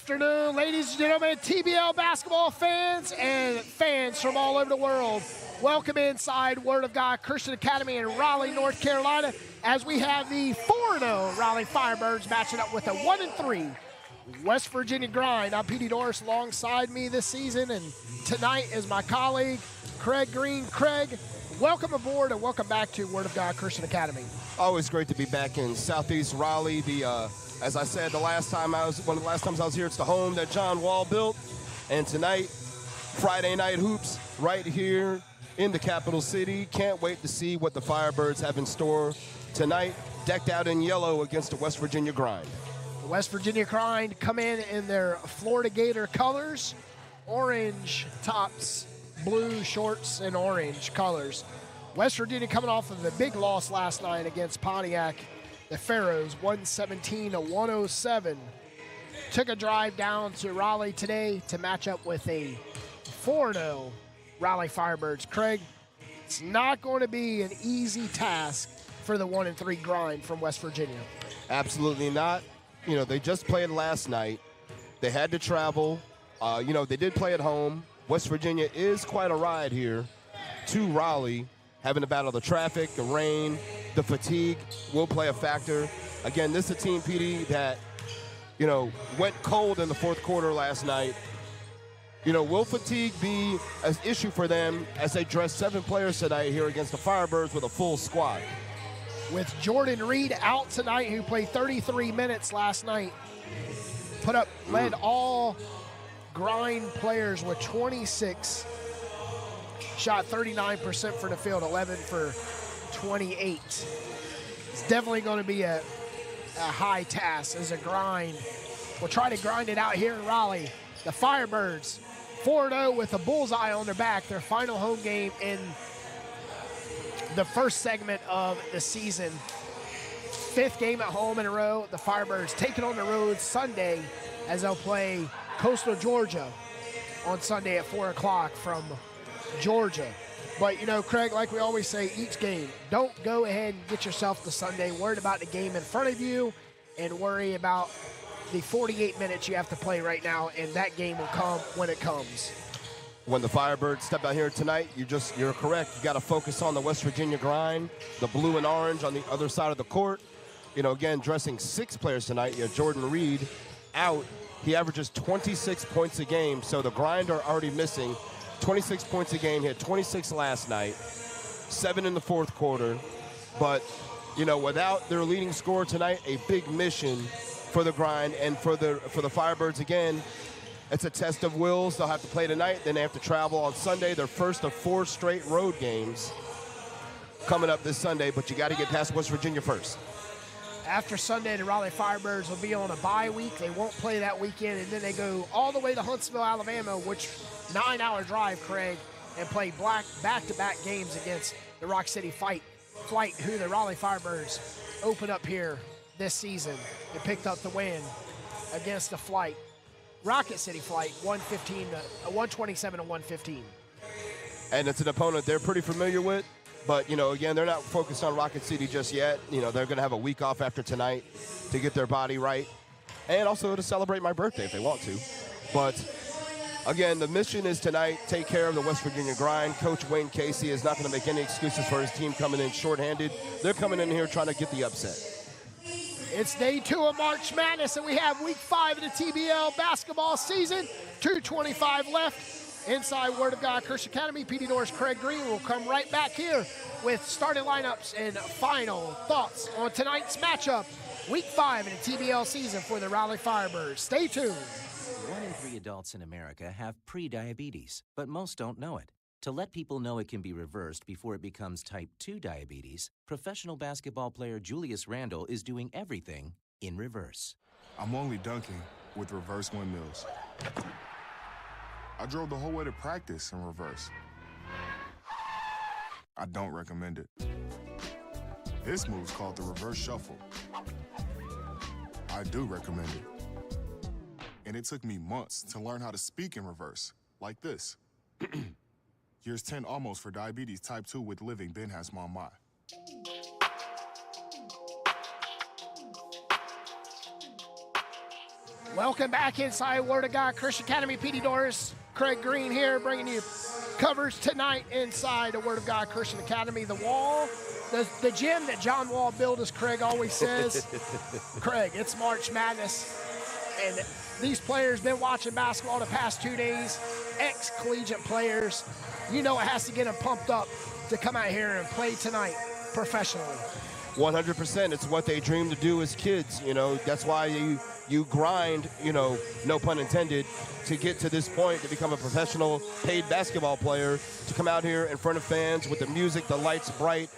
afternoon, ladies and gentlemen, TBL basketball fans and fans from all over the world. Welcome inside Word of God Christian Academy in Raleigh, North Carolina, as we have the 4-0 Raleigh Firebirds matching up with a 1-3 West Virginia Grind. I'm Petey Norris alongside me this season, and tonight is my colleague, Craig Green. Craig, welcome aboard and welcome back to Word of God Christian Academy. Always great to be back in Southeast Raleigh. As I said, one of the last times I was here, it's the home that John Wall built. And tonight, Friday night hoops right here in the capital city. Can't wait to see what the Firebirds have in store tonight, decked out in yellow against the West Virginia Grind. The West Virginia Grind come in their Florida Gator colors, orange tops, blue shorts, and orange colors. West Virginia coming off of a big loss last night against Pontiac. The Pharaohs, 117-107. Took a drive down to Raleigh today to match up with a 4-0 Raleigh Firebirds. Craig, it's not going to be an easy task for the 1-3 Grind from West Virginia. Absolutely not. You know, they just played last night. They had to travel. They did play at home. West Virginia is quite a ride here to Raleigh, having to battle the traffic, the rain, the fatigue will play a factor. Again, this is a team, PD, that, went cold in the fourth quarter last night. Will fatigue be an issue for them as they dress 7 players tonight here against the Firebirds with a full squad? With Jordan Reed out tonight, who played 33 minutes last night, led all Grind players with 26, shot 39% from the field, 11 for 28. It's definitely going to be a high task as a Grind. We'll try to grind it out here in Raleigh. The Firebirds, 4-0 with a bullseye on their back, their final home game in the first segment of the season. 5th game at home in a row. The Firebirds taking on the road Sunday as they'll play Coastal Georgia on Sunday at 4 o'clock from Georgia. But, Craig, like we always say, each game, don't go ahead and get yourself to Sunday worried about the game in front of you and worry about the 48 minutes you have to play right now, and that game will come when it comes. When the Firebirds step out here tonight, you're correct. You got to focus on the West Virginia Grind, the blue and orange on the other side of the court. Again, dressing 6 players tonight. You have Jordan Reed out. He averages 26 points a game, so the Grind are already missing 26 points a game. He had 26 last night, 7 in the fourth quarter. But, without their leading scorer tonight, a big mission for the Grind and for the Firebirds. Again, it's a test of wills. They'll have to play tonight, then they have to travel on Sunday, their first of 4 straight road games coming up this Sunday, but you got to get past West Virginia first. After Sunday, the Raleigh Firebirds will be on a bye week. They won't play that weekend, and then they go all the way to Huntsville, Alabama, which 9-hour drive, Craig, and play back-to-back games against the Rock City Flight, who the Raleigh Firebirds open up here this season. They picked up the win against the Rocket City Flight, 127-115. And it's an opponent they're pretty familiar with. But, again, they're not focused on Rocket City just yet. They're going to have a week off after tonight to get their body right and also to celebrate my birthday if they want to. But, again, the mission is tonight, take care of the West Virginia Grind. Coach Wayne Casey is not going to make any excuses for his team coming in shorthanded. They're coming in here trying to get the upset. It's day 2 of March Madness, and we have week 5 of the TBL basketball season. 2:25 left. Inside Word of God Christian Academy, Petey Norris, Craig Green will come right back here with starting lineups and final thoughts on tonight's matchup, week 5 in the TBL season for the Raleigh Firebirds. Stay tuned. 1 in 3 adults in America have pre-diabetes, but most don't know it. To let people know it can be reversed before it becomes type 2 diabetes, professional basketball player Julius Randle is doing everything in reverse. I'm only dunking with reverse windmills. I drove the whole way to practice in reverse. I don't recommend it. This move's called the reverse shuffle. I do recommend it. And it took me months to learn how to speak in reverse, like this. Here's 10 almost for diabetes type 2 with living Ben has mom my. Welcome back inside Word of God Christian Academy. PD Doris, Craig Green here, bringing you coverage tonight inside the Word of God Christian Academy. The wall, the gym that John Wall built, as Craig always says. Craig, it's March Madness, and these players been watching basketball the past 2 days, ex-collegiate players. You know it has to get them pumped up to come out here and play tonight professionally. 100%. It's what they dream to do as kids. You know, that's why you grind, you know, no pun intended, to get to this point, to become a professional paid basketball player, to come out here in front of fans with the music, the lights bright,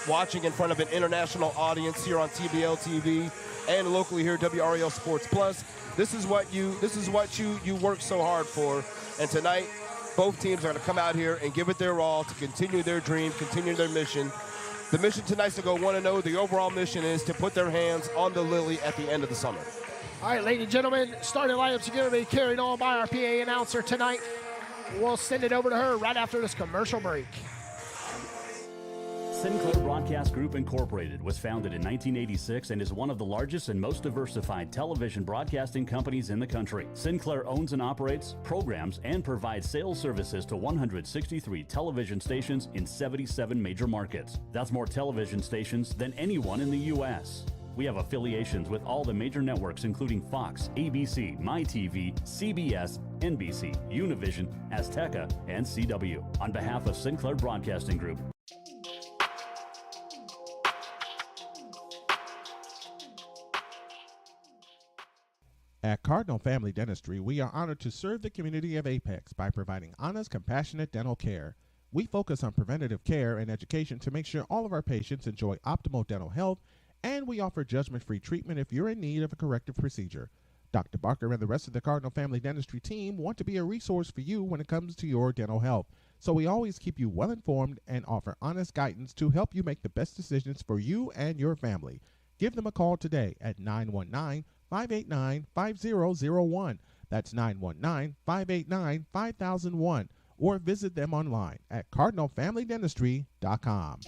watching in front of an international audience here on TBL TV and locally here WRAL Sports Plus. This is what you work so hard for. And tonight, both teams are going to come out here and give it their all to continue their dream, continue their mission. The mission tonight's to go 1-0. The overall mission is to put their hands on the lily at the end of the summer. All right, ladies and gentlemen, starting lineups are going to be carried on by our PA announcer tonight. We'll send it over to her right after this commercial break. Sinclair Broadcast Group Incorporated was founded in 1986 and is one of the largest and most diversified television broadcasting companies in the country. Sinclair owns and operates, programs, and provides sales services to 163 television stations in 77 major markets. That's more television stations than anyone in the U.S. We have affiliations with all the major networks, including Fox, ABC, MyTV, CBS, NBC, Univision, Azteca, and CW. On behalf of Sinclair Broadcasting Group, at Cardinal Family Dentistry, we are honored to serve the community of Apex by providing honest, compassionate dental care. We focus on preventative care and education to make sure all of our patients enjoy optimal dental health, and we offer judgment-free treatment if you're in need of a corrective procedure. Dr. Barker and the rest of the Cardinal Family Dentistry team want to be a resource for you when it comes to your dental health, so we always keep you well-informed and offer honest guidance to help you make the best decisions for you and your family. Give them a call today at 919-589-5001. That's 919-589-5001. Or visit them online at cardinalfamilydentistry.com.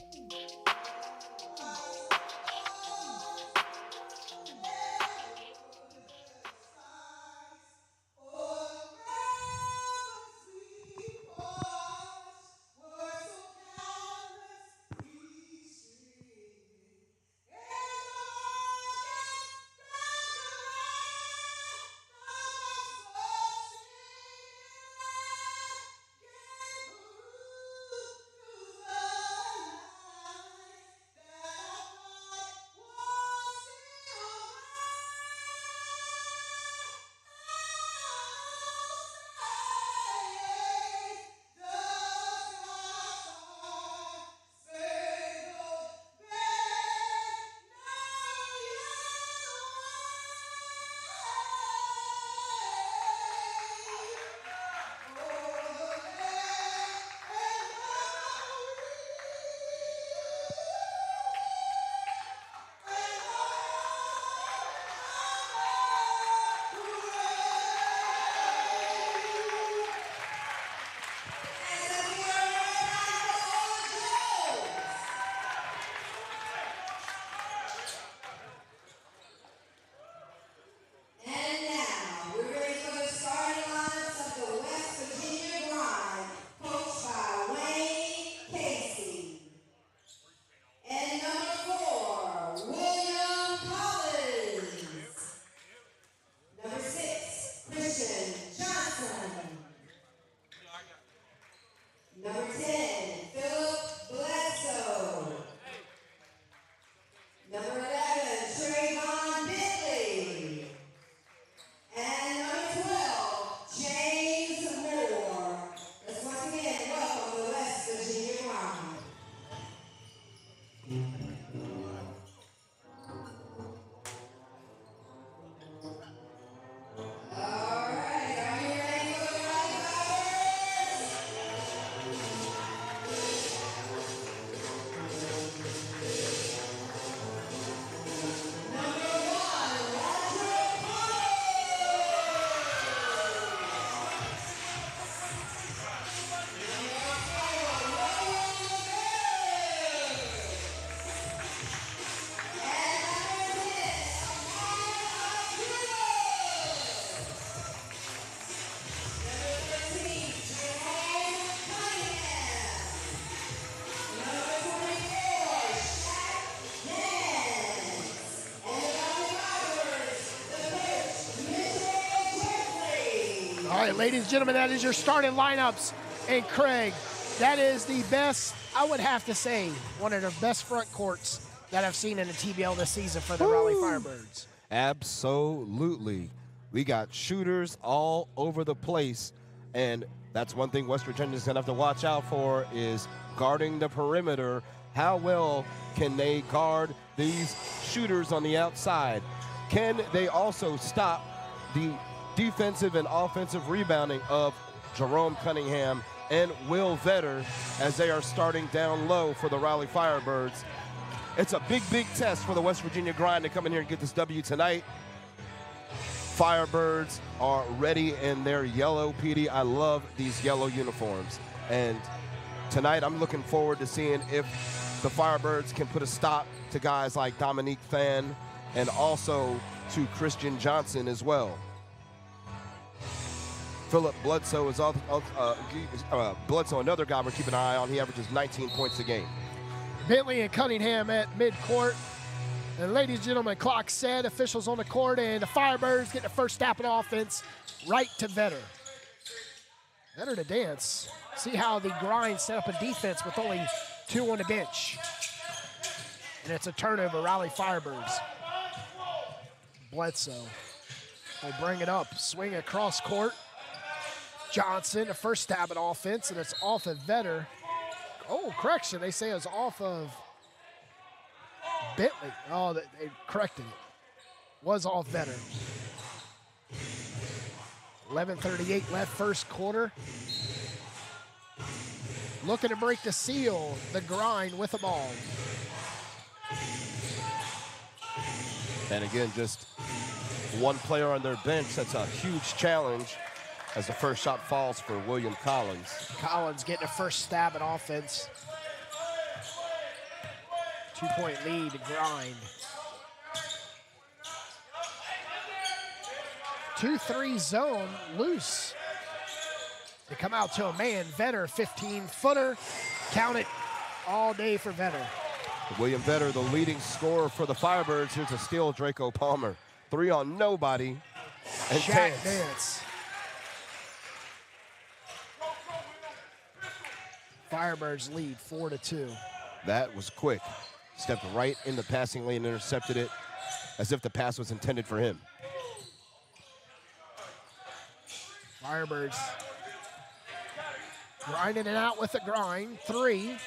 All right, ladies and gentlemen, that is your starting lineups. And Craig, that is the best, I would have to say, one of the best front courts that I've seen in the TBL this season for the Raleigh Firebirds. Absolutely. We got shooters all over the place, and that's one thing West Virginia's going to have to watch out for is guarding the perimeter. How well can they guard these shooters on the outside? Can they also stop the defensive and offensive rebounding of Jerome Cunningham and Will Vetter as they are starting down low for the Raleigh Firebirds? It's a big, big test for the West Virginia Grind to come in here and get this W tonight. Firebirds are ready in their yellow, PD. I love these yellow uniforms. And tonight I'm looking forward to seeing if the Firebirds can put a stop to guys like Dominique Fan and also to Christian Johnson as well. Philip Bledsoe is Bledsoe, another guy we're keeping an eye on. He averages 19 points a game. Bentley and Cunningham at midcourt. And ladies and gentlemen, clock set, officials on the court, and the Firebirds get the first step of offense right to Vetter. Vetter to dance. See how the Grind set up a defense with only 2 on the bench. And it's a turnover, Raleigh Firebirds. Bledsoe will bring it up, swing across court. Johnson, the first stab at offense, and it's off of Vetter. Oh, correction, they say it's off of Bentley. Oh, they corrected it. Was off Vetter. 11:38 left first quarter. Looking to break the seal, the Grind with the ball. And again, just one player on their bench. That's a huge challenge as the first shot falls for William Collins. Collins getting a first stab at offense. 2-point lead to Grind. 2-3 zone, loose. They come out to a man, Vetter, 15-footer. Count it all day for Vetter. William Vetter, the leading scorer for the Firebirds. Here's a steal, Draco Palmer. 3 on nobody. And Shaq dance. Firebirds lead 4-2. That was quick. Stepped right in the passing lane and intercepted it as if the pass was intended for him. Firebirds grinding it out with a Grind. 3.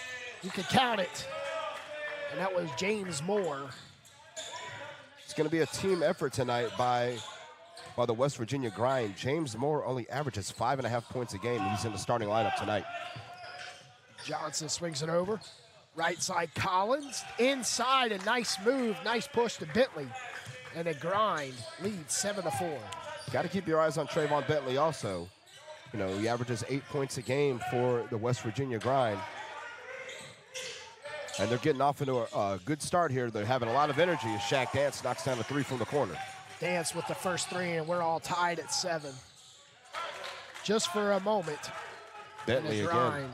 You can count it. And that was James Moore. It's going to be a team effort tonight by the West Virginia Grind. James Moore only averages 5.5 points a game. He's in the starting lineup tonight. Johnson swings it over. Right side Collins. Inside, a nice move, nice push to Bentley. And a Grind leads 7-4. Got to keep your eyes on Trayvon Bentley also. You know, he averages 8 points a game for the West Virginia Grind. And they're getting off into a good start here. They're having a lot of energy as Shaq Dance knocks down a 3 from the corner. Dance with the first 3, and we're all tied at 7. Just for a moment. Bentley again.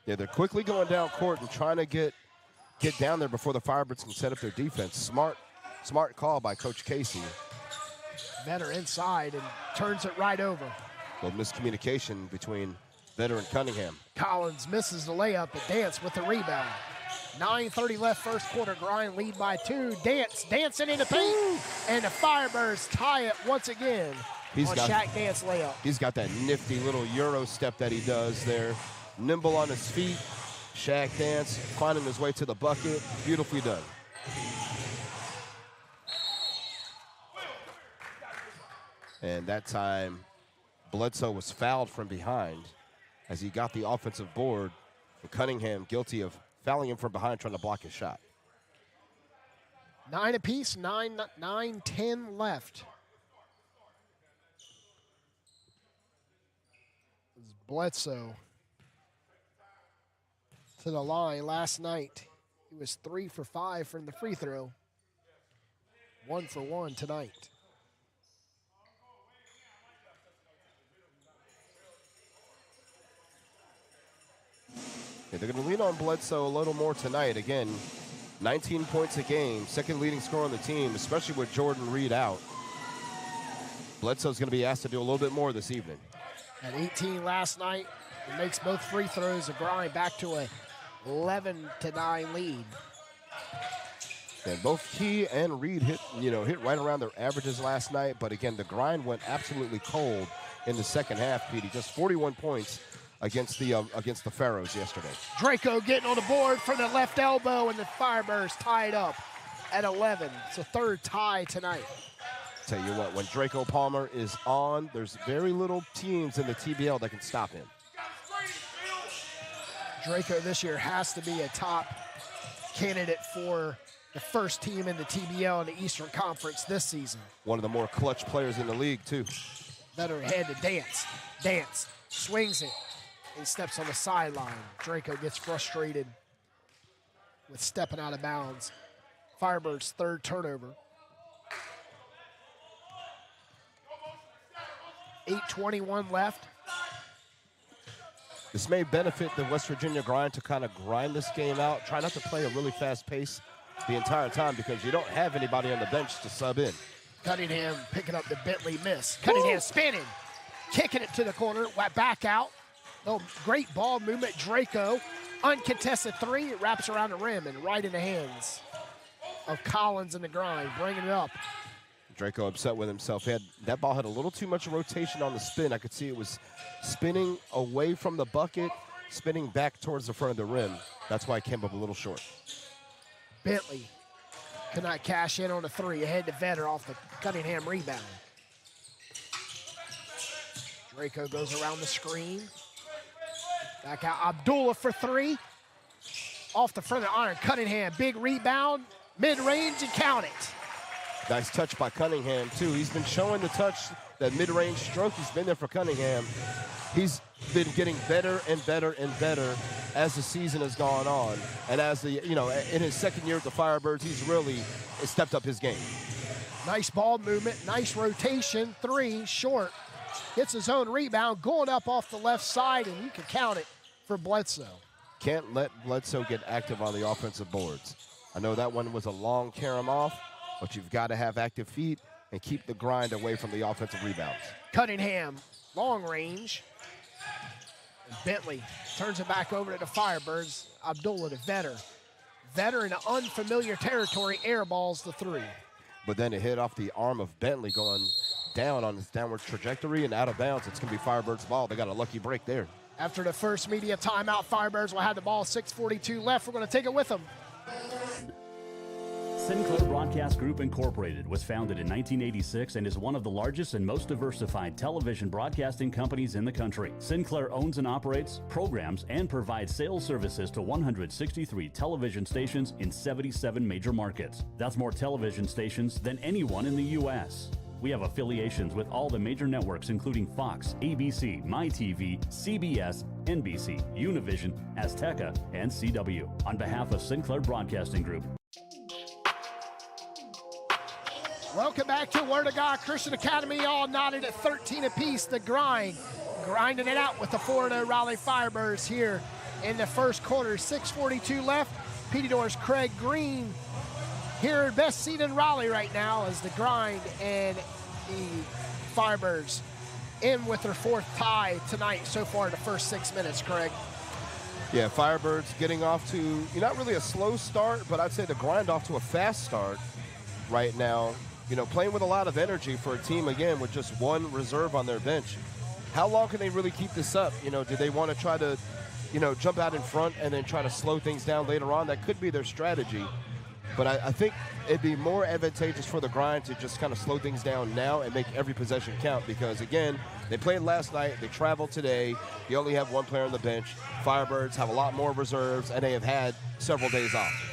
Yeah, they're quickly going down court and trying to get down there before the Firebirds can set up their defense. Smart call by Coach Casey. Vetter inside and turns it right over. A little miscommunication between Vetter and Cunningham. Collins misses the layup, but Dance with the rebound. 9:30 left first quarter, Grind lead by 2. Dance dancing in the paint, and the Firebirds tie it once again on Shaq Dance layup. He's got that nifty little Euro step that he does there. Nimble on his feet. Shaq Dance finding his way to the bucket. Beautifully done. And that time, Bledsoe was fouled from behind as he got the offensive board. And Cunningham guilty of fouling him from behind, trying to block his shot. 9 apiece, 9-10 left. Bledsoe to the line last night. He was 3 for 5 from the free throw. 1 for 1 tonight. Yeah, they're going to lean on Bledsoe a little more tonight. Again, 19 points a game, second leading scorer on the team, especially with Jordan Reed out. Bledsoe's going to be asked to do a little bit more this evening. At 18 last night, he makes both free throws. The Grind back to a 11-9 lead. And both he and Reed hit right around their averages last night. But again, the Grind went absolutely cold in the second half, Petey. Just 41 points against the Pharaohs yesterday. Draco getting on the board from the left elbow, and the Firebirds tied up at 11. It's a third tie tonight. Tell you what, when Draco Palmer is on, there's very little teams in the TBL that can stop him. Draco this year has to be a top candidate for the first team in the TBL in the Eastern Conference this season. One of the more clutch players in the league, too. Better ahead to dance, swings it, and steps on the sideline. Draco gets frustrated with stepping out of bounds. Firebirds' third turnover. 8:21 left. This may benefit the West Virginia Grind to kind of grind this game out. Try not to play a really fast pace the entire time because you don't have anybody on the bench to sub in. Cunningham picking up the Bentley miss. Cunningham spinning, kicking it to the corner, back out. Oh, great ball movement. Draco, uncontested three. It wraps around the rim and right in the hands of Collins in the Grind, bringing it up. Draco upset with himself. That ball had a little too much rotation on the spin. I could see it was spinning away from the bucket, spinning back towards the front of the rim. That's why it came up a little short. Bentley could not cash in on the three. Ahead to Vetter off the Cunningham rebound. Draco goes around the screen. Back out Abdullah for three. Off the front of the iron. Cunningham, big rebound, mid-range, and count it. Nice touch by Cunningham, too. He's been showing the touch, that mid-range stroke. He's been there for Cunningham. He's been getting better and better and better as the season has gone on. And as in his second year at the Firebirds, he's really stepped up his game. Nice ball movement, nice rotation, three, short. Gets his own rebound, going up off the left side, and you can count it for Bledsoe. Can't let Bledsoe get active on the offensive boards. I know that one was a long carom off, but you've got to have active feet and keep the Grind away from the offensive rebounds. Cunningham, long range. And Bentley turns it back over to the Firebirds. Abdullah to Vetter. Vetter in unfamiliar territory, airballs the three. But then it hit off the arm of Bentley going down on his downward trajectory and out of bounds. It's going to be Firebirds' ball. They got a lucky break there. After the first media timeout, Firebirds will have the ball, 6:42 left. We're going to take it with them. Sinclair Broadcast Group Incorporated was founded in 1986 and is one of the largest and most diversified television broadcasting companies in the country. Sinclair owns and operates, programs, and provides sales services to 163 television stations in 77 major markets. That's more television stations than anyone in the U.S. We have affiliations with all the major networks including Fox, ABC, MyTV, CBS, NBC, Univision, Azteca, and CW. On behalf of Sinclair Broadcasting Group. Welcome back to Word of God Christian Academy, all knotted at 13 apiece. The Grind, grinding it out with the 4-0 Raleigh Firebirds here in the first quarter. 6:42 left. Petey Doors Craig Green here in best seat in Raleigh right now as the Grind and the Firebirds in with their fourth tie tonight so far in the first 6 minutes, Craig. Yeah, Firebirds getting off to, not really a slow start, but I'd say the Grind off to a fast start right now. Playing with a lot of energy for a team, again, with just one reserve on their bench. How long can they really keep this up? Do they want to try to, jump out in front and then try to slow things down later on? That could be their strategy. But I think it'd be more advantageous for the Grind to just kind of slow things down now and make every possession count because, again, they played last night, they traveled today, you only have one player on the bench. Firebirds have a lot more reserves, and they have had several days off.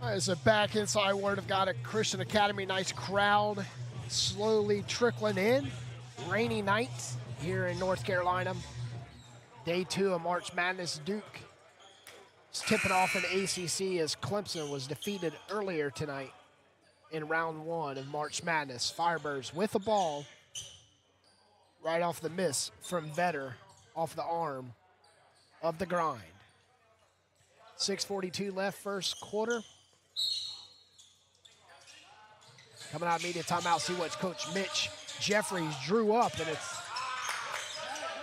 It's a back inside Word of God at Christian Academy. Nice crowd slowly trickling in. Rainy night here in North Carolina. Day 2 of March Madness. Duke is tipping off in the ACC as Clemson was defeated earlier tonight in round 1 of March Madness. Firebirds with the ball right off the miss from Vetter off the arm of the Grind. 6:42 left first quarter. Coming out of media timeout, see what Coach Mitch Jeffries drew up, and it's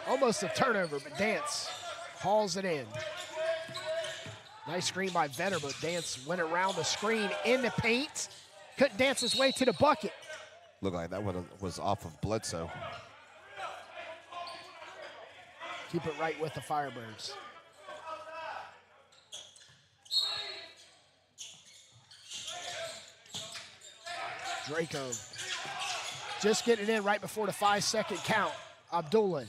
almost a turnover, but Dance hauls it in. Nice screen by Vetter, but Dance went around the screen in the paint. Couldn't dance his way to the bucket. Looked like that one was off of Bledsoe. Keep it right with the Firebirds. Draco just getting it in right before the 5-second count. Abdullah,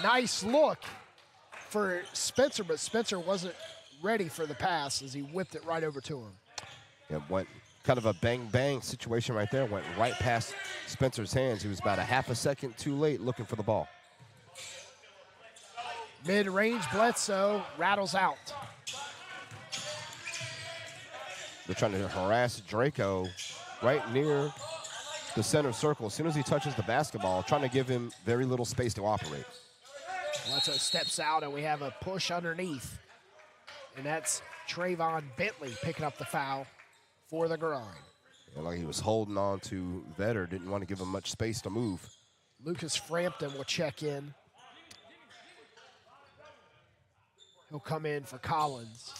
nice look for Spencer, but Spencer wasn't ready for the pass as he whipped it right over to him. It went kind of a bang-bang situation right there. Went right past Spencer's hands. He was about a half a second too late looking for the ball. Mid-range, Bledsoe rattles out. They're trying to harass Draco right near the center circle. As soon as he touches the basketball, trying to give him very little space to operate. Bledsoe steps out, and we have a push underneath. And that's Trayvon Bentley picking up the foul for the Grind. Yeah, like he was holding on to Vetter, didn't want to give him much space to move. Lucas Frampton will check in. He'll come in for Collins.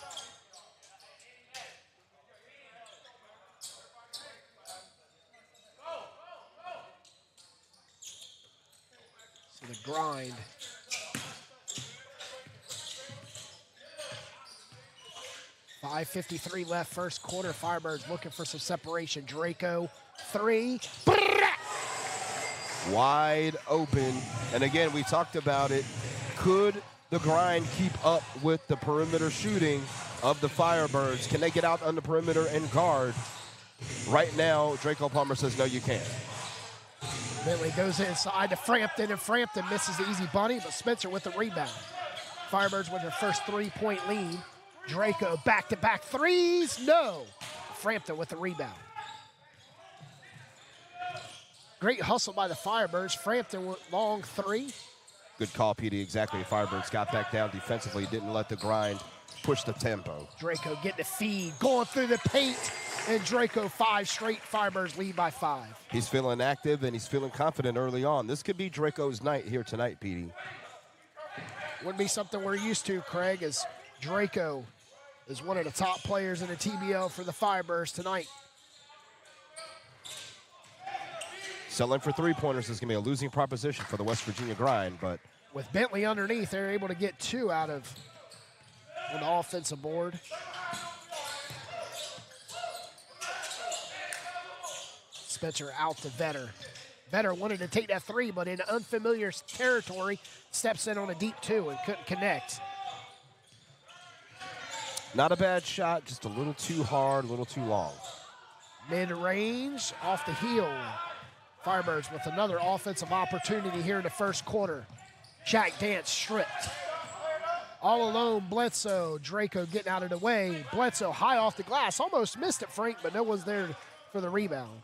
So the Grind. .553 left first quarter. Firebirds looking for some separation. Draco, three. Wide open. And again, we talked about it. Could the Grind keep up with the perimeter shooting of the Firebirds? Can they get out on the perimeter and guard? Right now, Draco Palmer says, no, you can't. Bentley goes inside to Frampton, and Frampton misses the easy bunny, but Spencer with the rebound. Firebirds with their first 3-point lead. Draco back-to-back threes, no. Frampton with the rebound. Great hustle by the Firebirds. Frampton went long three. Good call, PD. Exactly. Firebirds got back down defensively, didn't let the Grind push the tempo. Draco getting the feed, going through the paint, and Draco 5 straight. Firebirds lead by 5. He's feeling active, and he's feeling confident early on. This could be Draco's night here tonight, PD. Wouldn't be something we're used to, Craig, as Draco is one of the top players in the TBL for the Firebirds tonight. Selling for three-pointers is going to be a losing proposition for the West Virginia Grind, but with Bentley underneath, they're able to get 2 out of on the offensive board. Spencer out to Vetter. Vetter wanted to take that 3, but in unfamiliar territory, steps in on a deep 2 and couldn't connect. not a bad shot, just a little too hard, a little too long. Mid-range, off the heel. Firebirds with another offensive opportunity here in the first quarter. Jack Dance stripped. All alone, Bledsoe. Draco getting out of the way. Bledsoe high off the glass. Almost missed it, Frank, but no one's there for the rebound.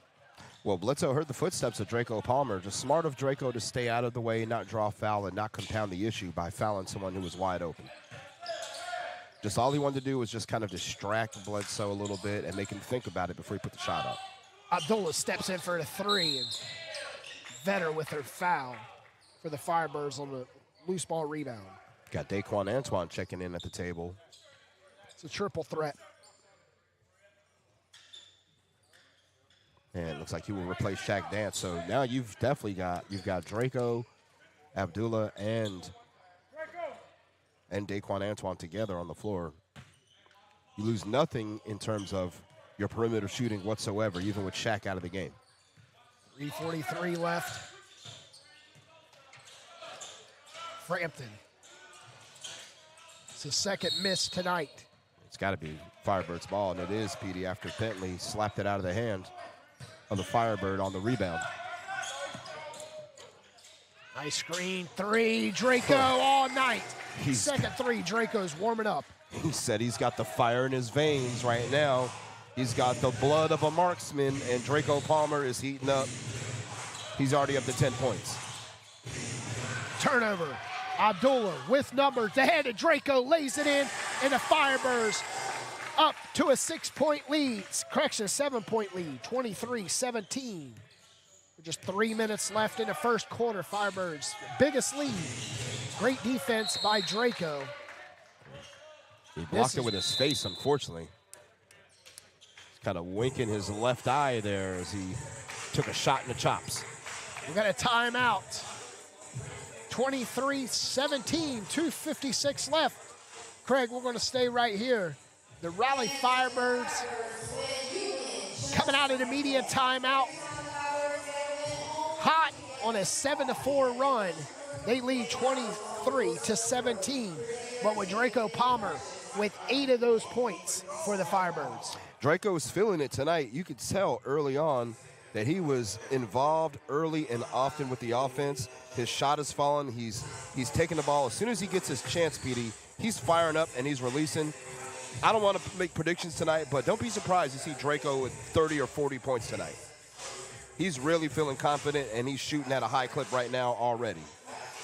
Well, Bledsoe heard the footsteps of Draco Palmer. Just smart of Draco to stay out of the way, not draw foul, and not compound the issue by fouling someone who was wide open. Just all he wanted to do was just kind of distract Bledsoe a little bit and make him think about it before he put the shot up. Abdullah steps in for the 3, and Vetter with her foul for the Firebirds on the loose ball rebound. Got Daquan Antoine checking in at the table. It's a triple threat. And it looks like he will replace Shaq Dance. So now you've definitely got Draco, Abdullah, and Daquan Antoine together on the floor. You lose nothing in terms of your perimeter shooting whatsoever, even with Shaq out of the game. 3:43 left. Frampton. It's his second miss tonight. It's got to be Firebirds ball, and it is, PD, after Bentley slapped it out of the hand of the Firebird on the rebound. Nice screen, 3, Draco all night. Second 3, Draco's warming up. He said he's got the fire in his veins right now. He's got the blood of a marksman, and Draco Palmer is heating up. He's already up to 10 points. Turnover. Abdullah with numbers. The hand of Draco lays it in, and the Firebirds up to a 6-point lead. Correction, 7-point lead, 23-17. With just 3 minutes left in the first quarter, Firebirds, biggest lead. Great defense by Draco. He blocked it with his face, unfortunately. He's kind of winking his left eye there as he took a shot in the chops. We got a timeout. 23-17, 2:56 left. Craig, we're going to stay right here. The Raleigh Firebirds coming out of the media timeout. Hot on a 7-4 run. They lead 23-17. But with Draco Palmer with 8 of those points for the Firebirds. Draco's feeling it tonight. You could tell early on that he was involved early and often with the offense. His shot has fallen. He's taking the ball. As soon as he gets his chance, Petey, he's firing up and he's releasing. I don't want to make predictions tonight, but don't be surprised to see Draco with 30 or 40 points tonight. He's really feeling confident, and he's shooting at a high clip right now already.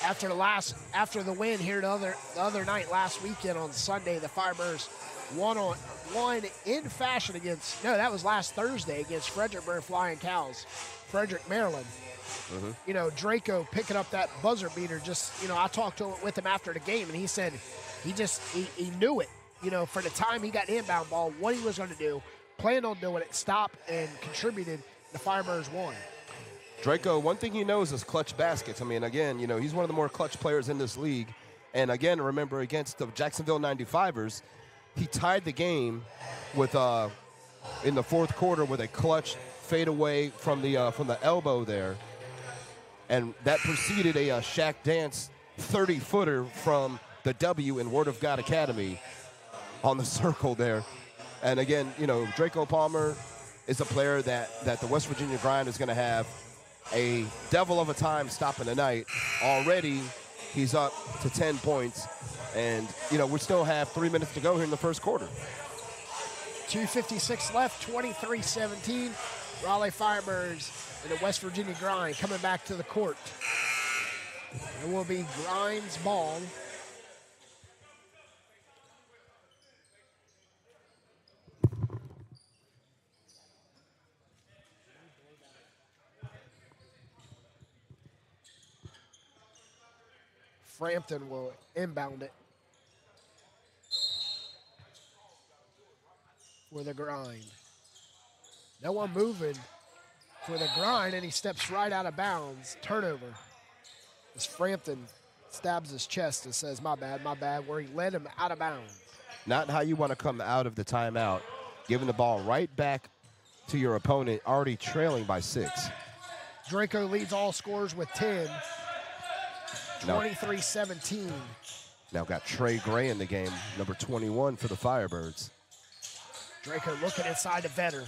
After the win here the other night, last weekend on Sunday, the Firebirds won in fashion against, no, that was last Thursday against Fredericksburg Flying Cows, Frederick, Maryland. Mm-hmm. You know, Draco picking up that buzzer beater just, you know, I talked with him after the game, and he said he knew it, you know, for the time he got the inbound ball, what he was going to do, planned on doing it, stopped and contributed. The Firebirds won. Draco, one thing he knows is clutch baskets. I mean, again, you know, he's one of the more clutch players in this league. And again, remember, against the Jacksonville 95ers, he tied the game with in the fourth quarter with a clutch fadeaway from the elbow there. And that preceded a Shaq Dance 30-footer from the W in Word of God Academy on the circle there. And again, you know, Draco Palmer is a player that the West Virginia Grind is going to have a devil of a time stopping tonight. Already, he's up to 10 points. And, you know, we still have 3 minutes to go here in the first quarter. 2:56 left, 23-17. Raleigh Firebirds and the West Virginia Grind coming back to the court. It will be Grind's ball. Frampton will inbound it for the Grind. No one moving for the Grind, and he steps right out of bounds. Turnover. As Frampton stabs his chest and says, my bad, where he led him out of bounds. Not how you want to come out of the timeout, giving the ball right back to your opponent, already trailing by 6. Draco leads all scorers with 10. 23-17. Now got Trey Gray in the game, number 21 for the Firebirds. Draco looking inside to Vetter.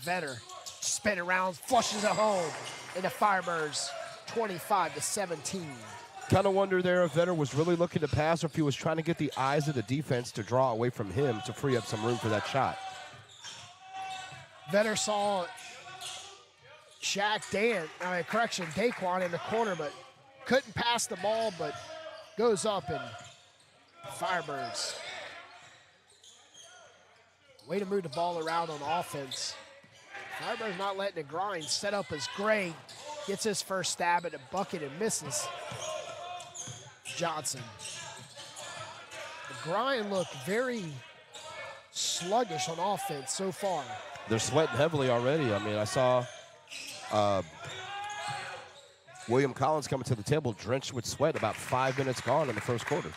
Vetter spinning around, flushes it home, and the Firebirds 25-17. Kind of wonder there if Vetter was really looking to pass or if he was trying to get the eyes of the defense to draw away from him to free up some room for that shot. Vetter saw Daquan in the corner, but couldn't pass the ball, but goes up, and Firebirds way to move the ball around on offense. Firebirds not letting the Grind set up as Gray gets his first stab at the bucket and misses. Johnson. The Grind look very sluggish on offense so far. They're sweating heavily already. I mean, I saw William Collins coming to the table drenched with sweat, about 5 minutes gone in the first quarter.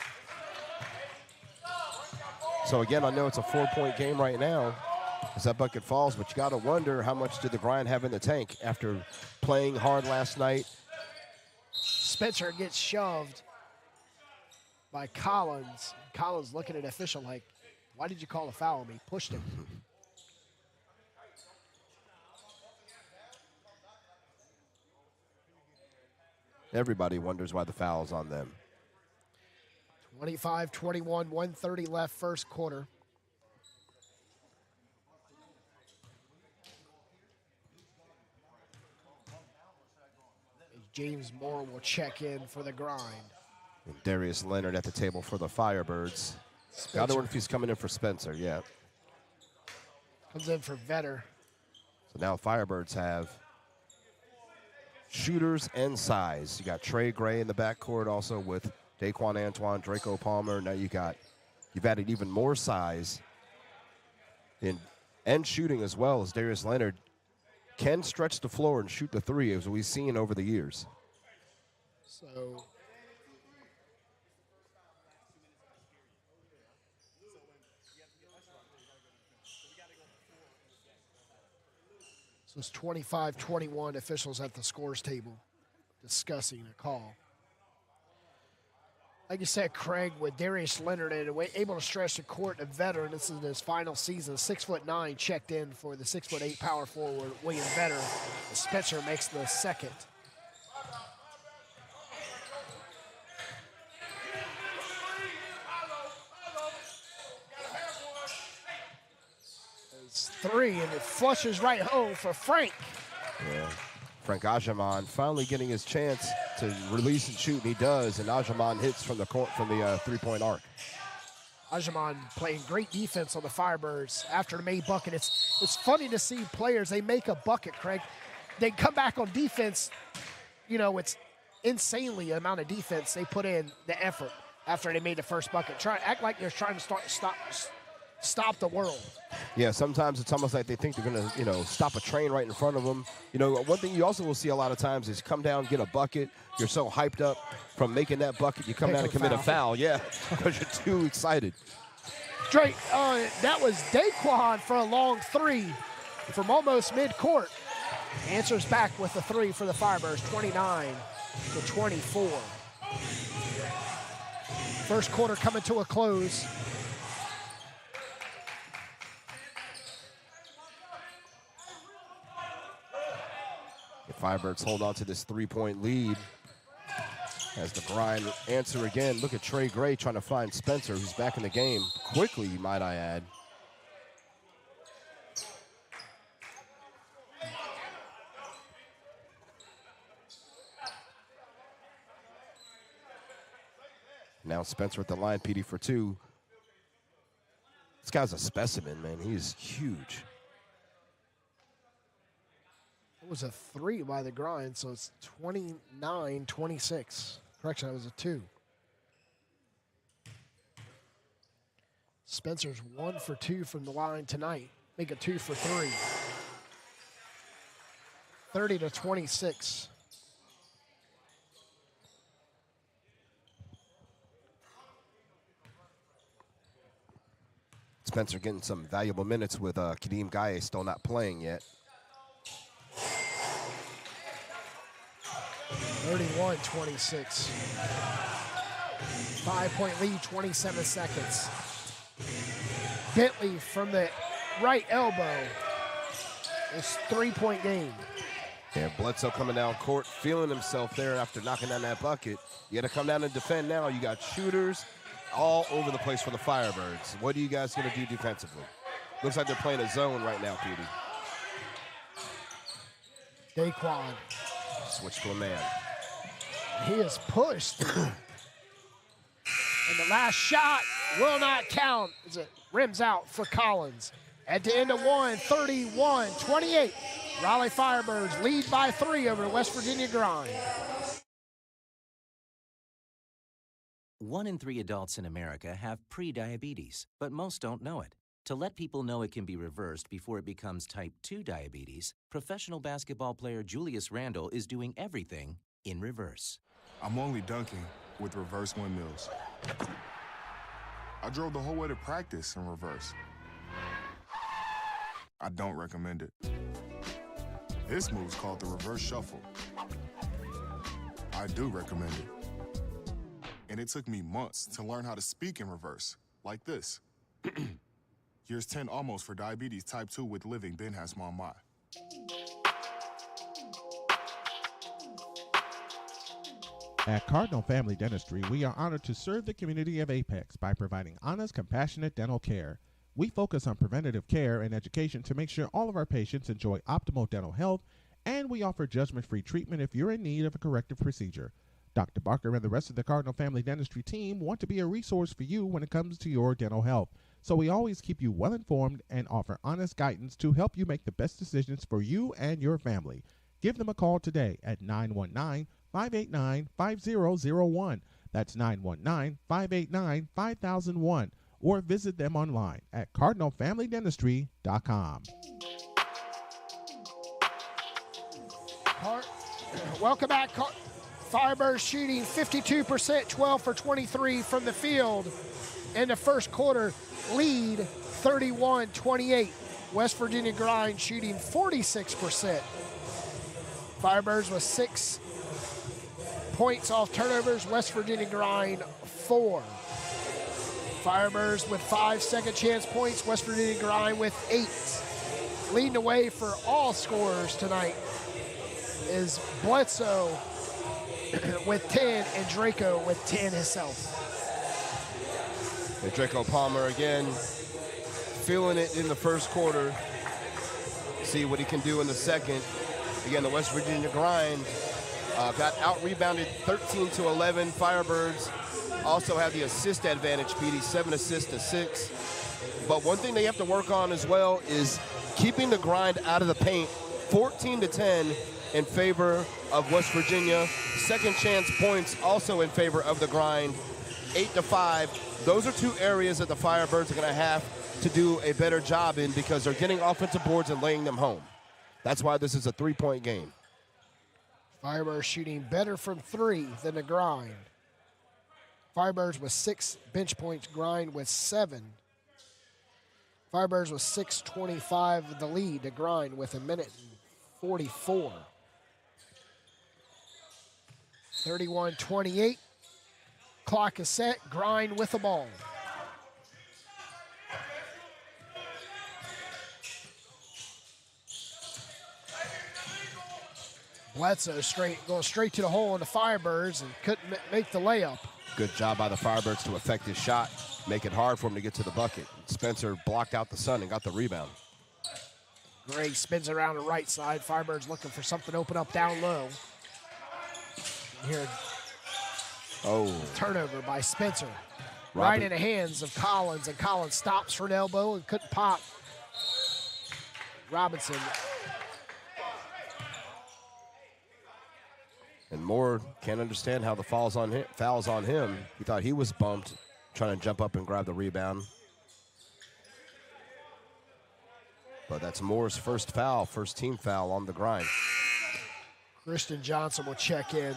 So again, I know it's a 4-point game right now as that bucket falls, but you got to wonder how much did the Grind have in the tank after playing hard last night. Spencer gets shoved by Collins. Collins looking at the official like, why did you call a foul on me? Pushed him. Everybody wonders why the foul's on them. 25-21, 1:30 left first quarter. James Moore will check in for the Grind. And Darius Leonard at the table for the Firebirds. Gotta wonder if he's coming in for Spencer, yeah. Comes in for Vetter. So now Firebirds have shooters and size. You got Trey Gray in the backcourt also with Daquan Antoine, Draco Palmer. Now you've added even more size and shooting as well, as Darius Leonard can stretch the floor and shoot the three, as we've seen over the years. So it's 25-21, officials at the scores table discussing a call. Like you said, Craig, with Darius Leonard able to stretch the court, a veteran, this is his final season, 6'9", checked in for the 6'8" power forward, William Vetter. Spencer makes the second. It's three, and it flushes right home for Frank. Yeah. Frank Ajaman finally getting his chance to release and shoot, and he does, and Ajaman hits from the three-point arc. Ajaman playing great defense on the Firebirds after the made bucket. It's funny to see players, they make a bucket, Craig. They come back on defense, it's insanely the amount of defense they put in, the effort after they made the first bucket. Act like they're trying to stop the world. Yeah, sometimes it's almost like they think they're going to, stop a train right in front of them. One thing you also will see a lot of times is come down, get a bucket. You're so hyped up from making that bucket, you come down and commit a foul. Yeah, because you're too excited. Drake, that was Daquan for a long three from almost mid-court. Answers back with the three for the Firebirds, 29-24. First quarter coming to a close. The Firebirds hold on to this three-point lead as the grind answer again. Look at Trey Gray trying to find Spencer, who's back in the game quickly, might I add. Now Spencer at the line, PD for two. This guy's a specimen, man. He's huge. It was a three by the grind, so it's 29-26. Correction, that was a two. Spencer's 1 for 2 from the line tonight. Make it 2 for 3. 30-26. Spencer getting some valuable minutes with Kadeem Gaye still not playing yet. 31-26. 5-point lead, 27 seconds. Bentley from the right elbow. It's 3-point game. Yeah, Bledsoe coming down court, feeling himself there after knocking down that bucket. You got to come down and defend now. You got shooters all over the place for the Firebirds. What are you guys going to do defensively? Looks like they're playing a zone right now, Petey. Daquan. Switch to a man. He is pushed. And the last shot will not count as it rims out for Collins. At the end of one, 31-28. Raleigh Firebirds lead by 3 over the West Virginia Grind. 1 in 3 adults in America have pre-diabetes, but most don't know it. To let people know it can be reversed before it becomes type 2 diabetes, professional basketball player Julius Randle is doing everything in reverse. I'm only dunking with reverse windmills. I drove the whole way to practice in reverse. I don't recommend it. This move's called the reverse shuffle. I do recommend it. And it took me months to learn how to speak in reverse, like this. Here's 10 almost for diabetes type 2 with living Ben has my. At Cardinal Family Dentistry, we are honored to serve the community of Apex by providing honest, compassionate dental care. We focus on preventative care and education to make sure all of our patients enjoy optimal dental health, and we offer judgment-free treatment if you're in need of a corrective procedure. Dr. Barker and the rest of the Cardinal Family Dentistry team want to be a resource for you when it comes to your dental health. So we always keep you well informed and offer honest guidance to help you make the best decisions for you and your family. Give them a call today at 919-589-5001. That's 919-589-5001. Or visit them online at cardinalfamilydentistry.com. Welcome back. Firebirds shooting 52%, 12 for 23 from the field in the first quarter. Lead 31-28. West Virginia Grind shooting 46%. Firebirds with 6 points off turnovers. West Virginia Grind 4. Firebirds with 5 second chance points. West Virginia Grind with 8. Leading the way for all scorers tonight is Bledsoe with 10 and Draco with 10 himself. And Draco Palmer again, feeling it in the first quarter. See what he can do in the second. Again, the West Virginia Grind got out-rebounded 13-11. Firebirds also have the assist advantage, Petey, 7 assists to 6. But one thing they have to work on as well is keeping the Grind out of the paint. 14-10 in favor of West Virginia. Second chance points also in favor of the Grind, 8-5. Those are 2 areas that the Firebirds are going to have to do a better job in because they're getting offensive boards and laying them home. That's why this is a 3-point game. Firebirds shooting better from 3 than the Grind. Firebirds with 6 bench points, Grind with 7. Firebirds with 6:25 the lead, the Grind with 1:44. 31-28. Clock is set. Grind with the ball. Bledsoe going straight to the hole on the Firebirds and couldn't make the layup. Good job by the Firebirds to affect his shot, make it hard for him to get to the bucket. Spencer blocked out the sun and got the rebound. Gray spins around the right side. Firebirds looking for something to open up down low. Here, turnover by Spencer. Right in the hands of Collins, and Collins stops for an elbow and couldn't pop. Robinson. And Moore can't understand how the foul's on him. He thought he was bumped, trying to jump up and grab the rebound. But that's Moore's first foul, first team foul on the Grind. Christian Johnson will check in.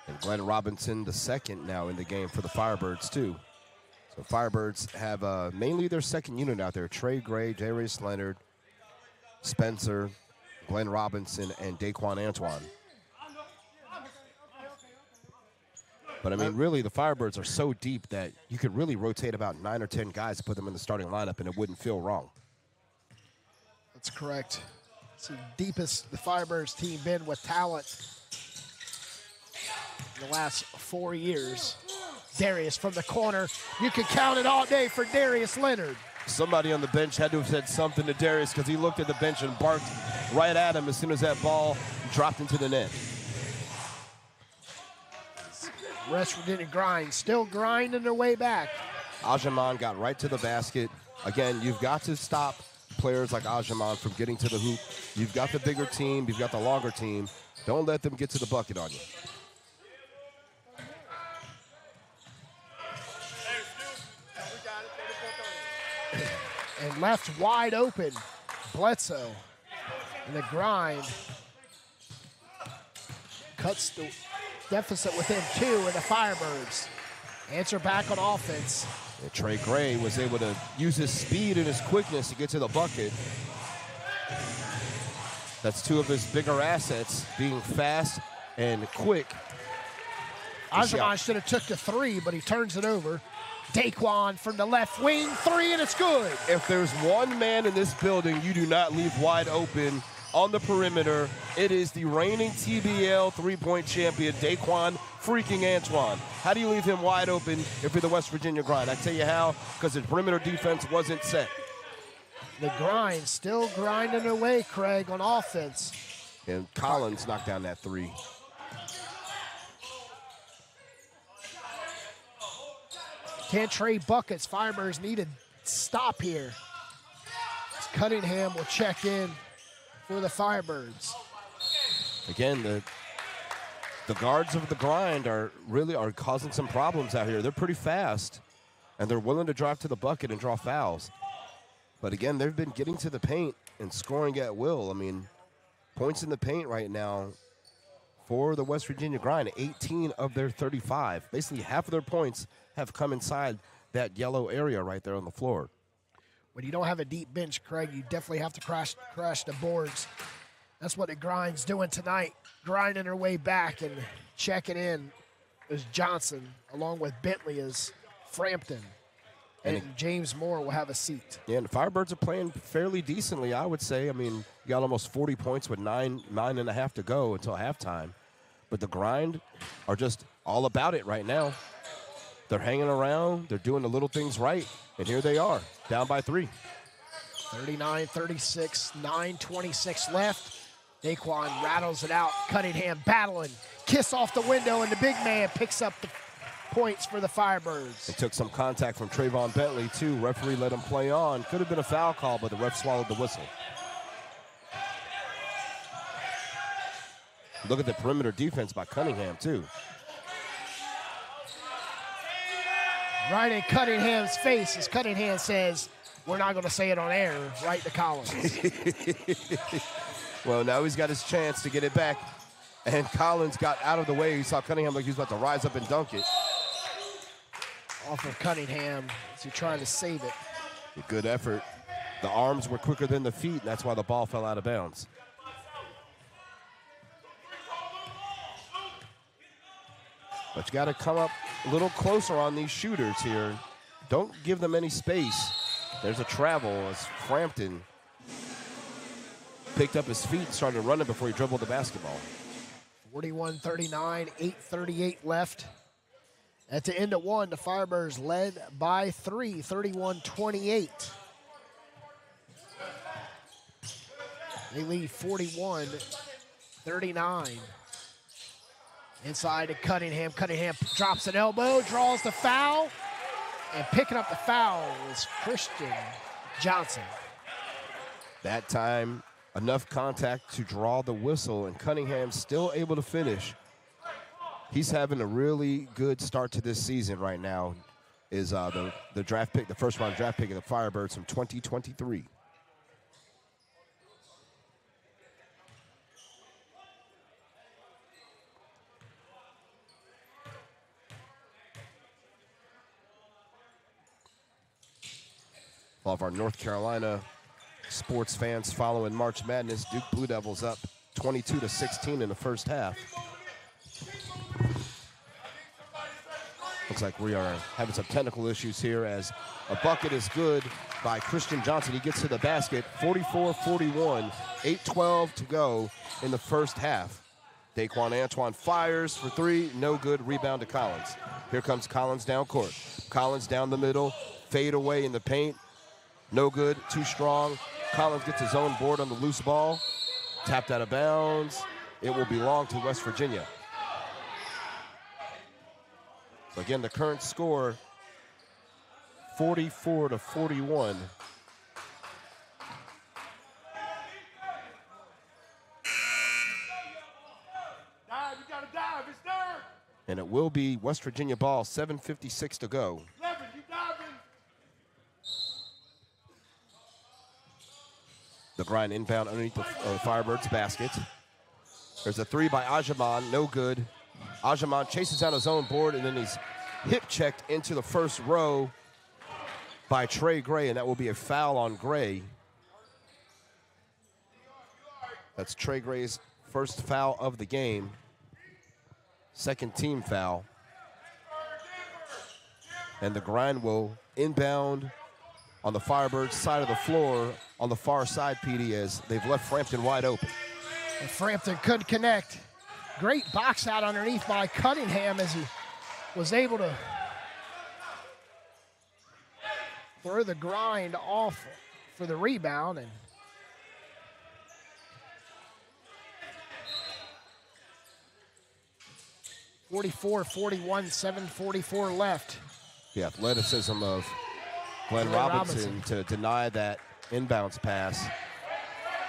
And Glenn Robinson, the second now in the game for the Firebirds, too. So Firebirds have mainly their second unit out there. Trey Gray, Darius Leonard, Spencer, Glenn Robinson, and Daquan Antoine. But, I mean, really, the Firebirds are so deep that you could really rotate about 9 or 10 guys to put them in the starting lineup, and it wouldn't feel wrong. That's correct. It's the deepest the Firebirds team been with talent in the last 4 years. Darius from the corner. You can count it all day for Darius Leonard. Somebody on the bench had to have said something to Darius because he looked at the bench and barked right at him as soon as that ball dropped into the net. West Virginia Grind still grinding their way back. Ajaman got right to the basket. Again, you've got to stop players like Ajaman from getting to the hoop. You've got the bigger team. You've got the longer team. Don't let them get to the bucket on you. And left wide open, Bledsoe. And the Grind cuts the deficit within 2 of the Firebirds. Answer back on offense. And Trey Gray was able to use his speed and his quickness to get to the bucket. That's 2 of his bigger assets, being fast and quick. Ajaman should have took the 3, but he turns it over. Daquan from the left wing, 3, and it's good. If there's one man in this building you do not leave wide open on the perimeter, it is the reigning TBL three-point champion, Daquan freaking Antoine. How do you leave him wide open if you're the West Virginia Grind? I tell you how, because the perimeter defense wasn't set. The Grind still grinding away, Craig, on offense. And Collins knocked down that 3. Can't trade buckets. Firebirds need a stop here. Cunningham will check in for the Firebirds. Again, the guards of the grind are causing some problems out here. They're pretty fast, and they're willing to drive to the bucket and draw fouls. But again, they've been getting to the paint and scoring at will. I mean, points in the paint right now for the West Virginia grind, 18 of their 35. Basically, half of their points have come inside that yellow area right there on the floor. When you don't have a deep bench, Craig, you definitely have to crash the boards. That's what the grind's doing tonight, grinding her way back and checking in is Johnson, along with Bentley is Frampton. And James Moore will have a seat. Yeah, and the Firebirds are playing fairly decently, I would say. I mean, you got almost 40 points with nine and a half to go until halftime. But the grind are just all about it right now. They're hanging around. They're doing the little things right. And here they are, down by 3. 39-36, 9:26 left. Daquan rattles it out. Cunningham battling. Kiss off the window, and the big man picks up the points for the Firebirds. They took some contact from Trayvon Bentley, too. Referee let him play on. Could have been a foul call, but the ref swallowed the whistle. Look at the perimeter defense by Cunningham, too. Right in Cunningham's face as Cunningham says, we're not going to say it on air, right to Collins. Well, now he's got his chance to get it back. And Collins got out of the way. He saw Cunningham like he was about to rise up and dunk it. Off of Cunningham as he tried to save it. A good effort. The arms were quicker than the feet, and that's why the ball fell out of bounds. But you got to come up a little closer on these shooters here. Don't give them any space. There's a travel as Frampton picked up his feet, started running before he dribbled the basketball. 41-39, 8:38 left. At the end of one, the Firebirds led by 3, 31-28. They lead 41-39. Inside to Cunningham. Cunningham drops an elbow, draws the foul, and picking up the foul is Christian Johnson. That time, enough contact to draw the whistle, and Cunningham still able to finish. He's having a really good start to this season right now. Is the draft pick, the first round draft pick of the Firebirds from 2023. All of our North Carolina sports fans following March Madness. Duke Blue Devils up 22-16 in the first half. Looks like we are having some technical issues here as a bucket is good by Christian Johnson. He gets to the basket, 44-41, 8:12 to go in the first half. Daquan Antoine fires for 3, no good, rebound to Collins. Here comes Collins down court. Collins down the middle, fade away in the paint. No good, too strong. Collins gets his own board on the loose ball. Tapped out of bounds. It will belong to West Virginia. So again, the current score, 44-41. Dive, you gotta dive, it's there. And it will be West Virginia ball, 7:56 to go. Levin, you diving. The grind inbound underneath the Firebirds basket. There's a 3 by Ajaman, no good. Ajaman chases down his own board, and then he's hip checked into the first row by Trey Gray, and that will be a foul on Gray. That's Trey Gray's first foul of the game. Second team foul. And the grind will inbound on the Firebirds side of the floor on the far side, PD, as they've left Frampton wide open. And Frampton couldn't connect. Great box out underneath by Cunningham as he was able to throw the grind off for the rebound. And (44-41), 7:44 left. The athleticism of Glenn Robinson to deny that inbounds pass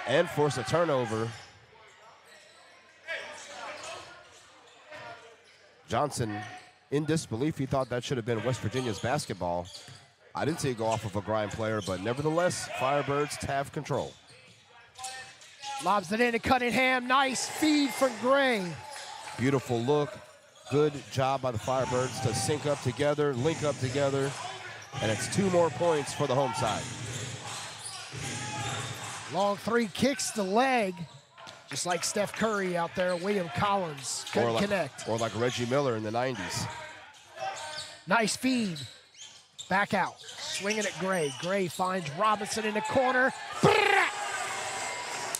and force a turnover. Johnson, in disbelief, he thought that should have been West Virginia's basketball. I didn't see it go off of a grind player, but nevertheless, Firebirds have control. Lobs it in to Cunningham. Nice feed from Gray. Beautiful look. Good job by the Firebirds to sync up together, link up together, and it's 2 more points for the home side. Long three kicks the leg, just like Steph Curry out there. William Collins couldn't connect. Or like Reggie Miller in the 90s. Nice feed. Back out. Swinging at Gray. Gray finds Robinson in the corner.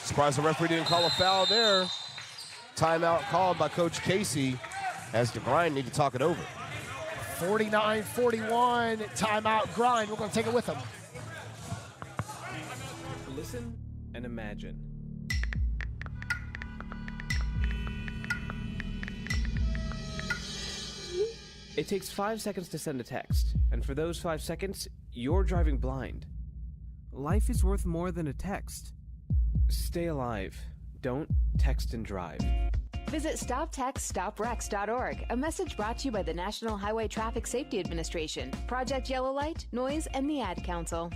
Surprised the referee didn't call a foul there. Timeout called by Coach Casey as the Grind need to talk it over. 49-41, timeout Grind. We're going to take it with them. Listen and imagine. It takes 5 seconds to send a text, and for those 5 seconds, you're driving blind. Life is worth more than a text. Stay alive. Don't text and drive. Visit StopTextStopWrecks.org. A message brought to you by the National Highway Traffic Safety Administration, Project Yellow Light, Noise, and the Ad Council.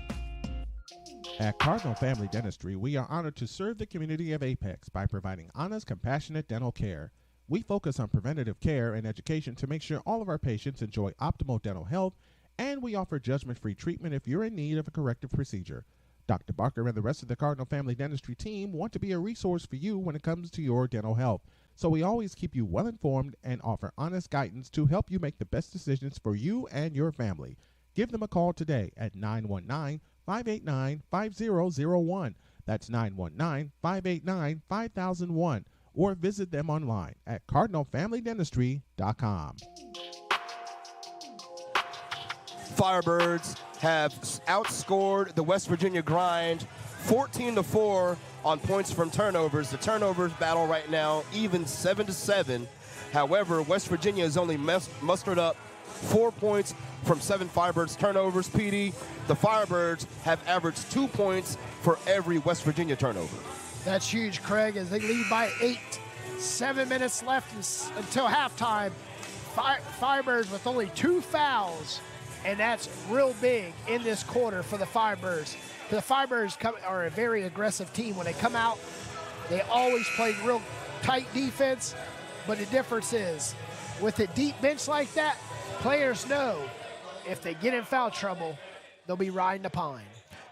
At Cardinal Family Dentistry, we are honored to serve the community of Apex by providing honest, compassionate dental care. We focus on preventative care and education to make sure all of our patients enjoy optimal dental health, and we offer judgment-free treatment if you're in need of a corrective procedure. Dr. Barker and the rest of the Cardinal Family Dentistry team want to be a resource for you when it comes to your dental health. So we always keep you well informed and offer honest guidance to help you make the best decisions for you and your family. Give them a call today at 919-589-5001. That's 919-589-5001. Or visit them online at cardinalfamilydentistry.com. Firebirds have outscored the West Virginia Grind 14-4 on points from turnovers. The turnovers battle right now even 7-7. However, West Virginia has only mustered up 4 points from 7 Firebirds turnovers. PD, the Firebirds have averaged 2 points for every West Virginia turnover. That's huge, Craig, as they lead by 8. 7 minutes left until halftime. Firebirds with only 2 fouls, and that's real big in this quarter for the Firebirds. The Firebirds are a very aggressive team. When they come out, they always play real tight defense, but the difference is, with a deep bench like that, players know if they get in foul trouble, they'll be riding the pine.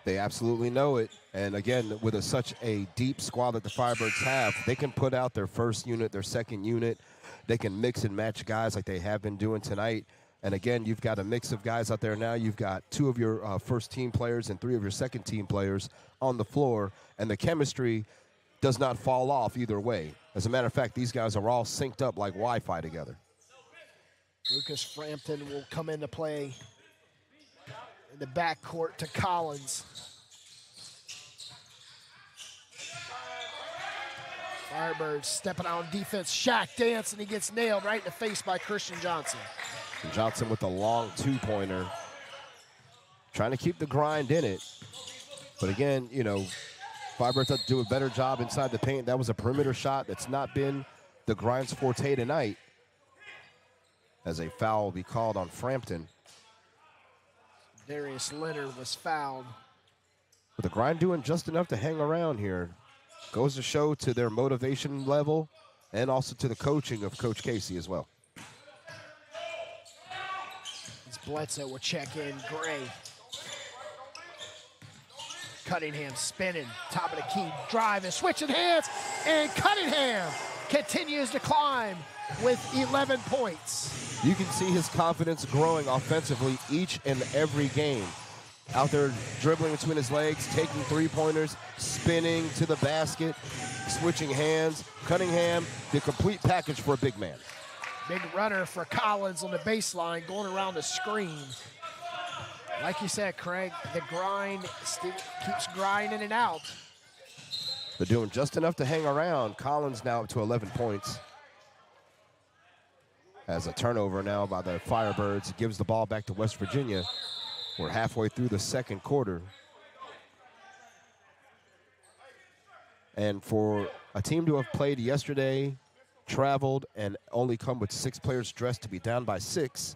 They absolutely know it. And again, with such a deep squad that the Firebirds have, they can put out their first unit, their second unit. They can mix and match guys like they have been doing tonight. And again, you've got a mix of guys out there now. You've got 2 of your first team players and 3 of your second team players on the floor. And the chemistry does not fall off either way. As a matter of fact, these guys are all synced up like Wi-Fi together. Lucas Frampton will come into play in the backcourt to Collins. Firebirds stepping out on defense. Shaq dance, and he gets nailed right in the face by Christian Johnson. And Johnson with a long 2-pointer. Trying to keep the grind in it. But again, you know, Firebirds have to do a better job inside the paint. That was a perimeter shot that's not been the Grind's forte tonight. As a foul will be called on Frampton. Darius Leonard was fouled. But the Grind doing just enough to hang around here. Goes to show to their motivation level and also to the coaching of Coach Casey as well. As Bledsoe will check in. Gray. Cunningham spinning. Top of the key. Driving. Switching hands. And Cunningham continues to climb with 11 points. You can see his confidence growing offensively each and every game. Out there dribbling between his legs, taking 3-pointers, spinning to the basket, switching hands. Cunningham, the complete package for a big man. Big runner for Collins on the baseline, going around the screen. Like you said, Craig, the grind still keeps grinding it out. They're doing just enough to hang around. Collins now up to 11 points. As a turnover now by the Firebirds, gives the ball back to West Virginia. We're halfway through the second quarter. And for a team to have played yesterday, traveled, and only come with 6 players dressed to be down by 6,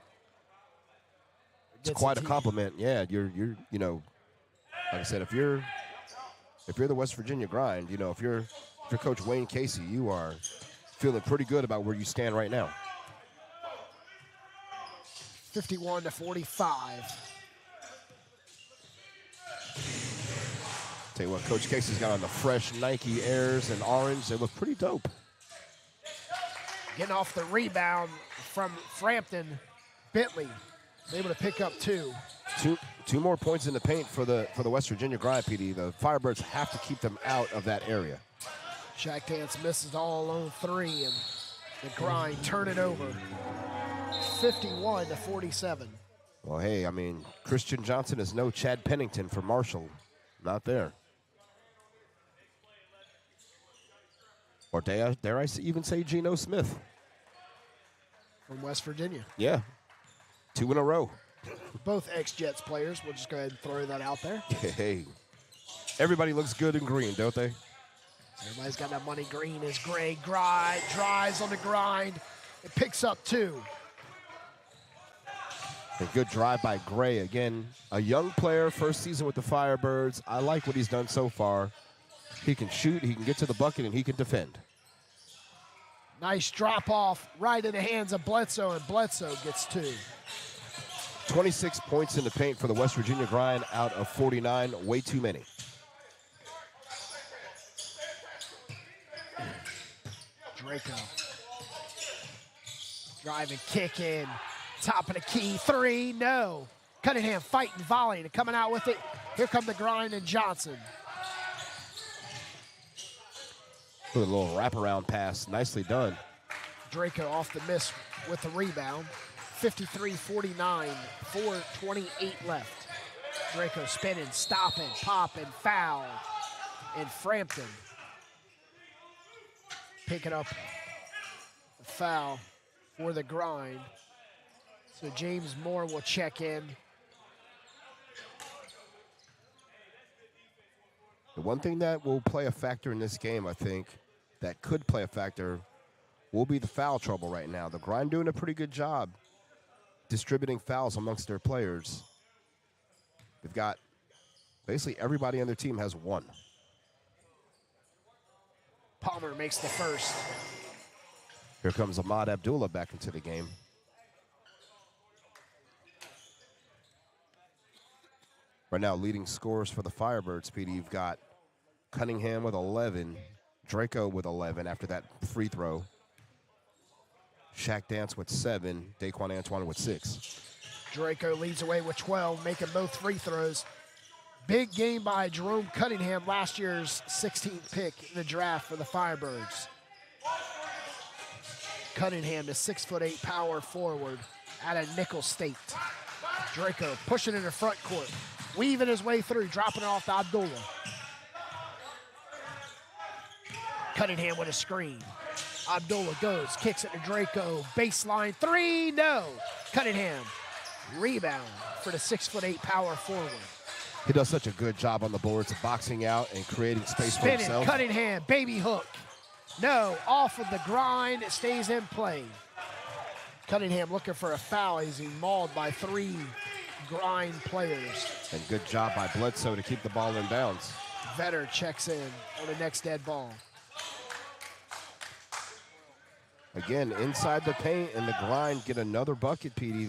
it's quite a compliment. Yeah, you're you know, like I said, if you're the West Virginia Grind, you know, if you're Coach Wayne Casey, you are feeling pretty good about where you stand right now. 51-45. Tell you what, Coach Casey's got on the fresh Nike Airs and orange. They look pretty dope. Getting off the rebound from Frampton, Bentley able to pick up 2. Two more points in the paint for the West Virginia Grind, PD. The Firebirds have to keep them out of that area. Shaq Dance misses all alone 3, and the Grind turn it over. 51-47. Well, hey, I mean, Christian Johnson is no Chad Pennington for Marshall. Not there. Or dare I even say Geno Smith. From West Virginia. Yeah. 2 in a row. Both ex-Jets players. We'll just go ahead and throw that out there. Hey. Everybody looks good in green, don't they? Everybody's got that money green as Gray drives on the Grind. It picks up 2. A good drive by Gray. Again, a young player, first season with the Firebirds. I like what he's done so far. He can shoot, he can get to the bucket, and he can defend. Nice drop off right in the hands of Bledsoe, and Bledsoe gets 2. 26 points in the paint for the West Virginia Grind out of 49. Way too many. Draco. Driving, kicking. Top of the key, 3, no. Cunningham fighting, volleying, and coming out with it. Here come the Grind and Johnson. With a little wraparound pass, nicely done. Draco off the miss with the rebound. 53-49, 4:28 left. Draco spinning, stopping, popping, foul. And Frampton picking up a foul for the Grind. So James Moore will check in. The one thing that will play a factor in this game, I think, that could play a factor, will be the foul trouble right now. The Grind doing a pretty good job distributing fouls amongst their players. They've got basically everybody on their team has 1. Palmer makes the first. Here comes Ahmad Abdullah back into the game. Right now, leading scorers for the Firebirds, Speedy, you've got Cunningham with 11, Draco with 11 after that free throw. Shaq Dance with 7, Daquan Antoine with 6. Draco leads away with 12, making both free throws. Big game by Jerome Cunningham, last year's 16th pick in the draft for the Firebirds. Cunningham, the 6'8" power forward out of Nicholls State. Draco pushing in the front court, weaving his way through, dropping it off to Abdullah. Cunningham with a screen. Abdullah goes, kicks it to Draco, baseline 3, no. Cunningham, rebound for the 6'8" power forward. He does such a good job on the boards, boxing out and creating space for himself. Cunningham, baby hook. No, off of the Grind, it stays in play. Cunningham looking for a foul as he mauled by 3 Grind players. And good job by Bledsoe to keep the ball in bounds. Vetter checks in on the next dead ball. Again, inside the paint, and the Grind get another bucket, PD.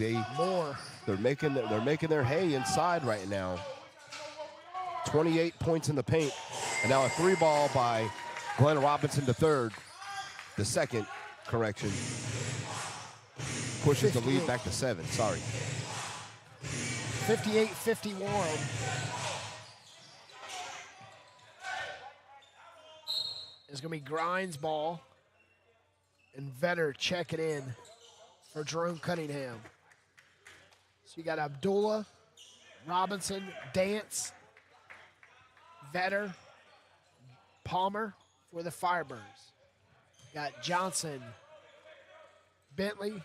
They're making their hay inside right now. 28 points in the paint, and now a 3-ball by Glenn Robinson III. The second, correction, pushes the lead back to 7. Sorry. 58-51. It's going to be Grind's ball. And Vetter checking in for Jerome Cunningham. So you got Abdullah, Robinson, Dance, Vetter, Palmer for the Firebirds. Got Johnson, Bentley,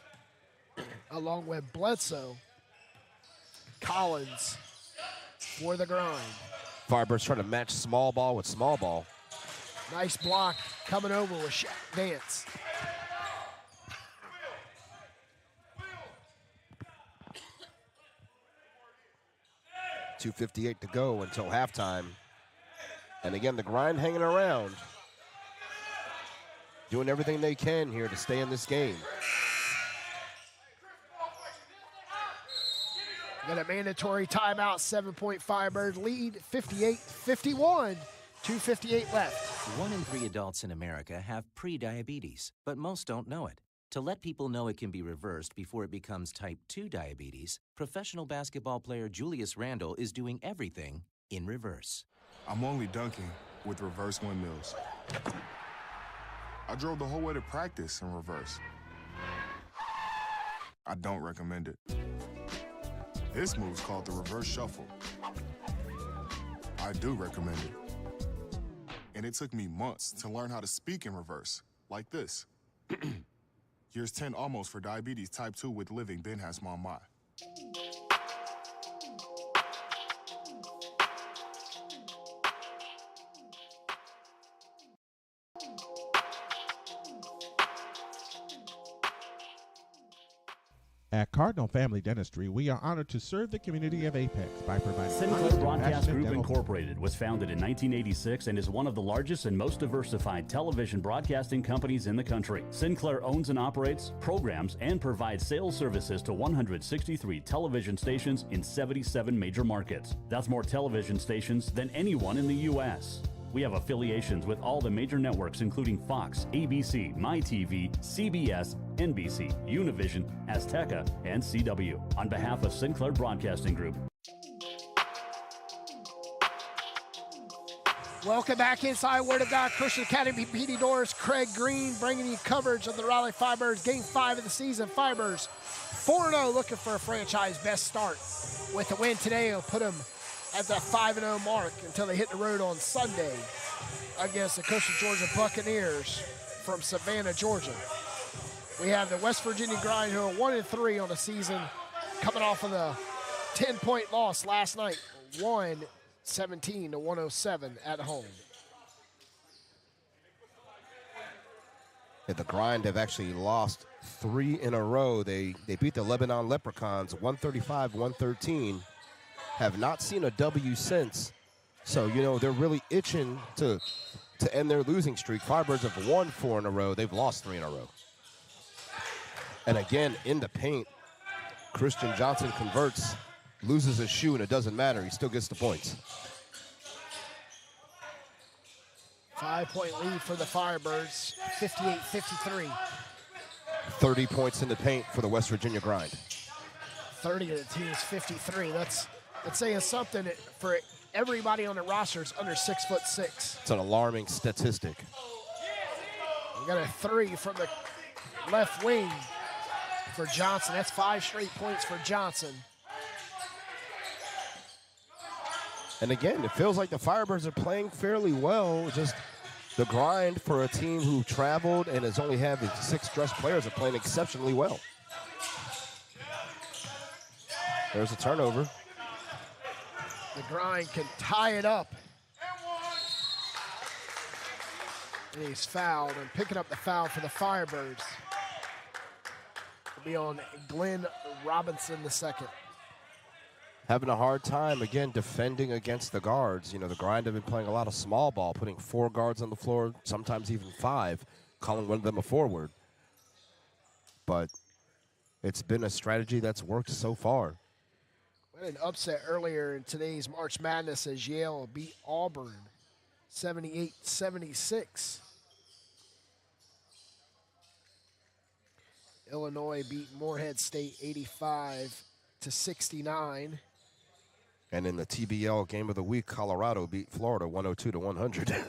along with Bledsoe. Collins for the grind. Firebirds trying to match small ball with small ball. Nice block coming over with Shaq Dance. .258 to go until halftime. And again, the grind hanging around. Doing everything they can here to stay in this game. Got a mandatory timeout, 7-point Firebird lead, 58-51, 2:58 left. 1 in 3 adults in America have pre-diabetes, but most don't know it. To let people know it can be reversed before it becomes type 2 diabetes, professional basketball player Julius Randle is doing everything in reverse. I'm only dunking with reverse windmills. I drove the whole way to practice in reverse. I don't recommend it. This move's called the reverse shuffle. I do recommend it. And it took me months to learn how to speak in reverse, like this. Here's 10 almost for diabetes type 2 with living Ben has my mind. At Cardinal Family Dentistry, we are honored to serve the community of Apex by providing Sinclair honest, Broadcast compassionate Group dental Incorporated was founded in 1986 and is one of the largest and most diversified television broadcasting companies in the country. Sinclair owns and operates, programs, and provides sales services to 163 television stations in 77 major markets. That's more television stations than anyone in the U.S. We have affiliations with all the major networks, including Fox, ABC, MyTV, CBS, NBC, Univision, Azteca, and CW. On behalf of Sinclair Broadcasting Group. Welcome back inside Word of God Christian Academy PD Doors. Craig Green bringing you coverage of the Raleigh Firebirds, Game 5 of the season. Firebirds 4-0, looking for a franchise best start. With the win today, it'll put them at that 5-0 mark until they hit the road on Sunday against the Coastal Georgia Buccaneers from Savannah, Georgia. We have the West Virginia Grind, who are 1-3 on the season, coming off of the 10-point loss last night, 117-107 at home. Yeah, the Grind have actually lost 3 in a row. They beat the Lebanon Leprechauns 135-113. Have not seen a W since. So, you know, they're really itching to end their losing streak. Firebirds have won 4 in a row. They've lost 3 in a row. And again, in the paint, Christian Johnson converts, loses his shoe, and it doesn't matter. He still gets the points. 5-point lead for the Firebirds, 58-53. 30 points in the paint for the West Virginia Grind. 30 of the team's 53. That's saying something for everybody on the roster is under 6'6". It's an alarming statistic. We got a 3 from the left wing for Johnson. That's 5 straight points for Johnson. And again, it feels like the Firebirds are playing fairly well. Just the Grind for a team who traveled and has only had 6 dressed players are playing exceptionally well. There's a turnover. The Grind can tie it up. And he's fouled, and picking up the foul for the Firebirds will be on Glenn Robinson II. Having a hard time, again, defending against the guards. You know, the Grind have been playing a lot of small ball, putting 4 guards on the floor, sometimes even 5, calling one of them a forward. But it's been a strategy that's worked so far. We had an upset earlier in today's March Madness as Yale beat Auburn 78-76. Illinois beat Morehead State 85-69. And in the TBL game of the week, Colorado beat Florida 102-100.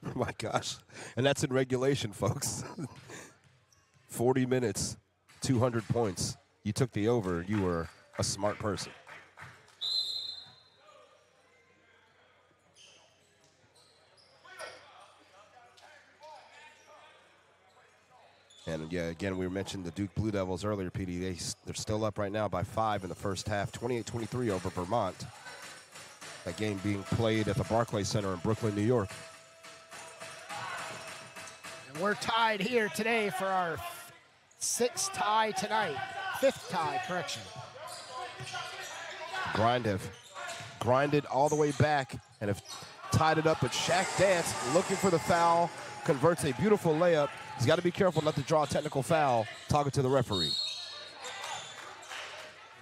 Oh my gosh. And that's in regulation, folks. 40 minutes, 200 points. You took the over. You were a smart person. And, yeah, again, we mentioned the Duke Blue Devils earlier, PD. They're still up right now by 5 in the first half, 28-23 over Vermont. That game being played at the Barclays Center in Brooklyn, New York. And we're tied here today for our 6th tie tonight. 5th tie, correction. Grinded all the way back and have tied it up, but Shaq Dance looking for the foul, converts a beautiful layup. He's got to be careful not to draw a technical foul, talking to the referee.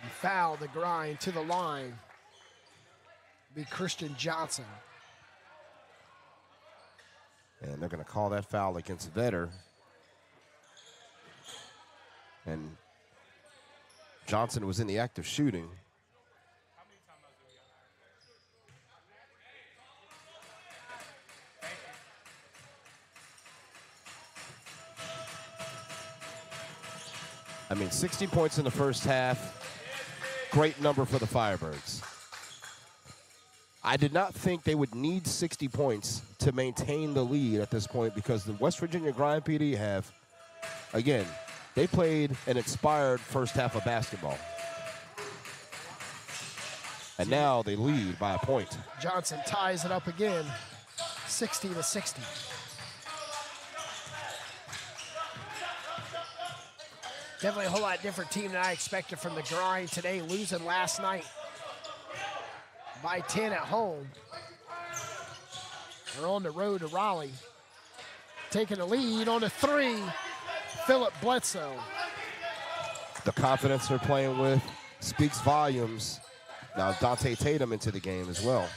And foul the Grind to the line. Be Christian Johnson. And they're going to call that foul against Vetter. And Johnson was in the act of shooting. I mean, 60 points in the first half. Great number for the Firebirds. I did not think they would need 60 points to maintain the lead at this point because the West Virginia Grind PD have, again, they played an inspired first half of basketball. And now they lead by a point. Johnson ties it up again, 60-60. Definitely a whole lot different team than I expected from the Grind today, losing last night by 10 at home. They're on the road to Raleigh. Taking the lead on a 3, Philip Bledsoe. The confidence they're playing with speaks volumes. Now Dante Tatum into the game as well.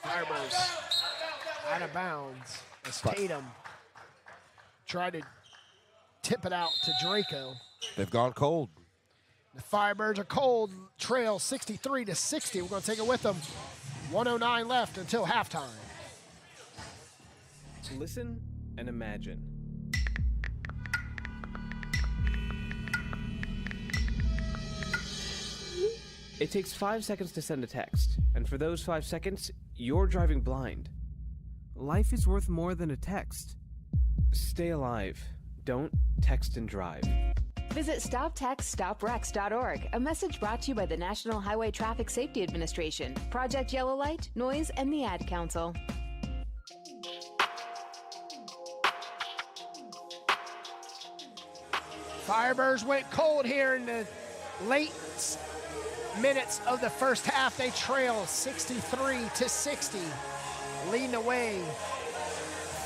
Firebirds out of bounds as Tatum tried to tip it out to Draco. They've gone cold. The Firebirds are cold, trail 63-60. We're going to take it with them. 1:09 left until halftime. Listen and imagine. It takes 5 seconds to send a text, and for those 5 seconds, you're driving blind. Life is worth more than a text. Stay alive. Don't text and drive. Visit StopTextStopWrecks.org, a message brought to you by the National Highway Traffic Safety Administration, Project Yellow Light, Noise, and the Ad Council. Firebirds went cold here in the late minutes of the first half. They trail 63-60, leading away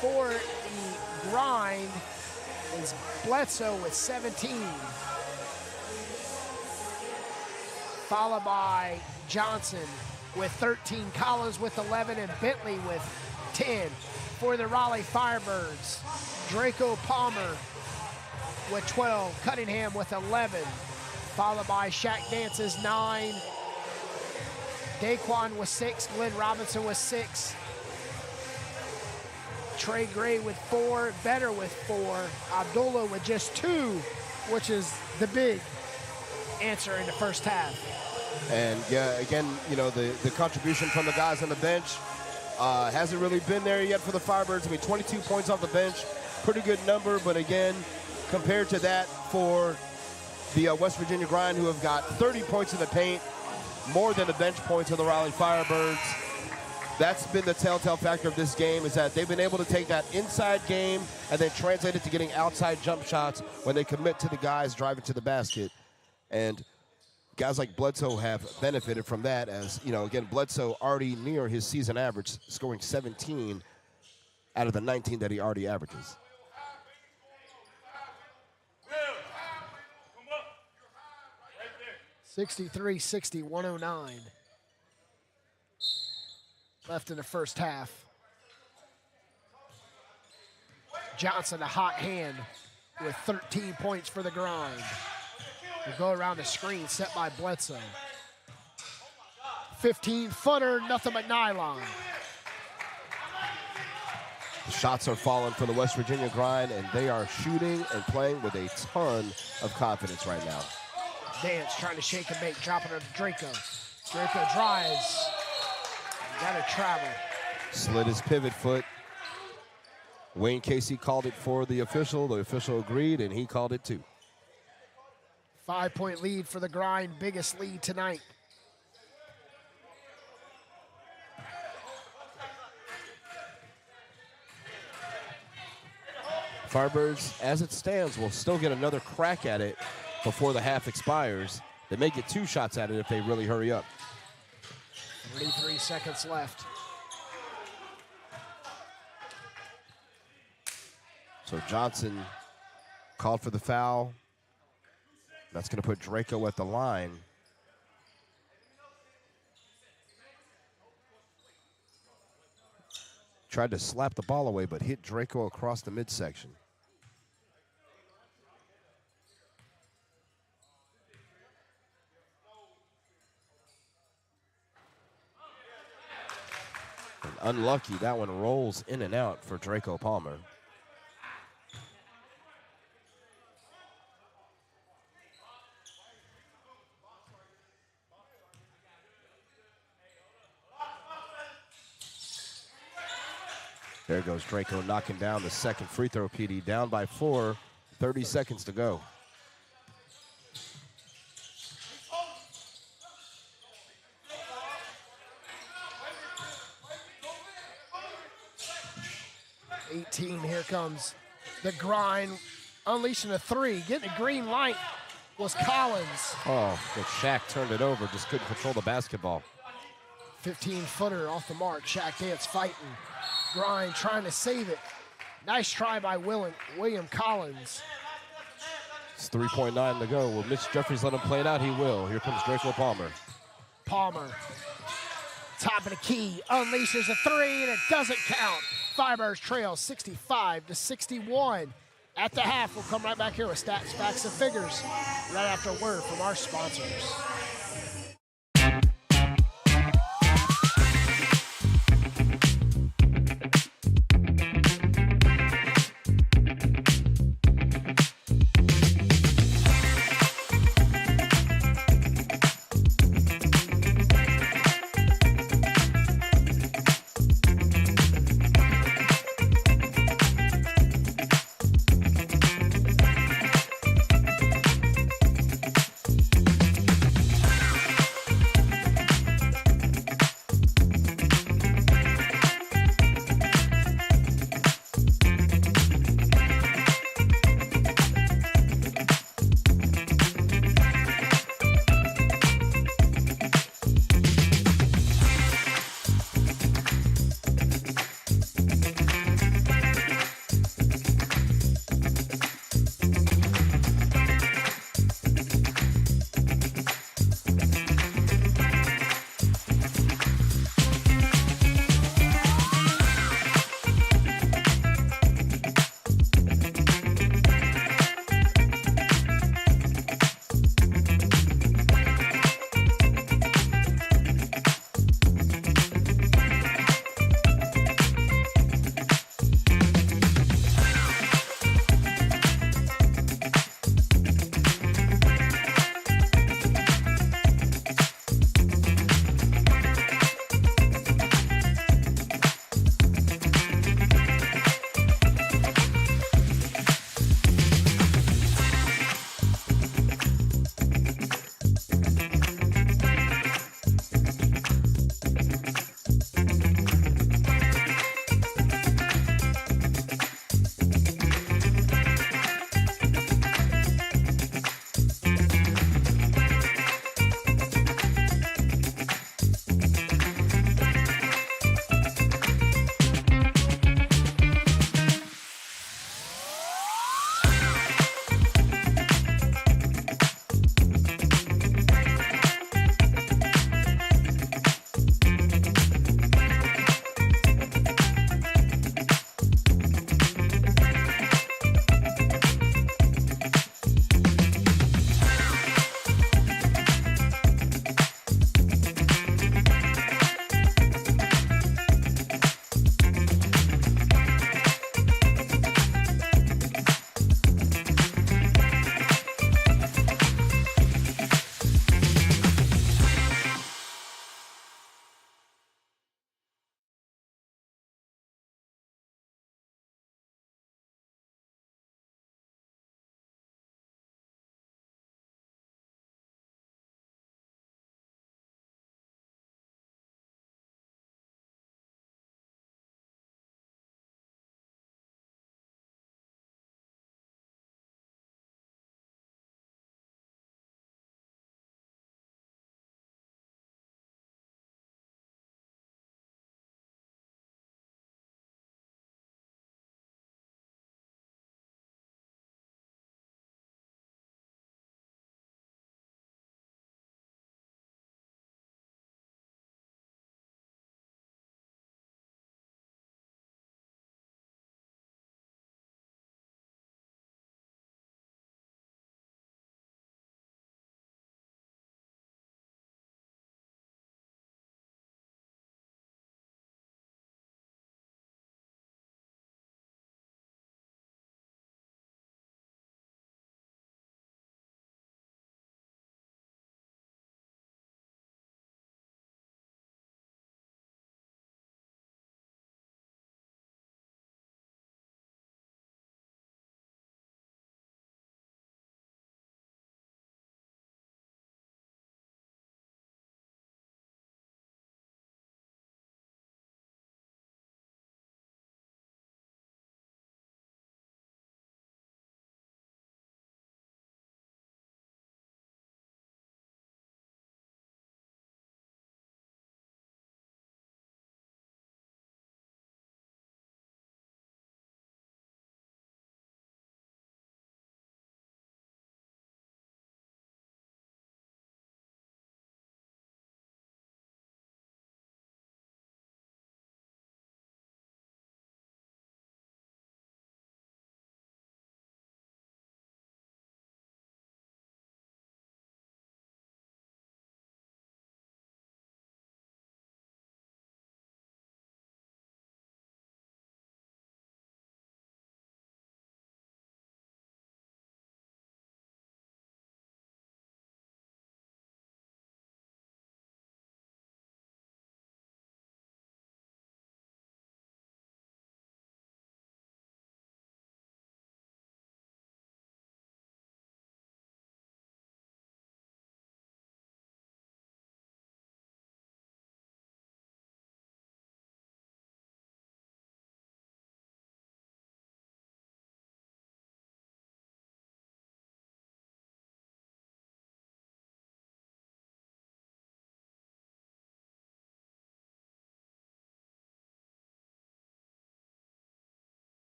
for the Grind is Bledsoe with 17, followed by Johnson with 13, Collins with 11, and Bentley with 10. For the Raleigh Firebirds, Draco Palmer with 12, Cunningham with 11, followed by Shaq Dance's 9, Daquan with 6, Glenn Robinson with 6, Trey Gray with 4, Better with 4, Abdullah with just 2, which is the big answer in the first half. And yeah, again, you know, the contribution from the guys on the bench hasn't really been there yet for the Firebirds. I mean, 22 points off the bench, pretty good number, but again, compared to that for the West Virginia Grind, who have got 30 points in the paint, more than the bench points of the Raleigh Firebirds. That's been the telltale factor of this game, is that they've been able to take that inside game and then translate it to getting outside jump shots when they commit to the guys driving to the basket. And guys like Bledsoe have benefited from that, as, you know, again, Bledsoe already near his season average, scoring 17 out of the 19 that he already averages. Come up. Right there. 63-60, 109 left in the first half. Johnson, a hot hand with 13 points for the Grind. We'll go around the screen set by Bledsoe. 15-footer, nothing but nylon. The shots are falling for the West Virginia Grind, and they are shooting and playing with a ton of confidence right now. Dance trying to shake and bake, dropping it to Draco. Draco drives. Got to travel. Slid his pivot foot. Wayne Casey called it for the official. The official agreed, and he called it too. 5-point lead for the Grind, biggest lead tonight. Firebirds, as it stands, will still get another crack at it before the half expires. They may get 2 shots at it if they really hurry up. 33 seconds left. So Johnson called for the foul. That's going to put Draco at the line. Tried to slap the ball away, but hit Draco across the midsection. And unlucky, that one rolls in and out for Draco Palmer. There goes Draco knocking down the second free throw, PD. Down by 4, 30 seconds to go. Here comes the Grind, unleashing a 3. Getting a green light was Collins. Oh, but Shaq turned it over, just couldn't control the basketball. 15-footer off the mark. Shaq Dance fighting. Grind trying to save it. Nice try by William Collins. It's 3.9 to go. Will Mitch Jeffries let him play it out? He will. Here comes Draco Palmer. Palmer, top of the key, unleashes a 3, and it doesn't count. Firebirds trail 65-61. At the half, we'll come right back here with stats, facts, and figures right after a word from our sponsors.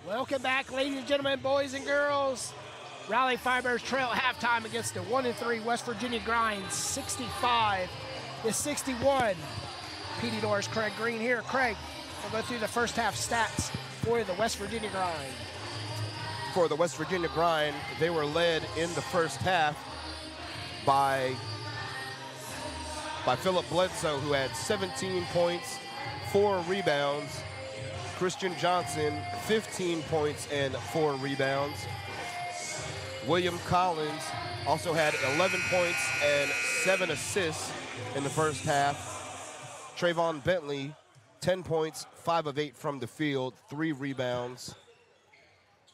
Welcome back, ladies and gentlemen, boys and girls. Raleigh Firebirds trail at halftime against the 1-3 West Virginia Grind, 65-61. PD Norris, Craig Green here. Craig, we'll go through the first half stats for the West Virginia Grind. For the West Virginia Grind, they were led in the first half by Philip Bledsoe, who had 17 points, 4 rebounds. Christian Johnson, 15 points and 4 rebounds. William Collins also had 11 points and 7 assists in the first half. Trayvon Bentley, 10 points, 5 of 8 from the field, 3 rebounds,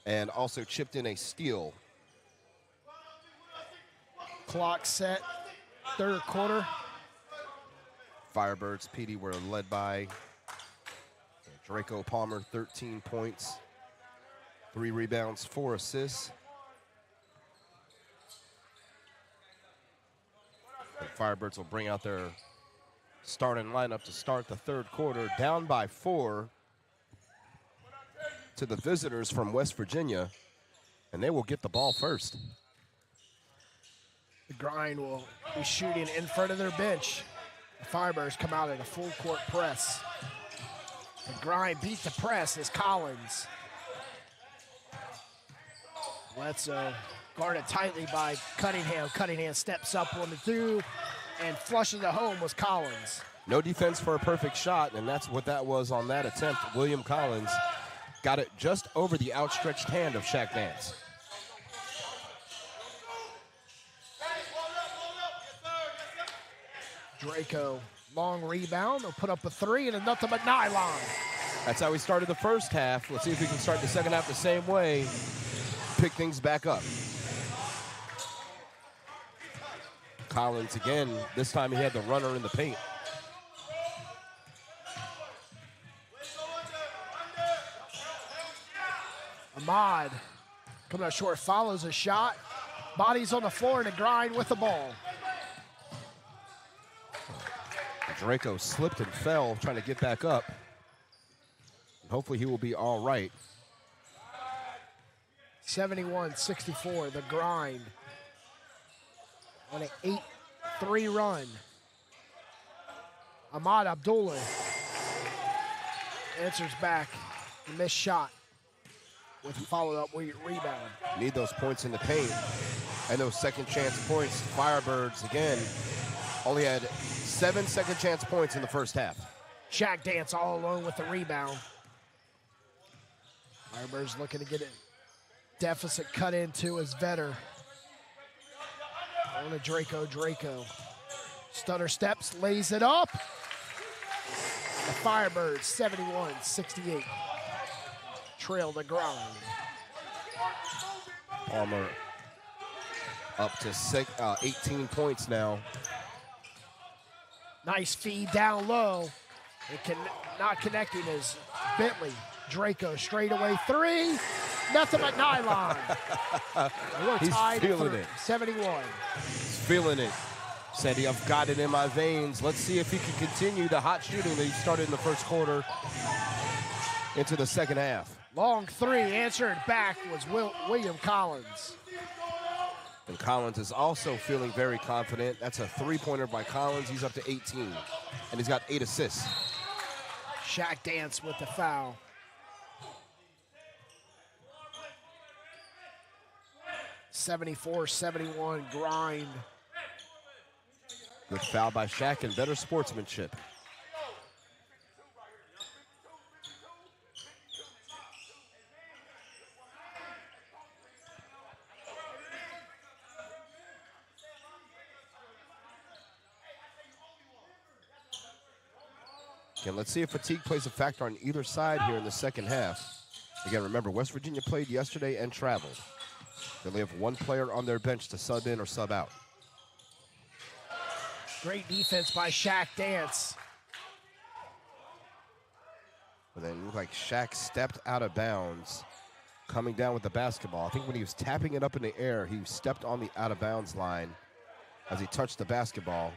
and also chipped in a steal. Clock set, third quarter. Firebirds PD were led by Draco Palmer, 13 points, 3 rebounds, 4 assists. The Firebirds will bring out their starting lineup to start the third quarter, down by 4 to the visitors from West Virginia, and they will get the ball first. The Grind will be shooting in front of their bench. The Firebirds come out in a full court press. The Grind beat the press as Collins. Bledsoe guarded tightly by Cunningham. Cunningham steps up on the two and flushes it home was Collins. No defense for a perfect shot, and that's what that was on that attempt. William Collins got it just over the outstretched hand of Shaq Dance. Draco, long rebound. They'll put up a 3 and a nothing but nylon. That's how we started the first half. Let's see if we can start the second half the same way. Pick things back up. Collins again. This time he had the runner in the paint. Ahmad coming up short, follows a shot. Bodies on the floor and a Grind with the ball. Draco slipped and fell trying to get back up. Hopefully he will be all right. 71-64, the Grind on an 8-3 run. Ahmad Abdullah answers back the missed shot with a follow-up rebound. Need those points in the paint and those second chance points. Firebirds again only had 7 second chance points in the first half. Shaq Dance all alone with the rebound. Firebirds looking to get it deficit cut into as Vetter. On to Draco. Stutter steps, lays it up. The Firebirds 71-68. Trail the Grind. Palmer up to 18 points now. Nice feed down low. It not connecting as Bentley. Draco straight away 3. Nothing but nylon. We're He's tied feeling for it. 71. He's feeling it. Said, I've got it in my veins. Let's see if he can continue the hot shooting that he started in the first quarter into the second half. Long 3 answered back was William Collins. And Collins is also feeling very confident. That's a 3-pointer by Collins. He's up to 18, and he's got 8 assists. Shaq Dance with the foul. (74-71) Grind. Good foul by Shaq and better sportsmanship. Again, let's see if fatigue plays a factor on either side here in the second half. Again, remember, West Virginia played yesterday and traveled. They only have 1 player on their bench to sub in or sub out. Great defense by Shaq Dance. But then it looked like Shaq stepped out of bounds coming down with the basketball. I think when he was tapping it up in the air, he stepped on the out of bounds line as he touched the basketball.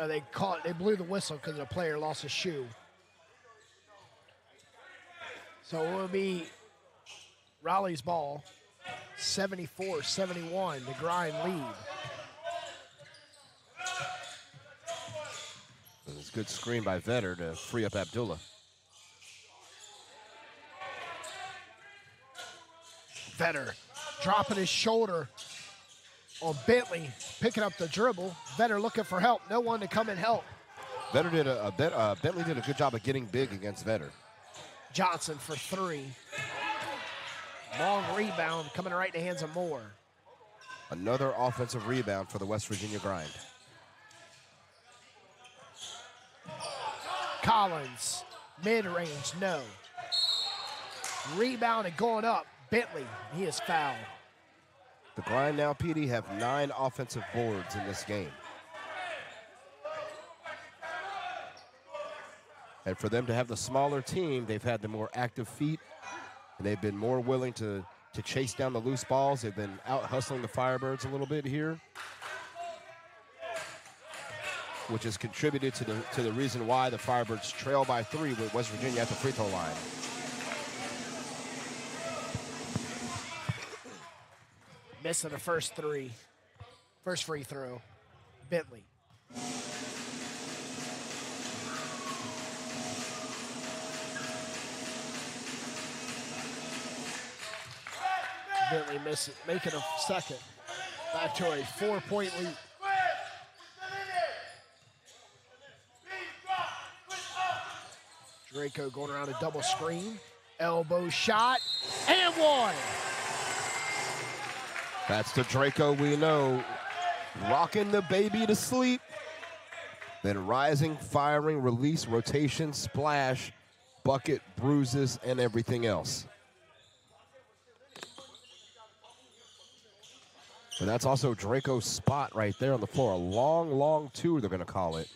They blew the whistle because the player lost his shoe. So it will be Raleigh's ball, 74-71, the Grind lead. It's a good screen by Vetter to free up Abdullah. Vetter dropping his shoulder on Bentley, picking up the dribble. Vetter looking for help. No one to come and help. Vetter did Bentley did a good job of getting big against Vetter. Johnson for three. Long rebound coming right in the hands of Moore. Another offensive rebound for the West Virginia Grind. Collins, mid-range, no. Rebound and going up. Bentley, he is fouled. The Grind now, PD, have 9 offensive boards in this game. And for them to have the smaller team, they've had the more active feet, and they've been more willing to chase down the loose balls. They've been out hustling the Firebirds a little bit here, which has contributed to the reason why the Firebirds trail by 3 with West Virginia at the free throw line. Missing the first free throw. Bentley. Bentley missing, making a second. Back to a 4-point lead. Draco going around a double screen. Elbow shot, and one. That's the Draco we know, rocking the baby to sleep. Then rising, firing, release, rotation, splash, bucket, bruises, and everything else. But that's also Draco's spot right there on the floor. A long, long 2, they're going to call it.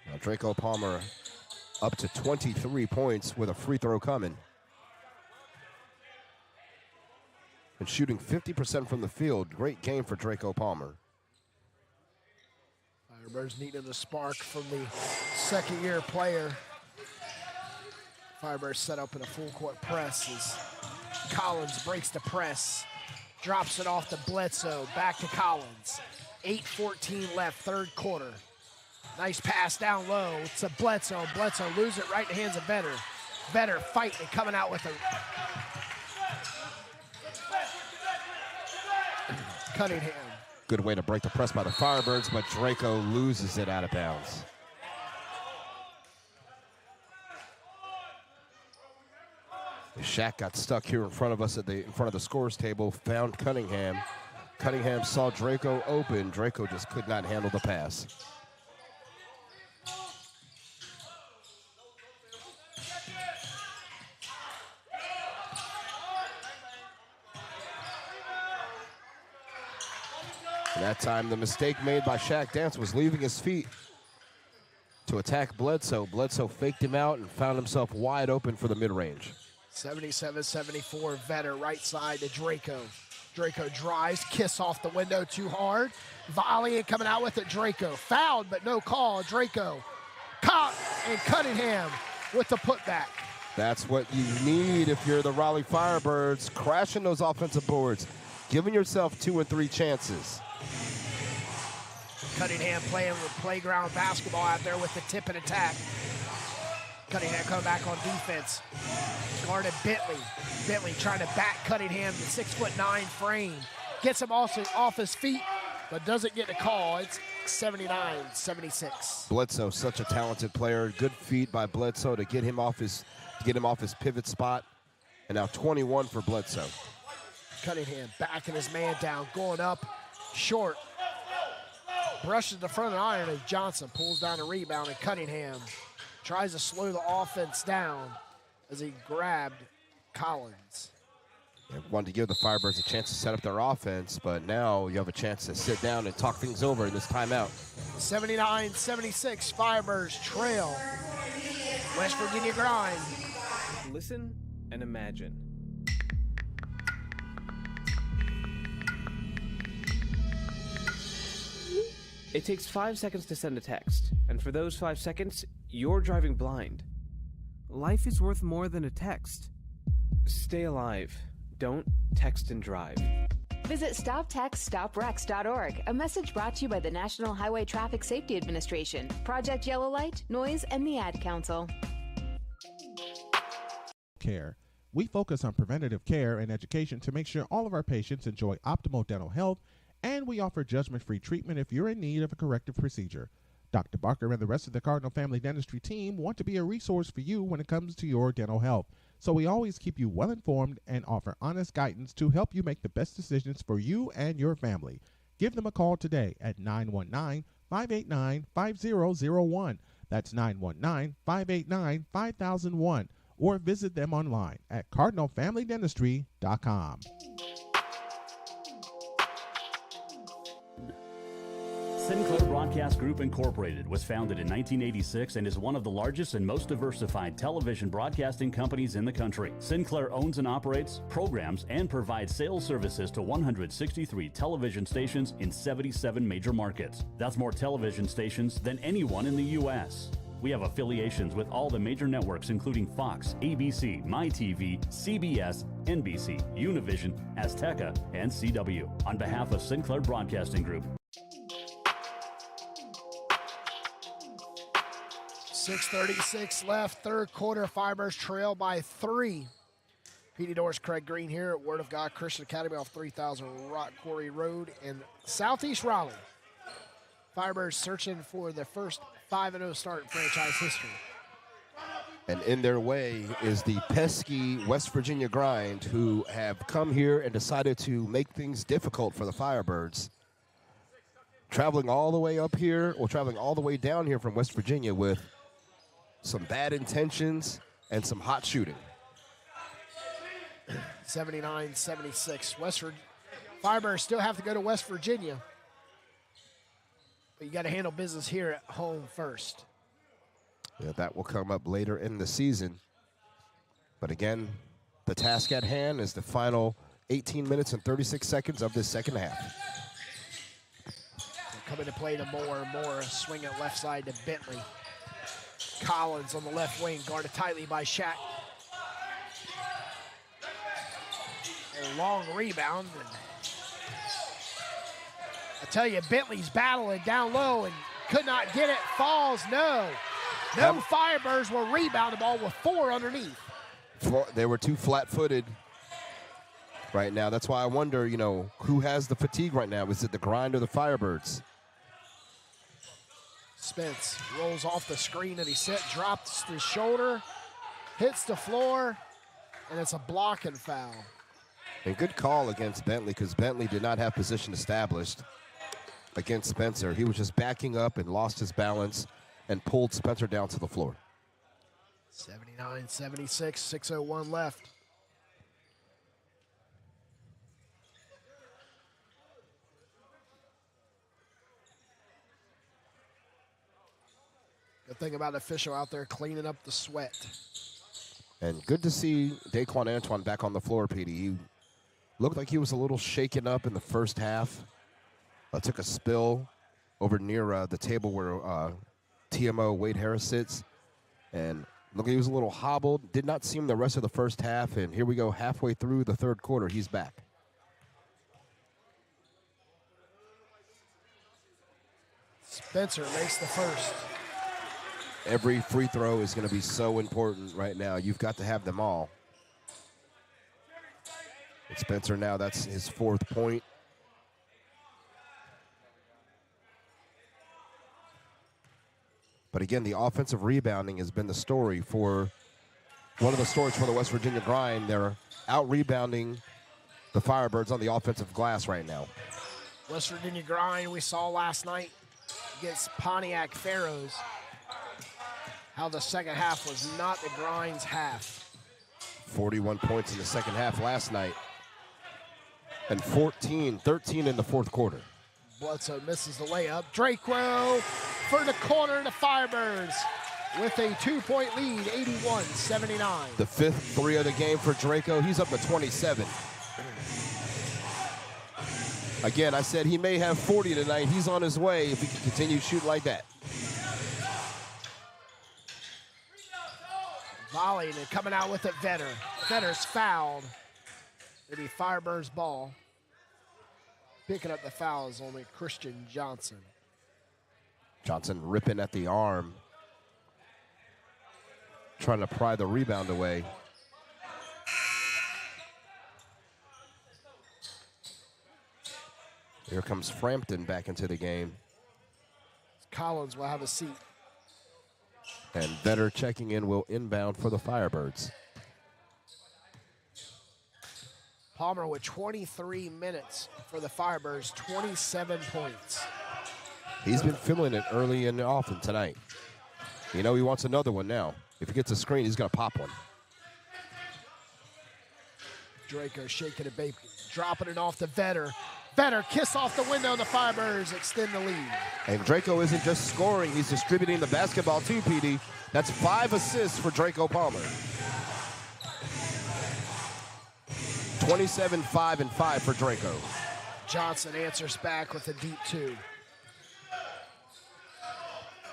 Now Draco Palmer up to 23 points with a free throw coming. And shooting 50% from the field. Great game for Draco Palmer. Firebirds needed a spark from the second-year player. Firebirds set up in a full-court press as Collins breaks the press, drops it off to Bledsoe, back to Collins. 8:14 left, third quarter. Nice pass down low to Bledsoe. Bledsoe loses it right in the hands of Vetter. Vetter fighting, coming out with a Cunningham. Good way to break the press by the Firebirds, but Draco loses it out of bounds. Shaq got stuck here in front of us in front of the scores table, found Cunningham. Cunningham saw Draco open. Draco just could not handle the pass. That time, the mistake made by Shaq Dance was leaving his feet to attack Bledsoe. Bledsoe faked him out and found himself wide open for the mid-range. 77-74, Vetter right side to Draco. Draco drives, kiss off the window too hard. Volley coming out with it, Draco. Fouled, but no call. Draco caught, and Cunningham with the putback. That's what you need if you're the Raleigh Firebirds, crashing those offensive boards, giving yourself 2 and 3 chances. Cunningham playing with playground basketball out there with the tip and attack. Cunningham coming back on defense. Guarded Bentley. Bentley trying to back Cunningham, the 6'9" frame. Gets him off his feet, but doesn't get a call. It's 79-76. Bledsoe, such a talented player. Good feed by Bledsoe to get him off his pivot spot. And now 21 for Bledsoe. Cunningham backing his man down, going up short. Brushes the front of the iron as Johnson pulls down a rebound, and Cunningham tries to slow the offense down as he grabbed Collins. They wanted to give the Firebirds a chance to set up their offense, but now you have a chance to sit down and talk things over in this timeout. 79-76, Firebirds trail. West Virginia Grind. Listen and imagine. It takes 5 seconds to send a text, and for those 5 seconds, you're driving blind. Life is worth more than a text. Stay alive. Don't text and drive. Visit StopTextStopWrecks.org, a message brought to you by the National Highway Traffic Safety Administration, Project Yellow Light, Noise, and the Ad Council. Care. We focus on preventative care and education to make sure all of our patients enjoy optimal dental health, and we offer judgment-free treatment if you're in need of a corrective procedure. Dr. Barker and the rest of the Cardinal Family Dentistry team want to be a resource for you when it comes to your dental health. So we always keep you well informed and offer honest guidance to help you make the best decisions for you and your family. Give them a call today at 919-589-5001. That's 919-589-5001. Or visit them online at cardinalfamilydentistry.com. Sinclair Broadcast Group Incorporated was founded in 1986 and is one of the largest and most diversified television broadcasting companies in the country. Sinclair owns and operates, programs, and provides sales services to 163 television stations in 77 major markets. That's more television stations than anyone in the U.S. We have affiliations with all the major networks including Fox, ABC, MyTV, CBS, NBC, Univision, Azteca, and CW. On behalf of Sinclair Broadcasting Group, 6:36 left, third quarter. Firebirds trail by 3. PD Doors, Craig Green here at Word of God Christian Academy off 3000 Rock Quarry Road in Southeast Raleigh. Firebirds searching for their first 5-0 start in franchise history. And in their way is the pesky West Virginia Grind, who have come here and decided to make things difficult for the Firebirds. Traveling all the way up here, or traveling all the way down here from West Virginia with some bad intentions and some hot shooting. 79-76. Firebirds still have to go to West Virginia. But you got to handle business here at home first. Yeah, that will come up later in the season. But again, the task at hand is the final 18 minutes and 36 seconds of this second half. Coming to play to Moore, swing it left side to Bentley. Collins on the left wing, guarded tightly by Shaq. A long rebound. And I tell you, Bentley's battling down low and could not get it. Falls, no. No Firebirds will rebound the ball with 4 underneath. They were too flat-footed right now. That's why I wonder, who has the fatigue right now? Is it the Grind or the Firebirds? Spence rolls off the screen that he set, drops his shoulder, hits the floor, and it's a blocking foul. And good call against Bentley, because Bentley did not have position established against Spencer. He was just backing up and lost his balance and pulled Spencer down to the floor. 79-76, 6:01 left. Good thing about the official out there cleaning up the sweat. And good to see Daquan Antoine back on the floor, Petey. He looked like he was a little shaken up in the first half. Took a spill over near the table where TMO Wade Harris sits. And looked like he was a little hobbled. Did not see him the rest of the first half. And here we go halfway through the third quarter. He's back. Spencer makes the first. Every free throw is going to be so important right now. You've got to have them all. And Spencer now, that's his 4th point. But again, the offensive rebounding has been the story for one of the stories for the West Virginia Grind. They're out-rebounding the Firebirds on the offensive glass right now. West Virginia Grind we saw last night against Pontiac Pharaohs. How the second half was not the Grind's half. 41 points in the second half last night. And 13 in the fourth quarter. Bledsoe misses the layup. Draco for the corner of the Firebirds with a 2-point lead, 81-79. The 5th 3 of the game for Draco. He's up to 27. Again, I said he may have 40 tonight. He's on his way if he can continue shooting like that. Volleying and coming out with it, Vetter. Vetter's fouled. It'll be Firebirds ball. Picking up the foul is only Christian Johnson. Johnson ripping at the arm, trying to pry the rebound away. Here comes Frampton back into the game. Collins will have a seat. And Vetter checking in will inbound for the Firebirds. Palmer with 23 minutes for the Firebirds, 27 points. He's been feeling it early and often tonight. You know he wants another one now. If he gets a screen, he's going to pop one. Draco shaking it, baby, dropping it off to Vetter. Vetter, kiss off the window, the Firebirds extend the lead. And Draco isn't just scoring, he's distributing the basketball too, PD. That's 5 assists for Draco Palmer. 27, 5, and 5 for Draco. Johnson answers back with a deep 2.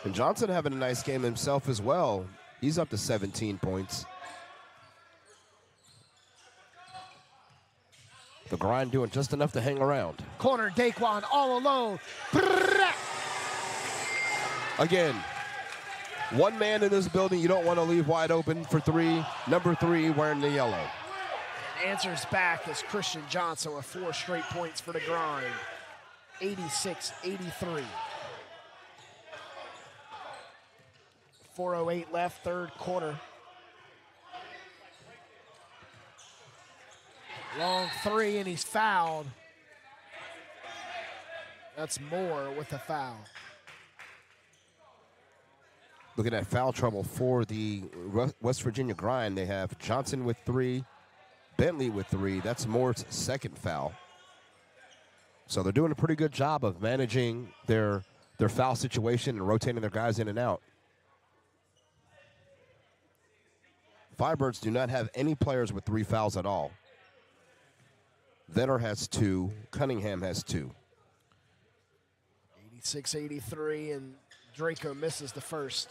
And Johnson having a nice game himself as well. He's up to 17 points. The Grind doing just enough to hang around. Corner, Daquan all alone. Again, one man in this building you don't want to leave wide open for 3. Number 3 wearing the yellow. Answers back is Christian Johnson with 4 straight points for the Grind. 86-83. 4:08 left, third quarter. Long 3, and he's fouled. That's Moore with the foul. Looking at foul trouble for the West Virginia Grind. They have Johnson with 3, Bentley with 3. That's Moore's second foul. So they're doing a pretty good job of managing their foul situation and rotating their guys in and out. Firebirds do not have any players with 3 fouls at all. Vetter has 2. Cunningham has 2. 86-83, and Draco misses the first.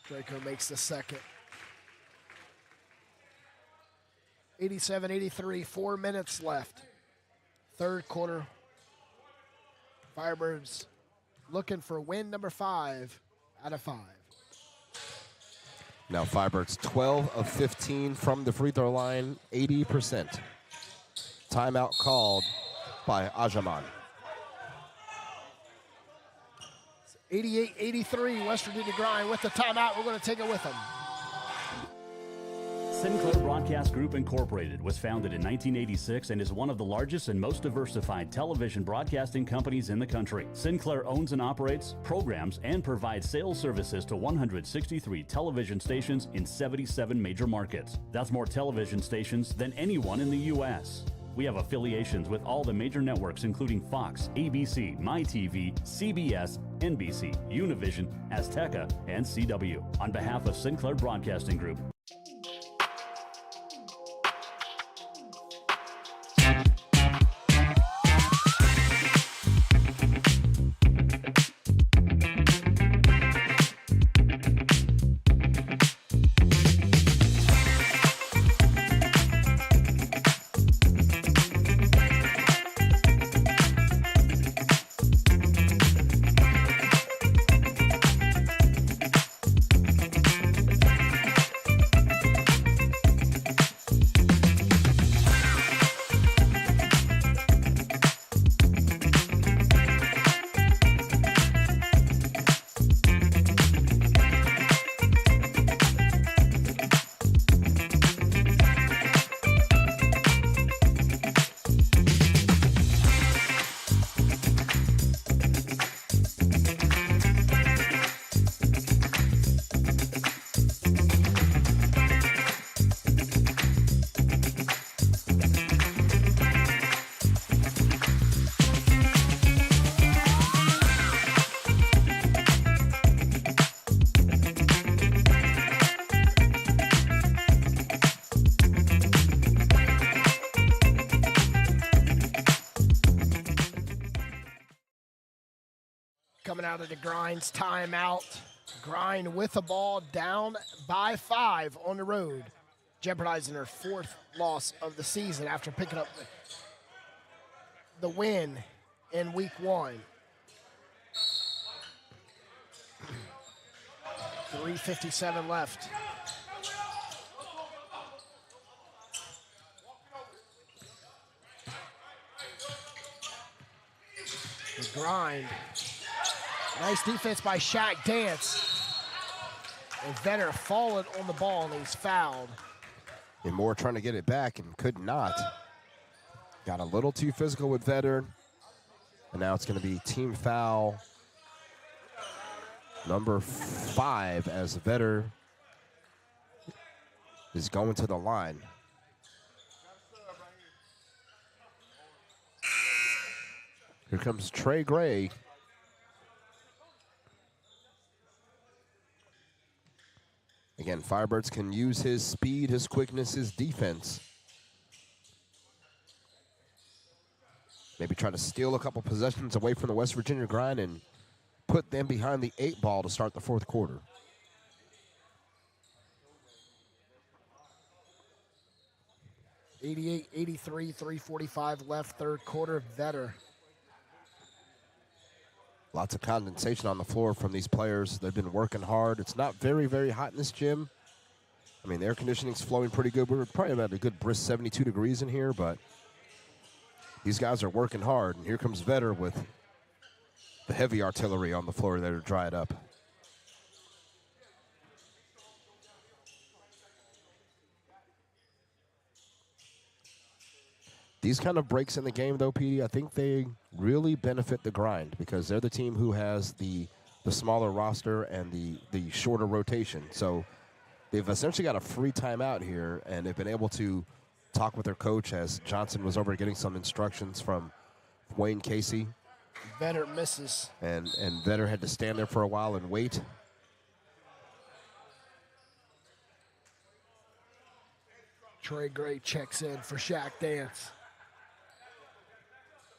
Draco makes the second. 87-83, 4 minutes left. Third quarter. Firebirds looking for win number 5 out of 5. Now Firebirds 12 of 15 from the free throw line, 80%. Timeout called by Ajaman. 88-83, West Virginia Grind with the timeout. We're going to take it with them. Sinclair Broadcast Group Incorporated was founded in 1986 and is one of the largest and most diversified television broadcasting companies in the country. Sinclair owns and operates, programs, and provides sales services to 163 television stations in 77 major markets. That's more television stations than anyone in the U.S. We have affiliations with all the major networks including Fox, ABC, MyTV, CBS, NBC, Univision, Azteca, and CW. On behalf of Sinclair Broadcasting Group, coming out of the Grind's timeout. Grind with the ball, down by 5 on the road, jeopardizing their 4th loss of the season after picking up the win in week 1. 3:57 left. The Grind. Nice defense by Shaq Dance. And Vetter fallen on the ball, and he's fouled. And Moore trying to get it back and could not. Got a little too physical with Vetter. And now it's going to be team foul number 5 as Vetter is going to the line. Here comes Trey Gray. Again, Firebirds can use his speed, his quickness, his defense. Maybe try to steal a couple possessions away from the West Virginia Grind and put them behind the 8 ball to start the 4th quarter. .88-83, 3:45 left, 3rd quarter. Vetter. Lots of condensation on the floor from these players. They've been working hard. It's not very, very hot in this gym. I mean, the air conditioning's flowing pretty good. We're probably about a good brisk 72 degrees in here, but these guys are working hard. And here comes Vetter with the heavy artillery on the floor that are dried up. These kind of breaks in the game, though, Petey, I think they really benefit the Grind because they're the team who has the smaller roster and the shorter rotation. So they've essentially got a free timeout here, and they've been able to talk with their coach as Johnson was over getting some instructions from Wayne Casey. Vetter misses. And Vetter had to stand there for a while and wait. Trey Gray checks in for Shaq Dance.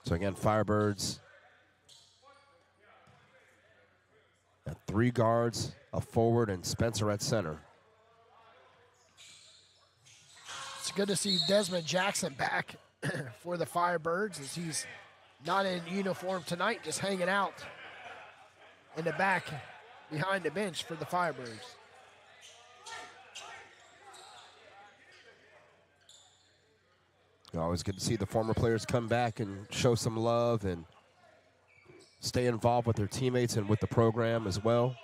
So again, Firebirds at 3 guards, a forward, and Spencer at center. It's good to see Desmond Jackson back for the Firebirds as he's not in uniform tonight, just hanging out in the back behind the bench for the Firebirds. Always good to see the former players come back and show some love and stay involved with their teammates and with the program as well.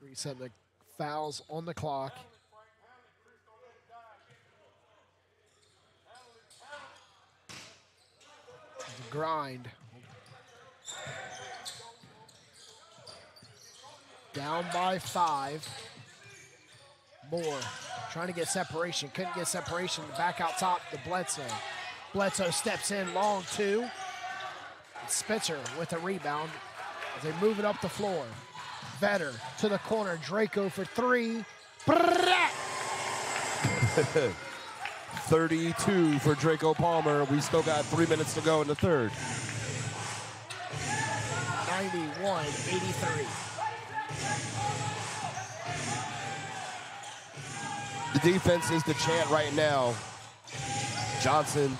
Reset the fouls on the clock. The Grind. Down by 5. Moore trying to get separation. Couldn't get separation. Back out top to Bledsoe. Bledsoe steps in long 2. And Spencer with a rebound as they move it up the floor. Vetter to the corner. Draco for 3. 32 for Draco Palmer. We still got 3 minutes to go in the 3rd. 91-83. The defense is the chant right now. Johnson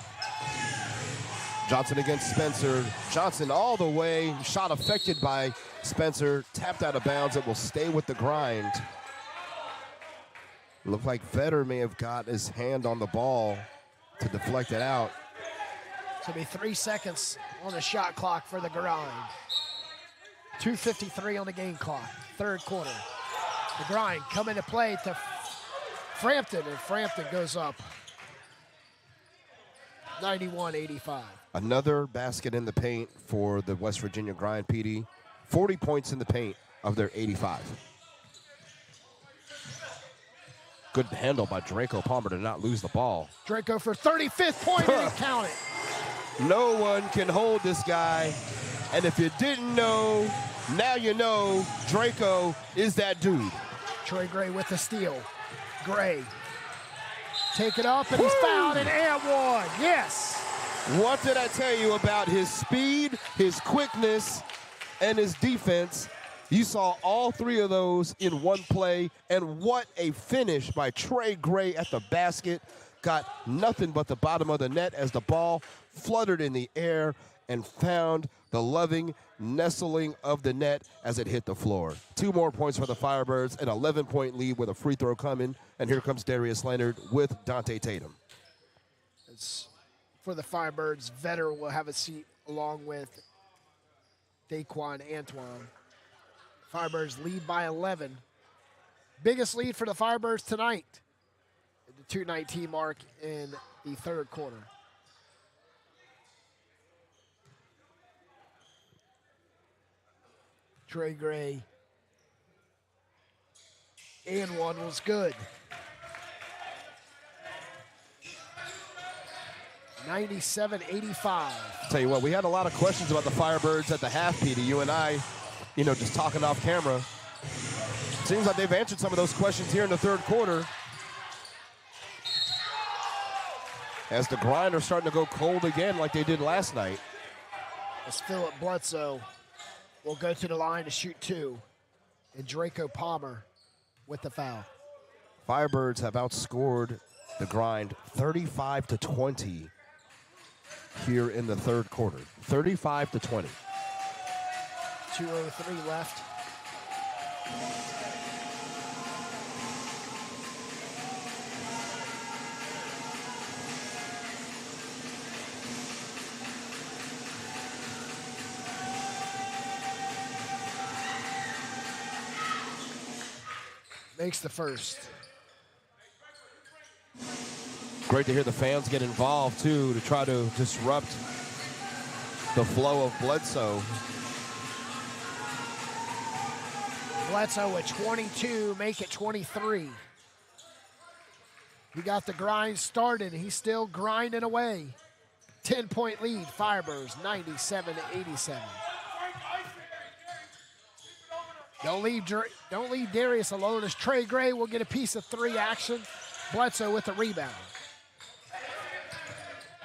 against Spencer. Johnson all the way. Shot affected by Spencer. Tapped out of bounds. It will stay with the Grind. Looked like Vetter may have got his hand on the ball to deflect it out. It's going to be 3 seconds on the shot clock for the Grind. 2:53 on the game clock, 3rd quarter. The Grind come into play to Frampton, and Frampton goes up 91-85. Another basket in the paint for the West Virginia Grind, PD. 40 points in the paint of their 85. Good handle by Draco Palmer to not lose the ball. Draco for 35th point, and he count it. No one can hold this guy. And if you didn't know, now you know Draco is that dude. Trey Gray with the steal. Gray. Take it up, and he's fouled, and one. Yes. What did I tell you about his speed, his quickness, and his defense? You saw all three of those in one play, and what a finish by Trey Gray at the basket. Got nothing but the bottom of the net as the ball fluttered in the air and found the loving nestling of the net as it hit the floor. 2 more points for the Firebirds, an 11-point lead with a free throw coming, and here comes Darius Leonard with Dante Tatum. It's for the Firebirds, Vetter will have a seat along with Daquan Antoine. Firebirds lead by 11. Biggest lead for the Firebirds tonight. The 2:19 mark in the third quarter. Trey Gray. And one was good. 97-85. Tell you what, we had a lot of questions about the Firebirds at the half, Petey. You and I, just talking off camera. Seems like they've answered some of those questions here in the third quarter. As the grind are starting to go cold again like they did last night. As Philip Bledsoe will go to the line to shoot 2. And Draco Palmer with the foul. Firebirds have outscored the grind 35-20 here in the third quarter. 35-20. 2:03 left. Makes the first. Great to hear the fans get involved, too, to try to disrupt the flow of Bledsoe. Bledsoe at 22, make it 23. He got the grind started. He's still grinding away. 10-point lead, Firebirds, 97-87. Don't leave Darius alone as Trey Gray will get a piece of 3 action. Bledsoe with the rebound.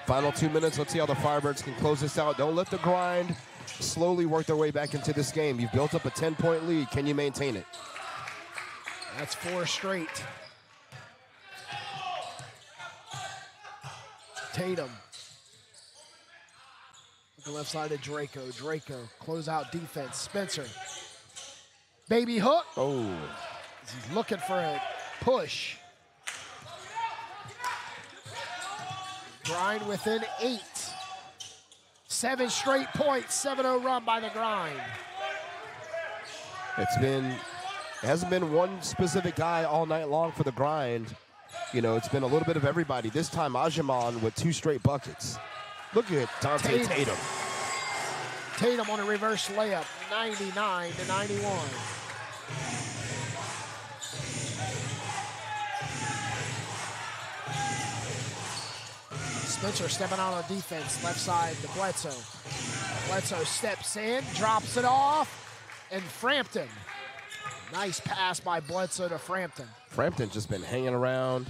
Final 2 minutes. Let's see how the Firebirds can close this out. Don't let the grind slowly work their way back into this game. You've built up a 10-point lead. Can you maintain it? That's 4 straight. Tatum. The left side of Draco. Draco, closeout defense. Spencer. Baby hook. Oh. He's looking for a push. Grind within 8. 7 straight points. 7-0 run by the grind. It hasn't been one specific guy all night long for the grind. It's been a little bit of everybody. This time, Ajaman with 2 straight buckets. Look at Dante Tatum. Tatum on a reverse layup, 99-91. Spencer stepping out on defense, left side to Bledsoe. Bledsoe steps in, drops it off, and Frampton. Nice pass by Bledsoe to Frampton. Frampton's just been hanging around,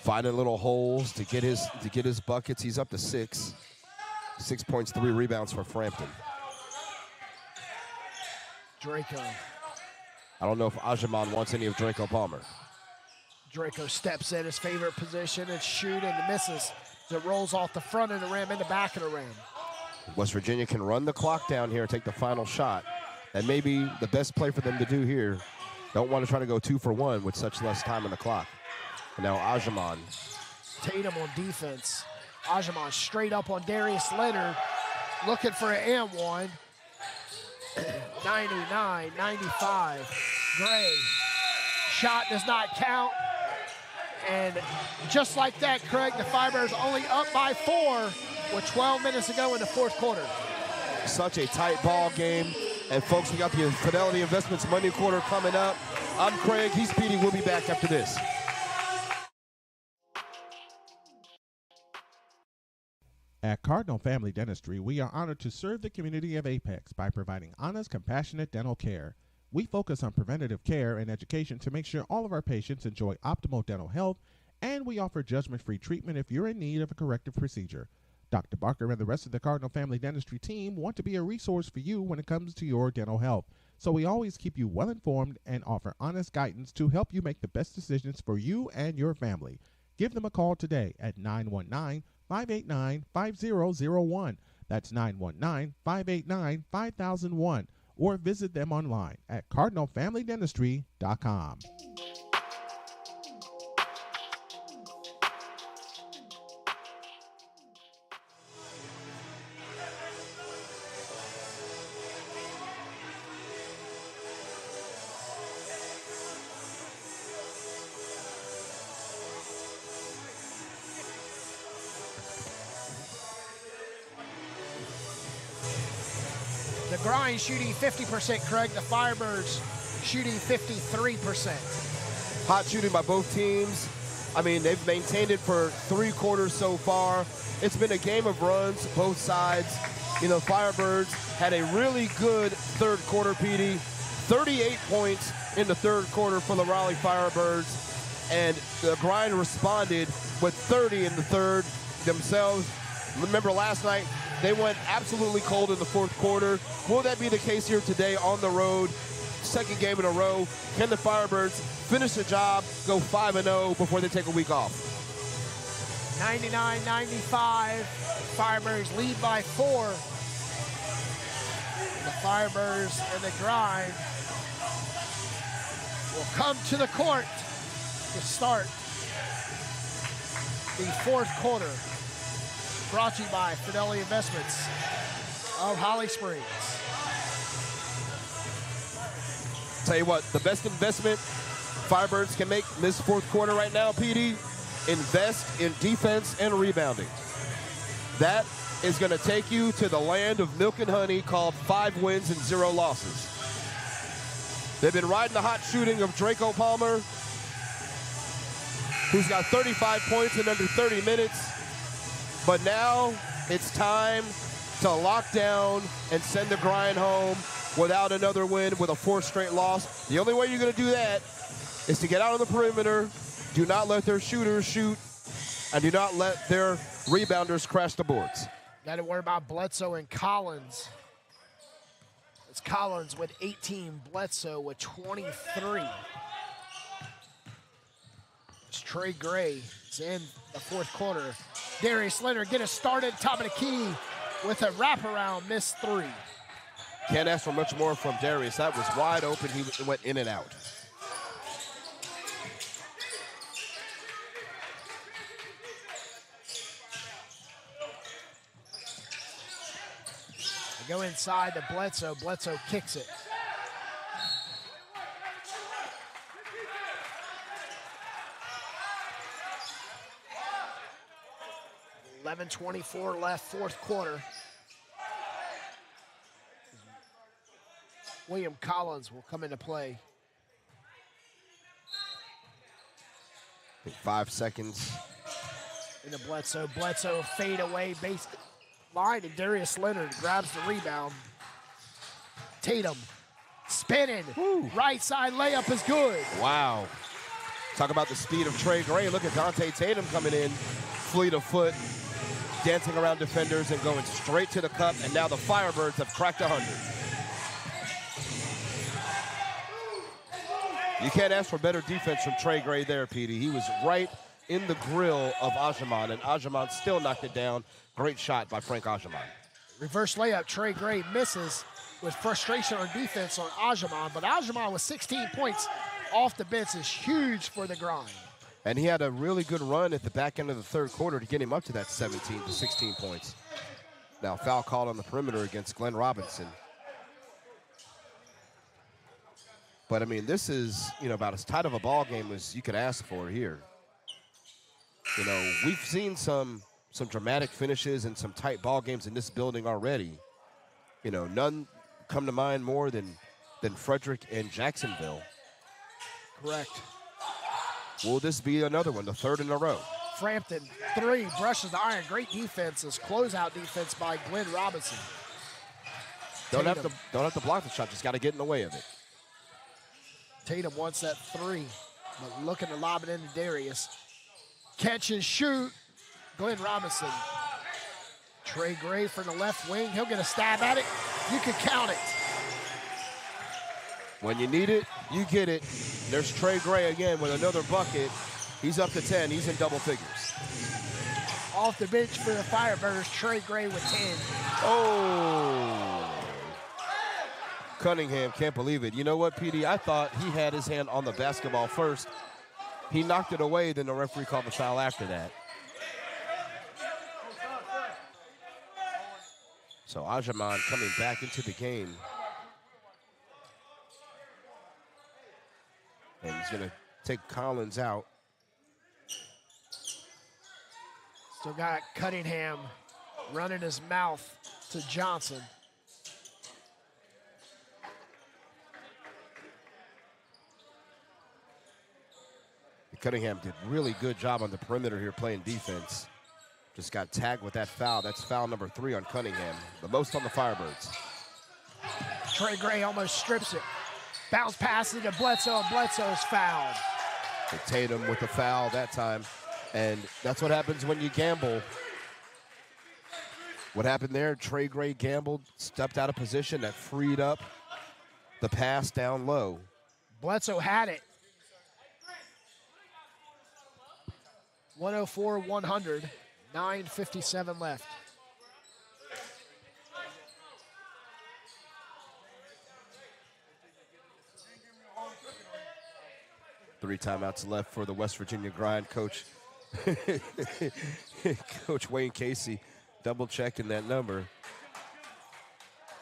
finding little holes to get his buckets. He's up to 6. 6 points, 3 rebounds for Frampton. Draco. I don't know if Ajaman wants any of Draco Palmer. Draco steps in his favorite position and shoot and misses. It rolls off the front of the rim and the back of the rim. West Virginia can run the clock down here and take the final shot. That may be the best play for them to do here. Don't want to try to go 2 for 1 with such less time on the clock. And now Ajaman. Tatum on defense. Ajaman straight up on Darius Leonard, looking for an and one. 99-95. Gray. Shot does not count. And just like that, Craig, the Firebirds only up by 4 with 12 minutes to go in the fourth quarter. Such a tight ball game. And folks, we got the Fidelity Investments Money Quarter coming up. I'm Craig, he's Petey. We'll be back after this. At Cardinal Family Dentistry, we are honored to serve the community of Apex by providing honest, compassionate dental care. We focus on preventative care and education to make sure all of our patients enjoy optimal dental health, and we offer judgment-free treatment if you're in need of a corrective procedure. Dr. Barker and the rest of the Cardinal Family Dentistry team want to be a resource for you when it comes to your dental health, so we always keep you well-informed and offer honest guidance to help you make the best decisions for you and your family. Give them a call today at 919-589-5001. That's 919-589-5001. Or visit them online at cardinalfamilydentistry.com. The Grind shooting 50%, Craig. The Firebirds shooting 53%. Hot shooting by both teams. I mean, they've maintained it for 3 quarters so far. It's been a game of runs, both sides. You know, Firebirds had a really good third quarter, PD. 38 points in the third quarter for the Raleigh Firebirds. And the Grind responded with 30 in the third themselves. Remember last night, they went absolutely cold in the fourth quarter. Will that be the case here today on the road? Second game in a row. Can the Firebirds finish the job, go 5-0 before they take a week off? 99-95. Firebirds lead by 4. The Firebirds and the Grind will come to the court to start the fourth quarter. Brought to you by Fidelity Investments of Holly Springs. Tell you what, the best investment Firebirds can make in this fourth quarter right now, PD, invest in defense and rebounding. That is going to take you to the land of milk and honey called 5 wins and 0 losses. They've been riding the hot shooting of Draco Palmer, who's got 35 points in under 30 minutes. But now it's time to lock down and send the Grind home without another win, with a 4th straight loss. The only way you're going to do that is to get out on the perimeter, do not let their shooters shoot, and do not let their rebounders crash the boards. Got to worry about Bledsoe and Collins. It's Collins with 18, Bledsoe with 23. It's Trey Gray is in the fourth quarter. Darius Leonard get us started top of the key with a wraparound missed 3. Can't ask for much more from Darius. That was wide open. He went in and out. They go inside to Bledsoe. Bledsoe kicks it. .24 left, fourth quarter. William Collins will come into play. 5 seconds. Into Bledsoe. Bledsoe fade away base line, and Darius Leonard grabs the rebound. Tatum spinning. Woo. Right side layup is good. Wow. Talk about the speed of Trey Gray. Look at Dante Tatum coming in, fleet of foot, dancing around defenders and going straight to the cup, and now the Firebirds have cracked 100. You can't ask for better defense from Trey Gray there, Petey. He was right in the grill of Ajaman, and Ajaman still knocked it down. Great shot by Frank Ajaman. Reverse layup, Trey Gray misses with frustration on defense on Ajaman, but Ajaman with 16 points off the bench is huge for the Grind. And he had a really good run at the back end of the third quarter to get him up to that 17 to 16 points. Now foul called on the perimeter against Glenn Robinson. But I mean, this is, about as tight of a ball game as you could ask for here. We've seen some dramatic finishes and some tight ball games in this building already. None come to mind more than Frederick and Jacksonville. Correct. Will this be another one, the third in a row? Frampton, 3, brushes the iron. Great defenses, closeout defense by Glenn Robinson. Don't have to block the shot, just got to get in the way of it. Tatum wants that 3, but looking to lob it into Darius. Catch and shoot, Glenn Robinson. Trey Gray from the left wing, he'll get a stab at it. You can count it. When you need it, you get it. There's Trey Gray again with another bucket. He's up to 10, he's in double figures. Off the bench for the Firebirds, Trey Gray with 10. Oh! Cunningham can't believe it. You know what, PD? I thought he had his hand on the basketball first. He knocked it away, then the referee called the foul after that. So Ajaman coming back into the game. And he's going to take Collins out. Still got Cunningham running his mouth to Johnson. Cunningham did really good job on the perimeter here playing defense. Just got tagged with that foul. That's foul number 3 on Cunningham, the most on the Firebirds. Trey Gray almost strips it. Bounce pass into Bledsoe, and Bledsoe is fouled. And Tatum with the foul that time. And that's what happens when you gamble. What happened there? Trey Gray gambled, stepped out of position, that freed up the pass down low. Bledsoe had it. 104-100, 9:57 left. Three timeouts left for the West Virginia Grind. Coach Coach Wayne Casey double checking that number.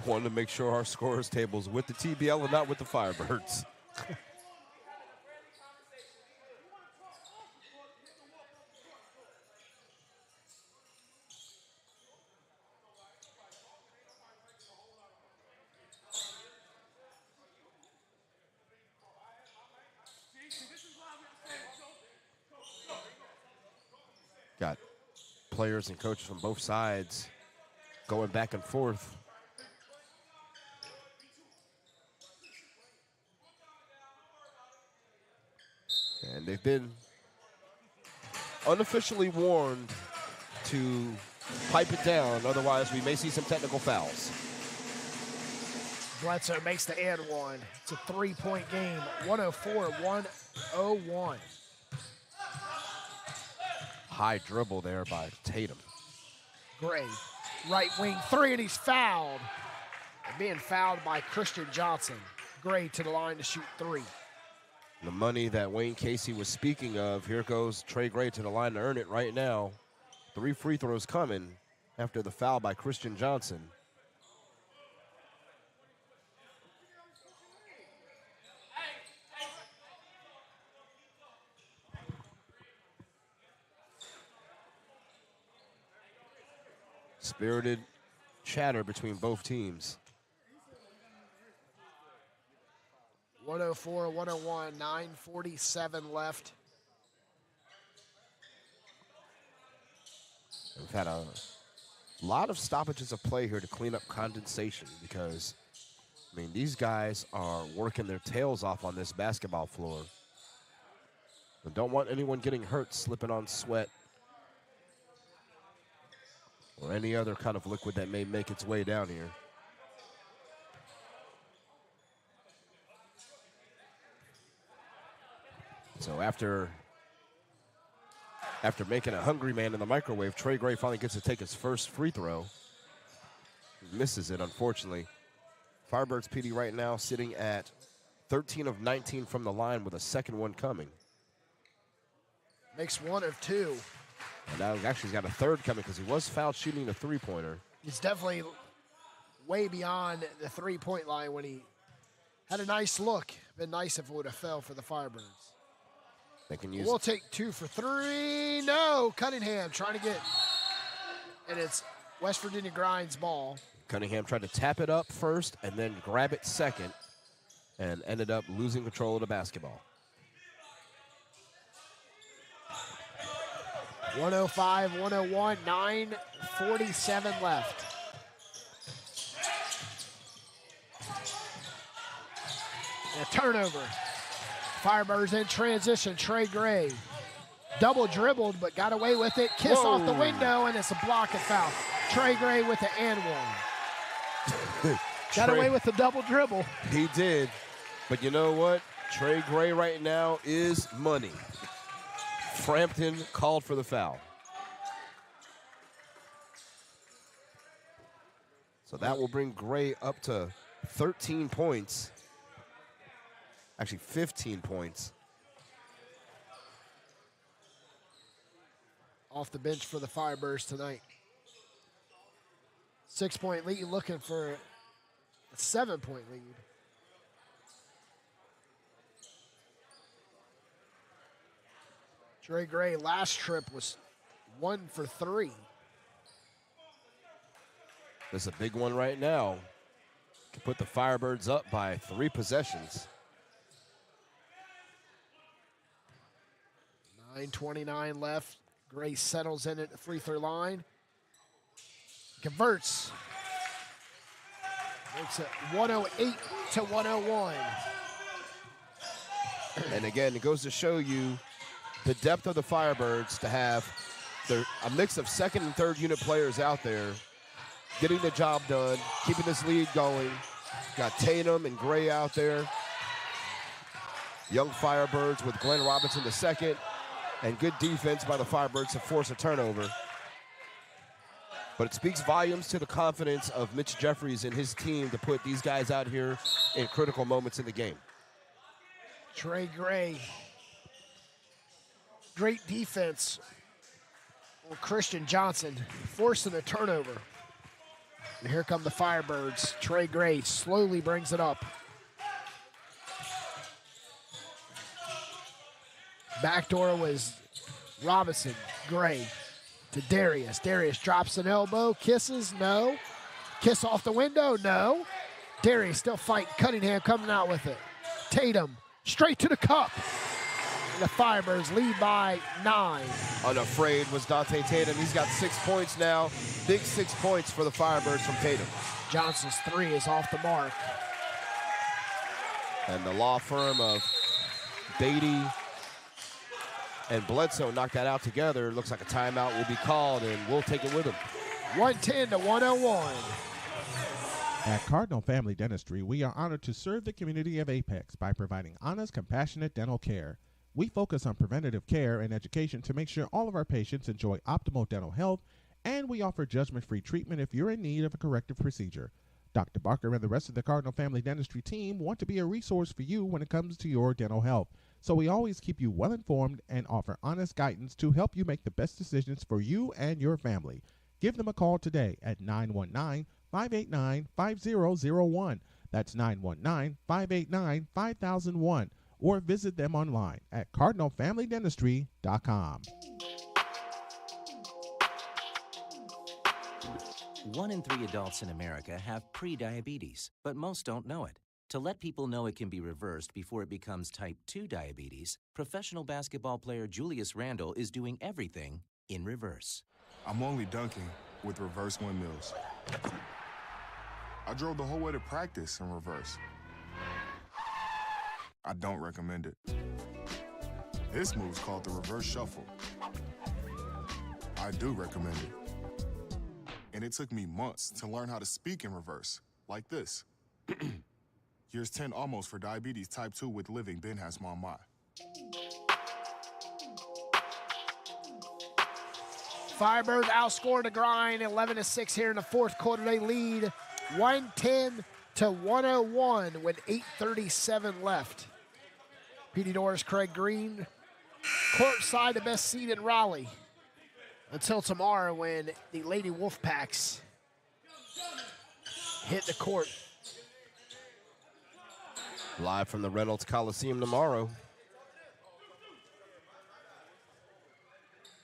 Wanted to make sure our scorers tables with the TBL and not with the Firebirds. Got players and coaches from both sides going back and forth. And they've been unofficially warned to pipe it down, otherwise we may see some technical fouls. Bledsoe makes the and one. It's a 3-point game, 104-101. High dribble there by Tatum. Gray, right wing 3, and he's fouled. And being fouled by Christian Johnson. Gray to the line to shoot 3. The money that Wayne Casey was speaking of, here goes Trey Gray to the line to earn it right now. 3 free throws coming after the foul by Christian Johnson. Spirited chatter between both teams. 104-101, 9:47 left. We've had a lot of stoppages of play here to clean up condensation because, I mean, these guys are working their tails off on this basketball floor. And don't want anyone getting hurt, slipping on sweat or any other kind of liquid that may make its way down here. So after making a hungry man in the microwave, Trey Gray finally gets to take his first free throw. He misses it, unfortunately. Firebirds PD right now sitting at 13 of 19 from the line with a second one coming. Makes 1 of 2. And now actually he's got a third coming because he was fouled shooting a three-pointer. He's definitely way beyond the 3-point line when he had a nice look. Been nice if it would have fell for the Firebirds. They can use. We'll take 2 for 3. No, Cunningham trying to get, and it's West Virginia Grind's ball. Cunningham tried to tap it up first and then grab it second and ended up losing control of the basketball. 105, 101, 9:47 left. And a turnover. Firebirds in transition. Trey Gray double dribbled, but got away with it. Kiss off the window, and it's a block and foul. Trey Gray with the and one. Got away with the double dribble. He did. But you know what? Trey Gray right now is money. Frampton called for the foul. So that will bring Gray up to 13 points. Actually, 15 points. Off the bench for the Firebirds tonight. 6-point lead, looking for a 7-point lead. Trey Gray last trip was 1 for 3. This is a big one right now. Can put the Firebirds up by 3 possessions. 9:29 left. Gray settles in at the free throw line. Converts. Makes it 108 to 101. And again, it goes to show you the depth of the Firebirds to have a mix of second and third unit players out there getting the job done, keeping this lead going. Got Tatum and Gray out there. Young Firebirds with Glenn Robinson the second. And good defense by the Firebirds to force a turnover. But it speaks volumes to the confidence of Mitch Jeffries and his team to put these guys out here in critical moments in the game. Trey Gray. Great defense on Christian Johnson, forcing a turnover. And here come the Firebirds. Trey Gray slowly brings it up. Backdoor was Robinson. Gray to Darius. Darius drops an elbow. Kisses, no. Kiss off the window, no. Darius still fighting. Cunningham coming out with it. Tatum straight to the cup. And the Firebirds lead by 9. Unafraid was Dante Tatum. He's got 6 points now. Big 6 points for the Firebirds from Tatum. Johnson's 3 is off the mark. And the law firm of Beatty and Bledsoe knocked that out together. Looks like a timeout will be called, and we'll take it with them. 110 to 101. At Cardinal Family Dentistry, we are honored to serve the community of Apex by providing honest, compassionate dental care. We focus on preventative care and education to make sure all of our patients enjoy optimal dental health, and we offer judgment-free treatment if you're in need of a corrective procedure. Dr. Barker and the rest of the Cardinal Family Dentistry team want to be a resource for you when it comes to your dental health. So we always keep you well informed and offer honest guidance to help you make the best decisions for you and your family. Give them a call today at 919-589-5001. That's 919-589-5001. Or visit them online at cardinalfamilydentistry.com. 1 in 3 adults in America have pre-diabetes, but most don't know it. To let people know it can be reversed before it becomes type 2 diabetes, professional basketball player Julius Randle is doing everything in reverse. I'm only dunking with reverse windmills. I drove the whole way to practice in reverse. I don't recommend it. This move's called the reverse shuffle. I do recommend it. And it took me months to learn how to speak in reverse, like this. Here's 10 almost for diabetes type 2 with living Ben has mom my. Firebirds outscored the grind 11-6 here in the fourth quarter. They lead 110 to 101 with 8:37 left. PD Norris, Craig Green, courtside, the best seat in Raleigh. Until tomorrow when the Lady Wolfpacks hit the court. Live from the Reynolds Coliseum tomorrow.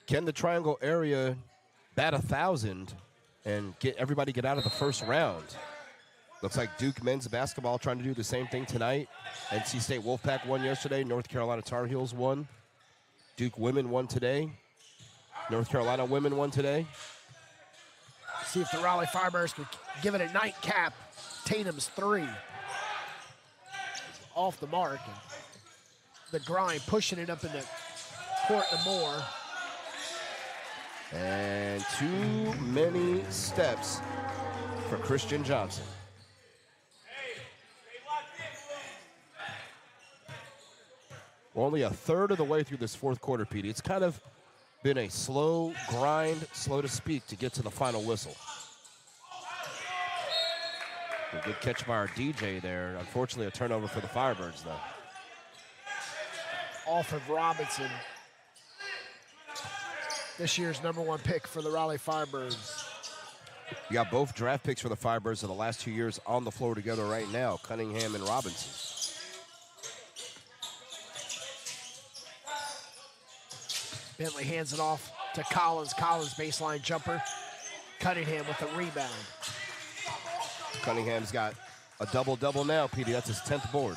Can the Triangle area bat 1,000 and get everybody get out of the first round? Looks like Duke men's basketball trying to do the same thing tonight. NC State Wolfpack won yesterday. North Carolina Tar Heels won. Duke women won today. North Carolina women won today. See if the Raleigh Firebirds could give it a nightcap. Tatum's three. Off the mark. And the grind pushing it up in the court and more. And too many steps for Christian Johnson. We're only a third of the way through this fourth quarter, Petey. It's kind of been a slow grind, slow to speak, to get to the final whistle. A good catch by our DJ there. Unfortunately, a turnover for the Firebirds, though. Off of Robinson. This year's #1 pick for the Raleigh Firebirds. You got both draft picks for the Firebirds of the last 2 years on the floor together right now, Cunningham and Robinson. Bentley hands it off to Collins. Collins baseline jumper. Cunningham with the rebound. Cunningham's got a double-double now, Petey. That's his 10th board.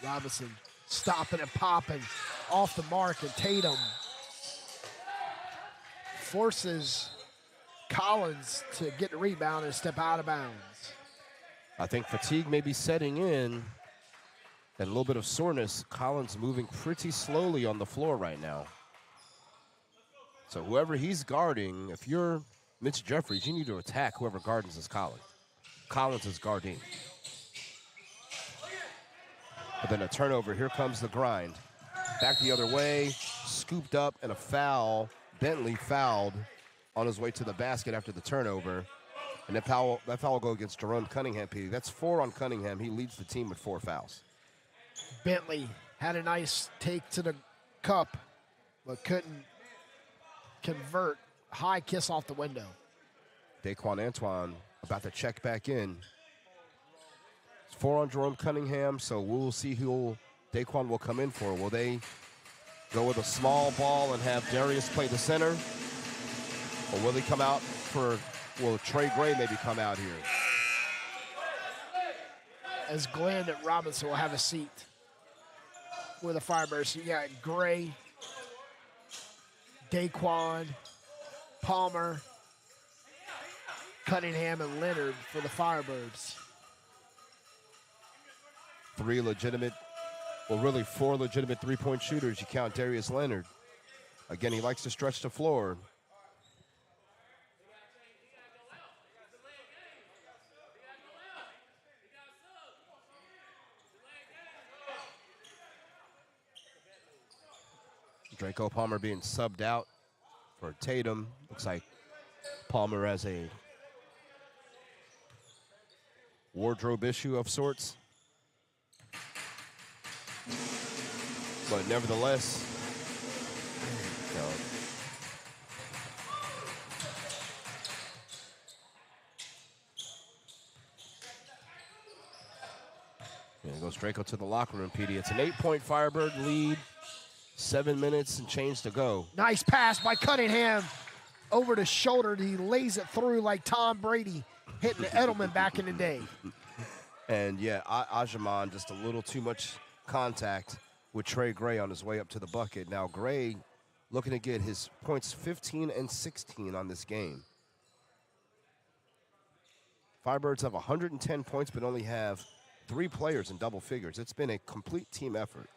Robinson stopping and popping off the mark, and Tatum forces Collins to get the rebound and step out of bounds. I think fatigue may be setting in and a little bit of soreness. Collins moving pretty slowly on the floor right now. So whoever he's guarding, if you're Mitch Jeffries, you need to attack whoever guards is Collins. Collins is guarding. But then a turnover. Here comes the grind. Back the other way, scooped up, and a foul. Bentley fouled on his way to the basket after the turnover. And that foul will go against Jerome Cunningham, Petey. That's 4 on Cunningham. He leads the team with 4 fouls. Bentley had a nice take to the cup, but couldn't convert. High kiss off the window. Daquan Antoine about to check back in. It's 4 on Jerome Cunningham, so we'll see who Daquan will come in for. Will they go with a small ball and have Darius play the center? Or will they come out will Trey Gray maybe come out here? As Glenn and Robinson will have a seat with the Firebirds. You got Gray, Daquan, Palmer, Cunningham, and Leonard for the Firebirds. 3 legitimate, well, really 4 legitimate three-point shooters. You count Darius Leonard. Again, he likes to stretch the floor. Draco Palmer being subbed out for Tatum. Looks like Palmer has a wardrobe issue of sorts. But nevertheless, there goes Draco to the locker room, Petey. It's an 8-point Firebird lead. 7 minutes and change to go. Nice pass by Cunningham over the shoulder. He lays it through like Tom Brady hitting the Edelman back in the day. And yeah, Ajaman just a little too much contact with Trey Gray on his way up to the bucket. Now Gray looking to get his points 15 and 16 on this game. Firebirds have 110 points but only have 3 players in double figures. It's been a complete team effort.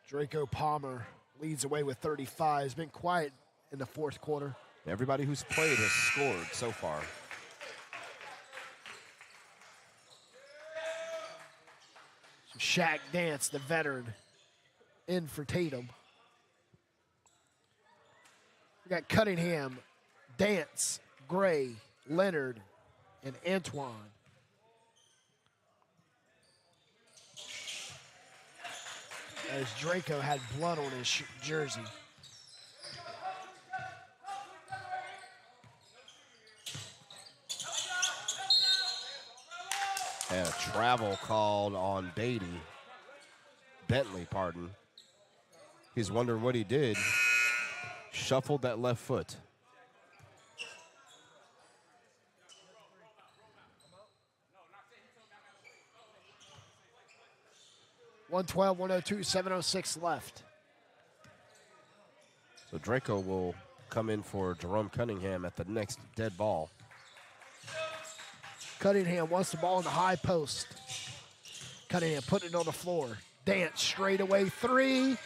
Draco Palmer leads away with 35. He's been quiet in the fourth quarter. Everybody who's played has scored so far. Shaq Dance, the veteran, in for Tatum. We got Cunningham, Dance, Gray, Leonard, and Antoine. As Draco had blood on his jersey. And a travel called on Bentley, pardon. He's wondering what he did. Shuffled that left foot. .112, 102, 7:06 left. So Draco will come in for Jerome Cunningham at the next dead ball. Cunningham wants the ball in the high post. Cunningham putting it on the floor. Dance straight away three.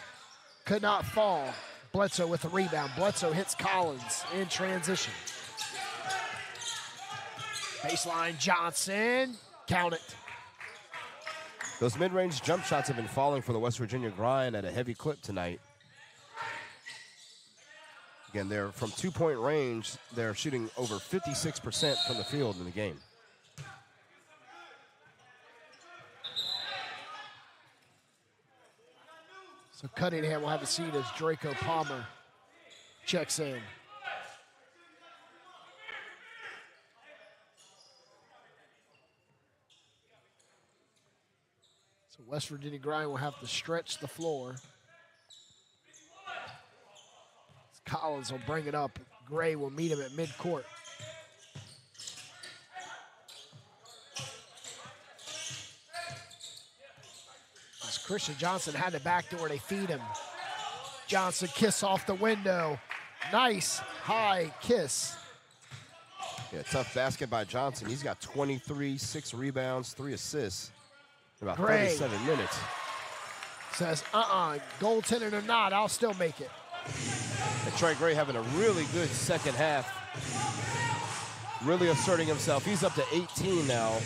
Could not fall. Bledsoe with the rebound. Bledsoe hits Collins in transition. Baseline Johnson. Count it. Those mid-range jump shots have been falling for the West Virginia Grind at a heavy clip tonight. Again, they're from two-point range. They're shooting over 56% from the field in the game. So Cunningham will have a seat as Draco Palmer checks in. So West Virginia Grind will have to stretch the floor. Collins will bring it up. Gray will meet him at midcourt. As Christian Johnson had the backdoor, they feed him. Johnson kiss off the window. Nice high kiss. Yeah, tough basket by Johnson. He's got 23, 6 rebounds, 3 assists in about Gray 37 minutes. Says, goaltending or not, I'll still make it. And Trey Gray having a really good second half. Really asserting himself. He's up to 18 now.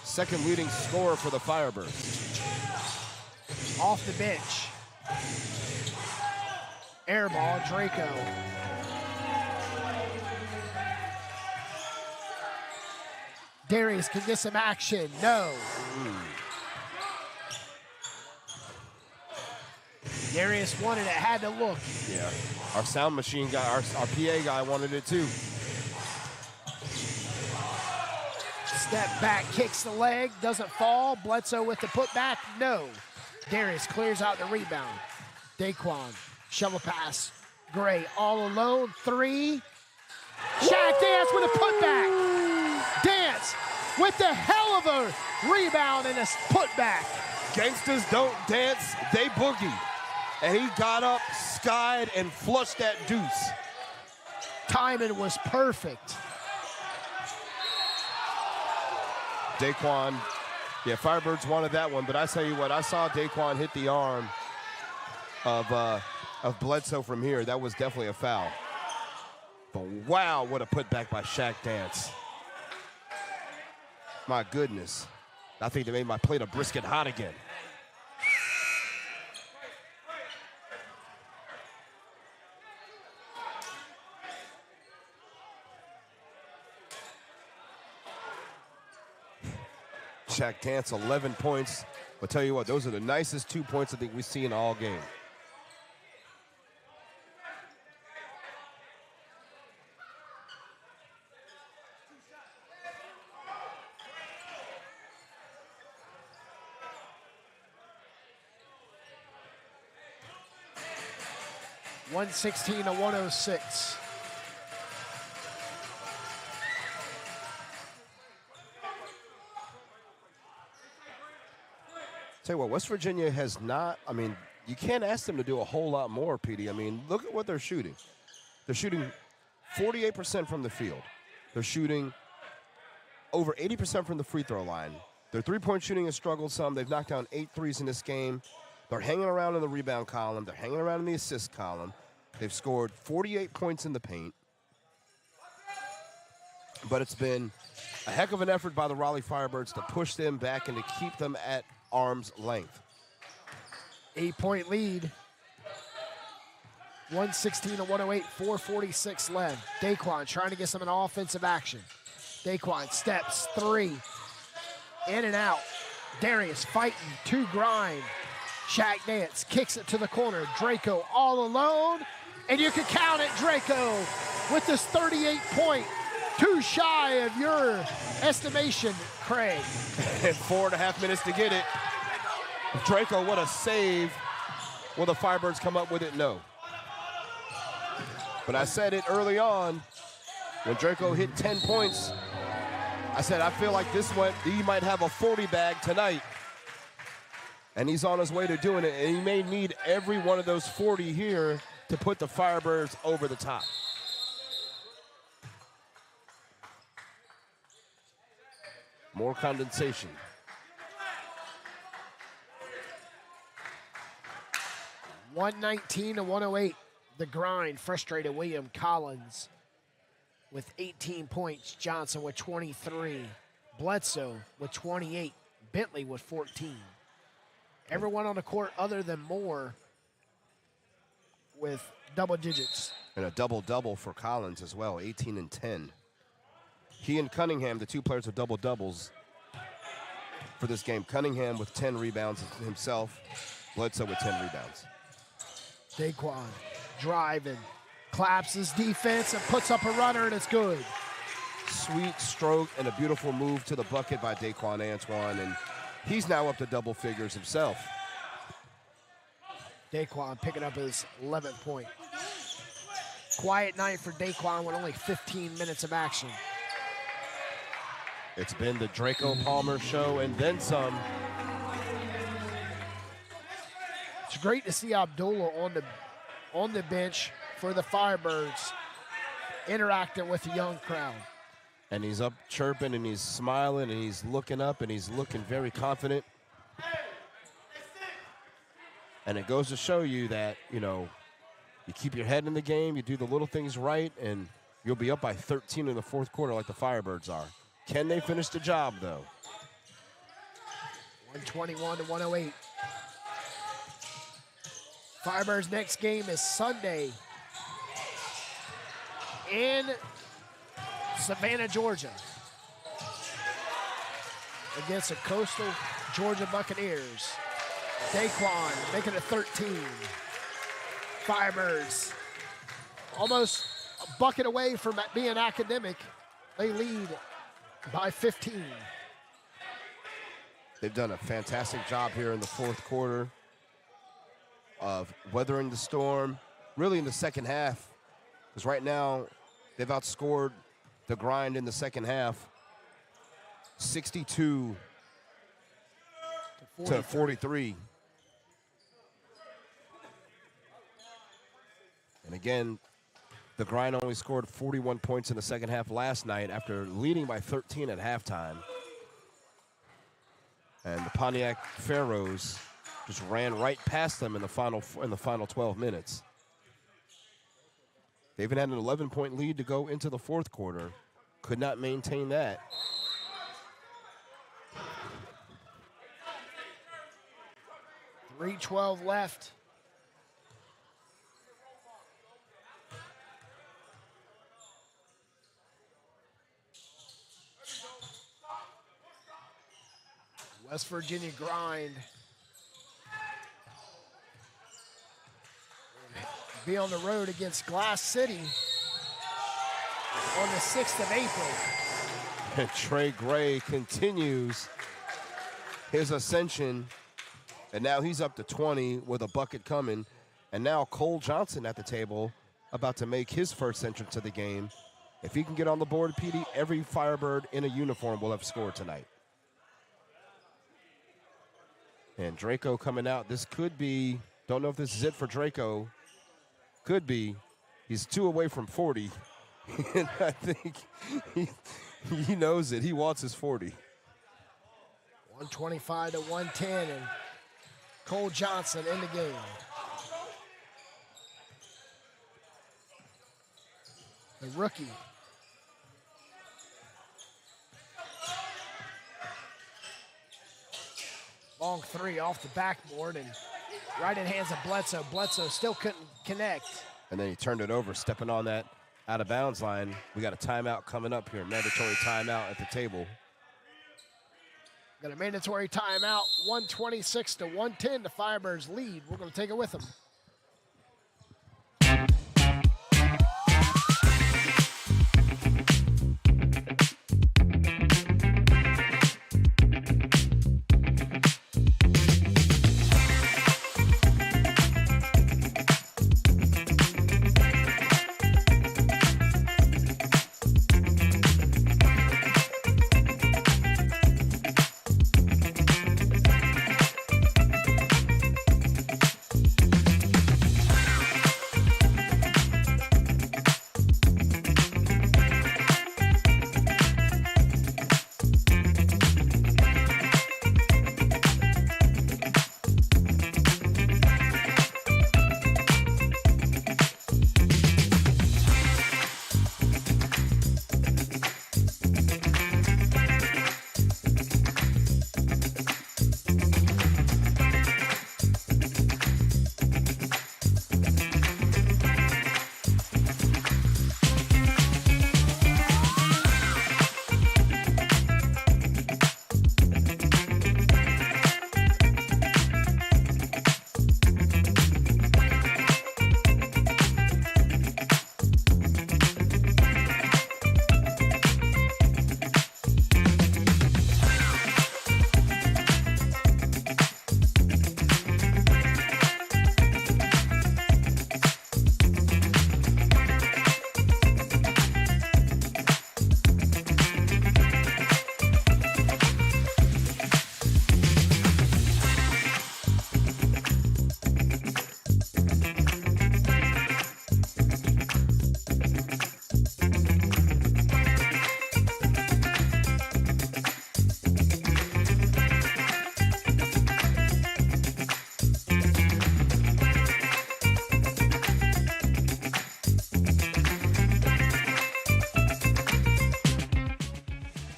Second leading scorer for the Firebirds. Off the bench. Air ball, Draco. Darius can get some action. No. Darius wanted it, had to look. Yeah, our sound machine guy, our PA guy wanted it too. Step back, kicks the leg, doesn't fall. Bledsoe with the putback, no. Darius clears out the rebound. Daquan, shovel pass. Gray all alone, three. Shaq Dance with a putback. Dance with the hell of a rebound and a putback. Gangsters don't dance, they boogie. And he got up, skied, and flushed that deuce. Timing was perfect. Daquan, yeah, Firebirds wanted that one, but I tell you what, I saw Daquan hit the arm of Bledsoe from here. That was definitely a foul. But wow, what a putback by Shaq Dance. My goodness. I think they made my plate of brisket hot again. Shaq Dance, 11 points. I'll tell you what, those are the nicest 2 points I think we've seen all game. .116 to 106. Tell you what, West Virginia has not, I mean, you can't ask them to do a whole lot more, Petey. I mean, look at what they're shooting. They're shooting 48% from the field. They're shooting over 80% from the free throw line. Their three-point shooting has struggled some. They've knocked down 8 threes in this game. They're hanging around in the rebound column. They're hanging around in the assist column. They've scored 48 points in the paint. But it's been a heck of an effort by the Raleigh Firebirds to push them back and to keep them at arm's length. 8-point lead. 116 to 108, 4:46 left. Daquan trying to get some offensive action. Daquan steps, three. In and out. Darius fighting, two grind. Shaq Dance kicks it to the corner. Draco all alone. And you can count it, Draco, with this 38-point. Too shy of your estimation, Craig. And 4.5 minutes to get it. Draco, what a save. Will the Firebirds come up with it? No. But I said it early on when Draco hit 10 points. I said, I feel like this one, he might have a 40 bag tonight. And he's on his way to doing it. And he may need every one of those 40 here to put the Firebirds over the top. More condensation. $119 to 108. The grind frustrated William Collins with 18 points. Johnson with 23. Bledsoe with 28. Bentley with 14. Everyone on the court other than Moore with double digits. And a double-double for Collins as well, 18 and 10. He and Cunningham, the two players with double-doubles for this game. Cunningham with 10 rebounds himself. Bledsoe with 10 rebounds. Daquan driving, claps his defense and puts up a runner, and it's good. Sweet stroke and a beautiful move to the bucket by Daquan Antoine, and he's now up to double figures himself. Daquan picking up his 11th point. Quiet night for Daquan with only 15 minutes of action. It's been the Draco Palmer show and then some. It's great to see Abdullah on the bench for the Firebirds, interacting with the young crowd. And he's up chirping and he's smiling and he's looking up and he's looking very confident. And it goes to show you that, you know, you keep your head in the game, you do the little things right, and you'll be up by 13 in the fourth quarter like the Firebirds are. Can they finish the job, though? 121 to 108. Firebirds' next game is Sunday in Savannah, Georgia, against the Coastal Georgia Buccaneers. Daquan making it 13. Firebirds almost a bucket away from being academic. They lead by 15. They've done a fantastic job here in the fourth quarter of weathering the storm, really in the second half, because right now they've outscored the grind in the second half 62 to 43. And again, the grind only scored 41 points in the second half last night after leading by 13 at halftime. And the Pontiac Pharaohs just ran right past them in the final 12 minutes. They even had an 11-point lead to go into the fourth quarter. Could not maintain that. .312 left. West Virginia grind. Be on the road against Glass City on the 6th of April. And Trey Gray continues his ascension, and now he's up to 20 with a bucket coming. And now Cole Johnson at the table, about to make his first entrance to the game. If he can get on the board, PD, every Firebird in a uniform will have scored tonight. And Draco coming out. This could be, don't know if this is it for Draco. Could be. He's 2 away from 40. And I think he knows it. He wants his 40. 125 to 110, and Cole Johnson in the game. The rookie. Long three off the backboard and right in hands of Bledsoe. Bledsoe still couldn't connect. And then he turned it over, stepping on that out of bounds line. We got a timeout coming up here, mandatory timeout at the table. Got a mandatory timeout, 126 to 110. The Firebirds lead. We're going to take it with them.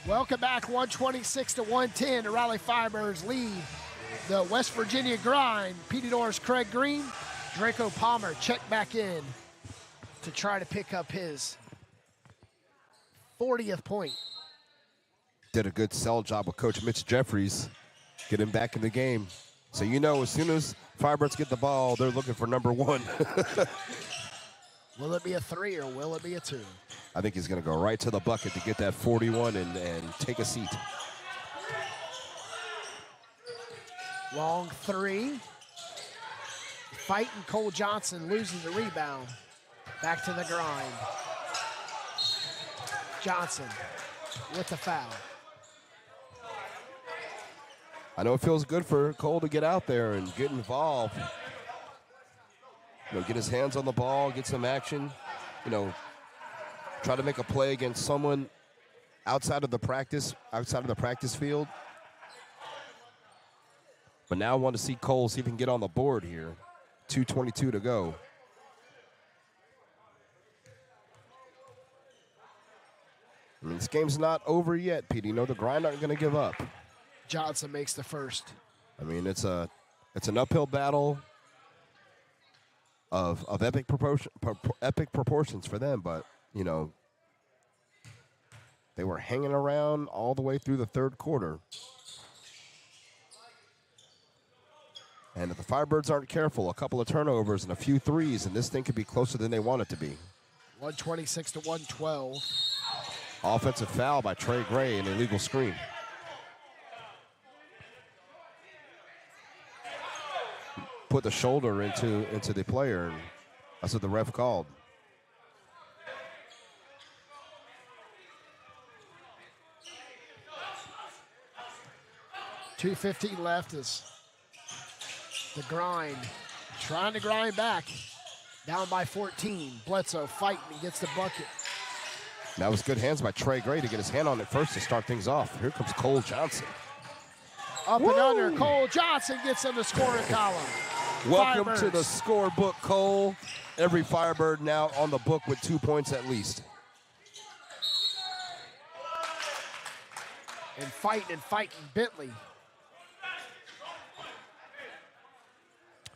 Welcome back, 126 to 110. The Raleigh Firebirds lead the West Virginia Grind. Petey Norris, Craig Green, Draco Palmer check back in to try to pick up his 40th point. Did a good sell job with Coach Mitch Jeffries, get him back in the game. So you know, as soon as Firebirds get the ball, they're looking for number one. Will it be a 3 or will it be a 2? I think he's going to go right to the bucket to get that 41 and take a seat. Long 3. Fighting Cole Johnson loses the rebound. Back to the grind. Johnson with the foul. I know it feels good for Cole to get out there and get involved. You know, get his hands on the ball, get some action. You know, try to make a play against someone outside of the practice field. But now I want to see Cole see if he can get on the board here. 2:22 to go. I mean, this game's not over yet, Pete. You know, the Grind aren't going to give up. Johnson makes the first. I mean, it's an uphill battle of epic proportions for them, but you know, they were hanging around all the way through the third quarter. And if the Firebirds aren't careful, a couple of turnovers and a few threes, and this thing could be closer than they want it to be. 126 to 112. Offensive foul by Trey Gray, an illegal screen. Put the shoulder into the player, and that's what the ref called. .215 left is the Grind trying to grind back. Down by 14. Bledsoe fighting and gets the bucket. That was good hands by Trey Gray to get his hand on it first to start things off. Here comes Cole Johnson. Up and under. Cole Johnson gets in the scoring column. Welcome Firebirds to the scorebook, Cole. Every Firebird now on the book with 2 points at least. And fighting Bentley.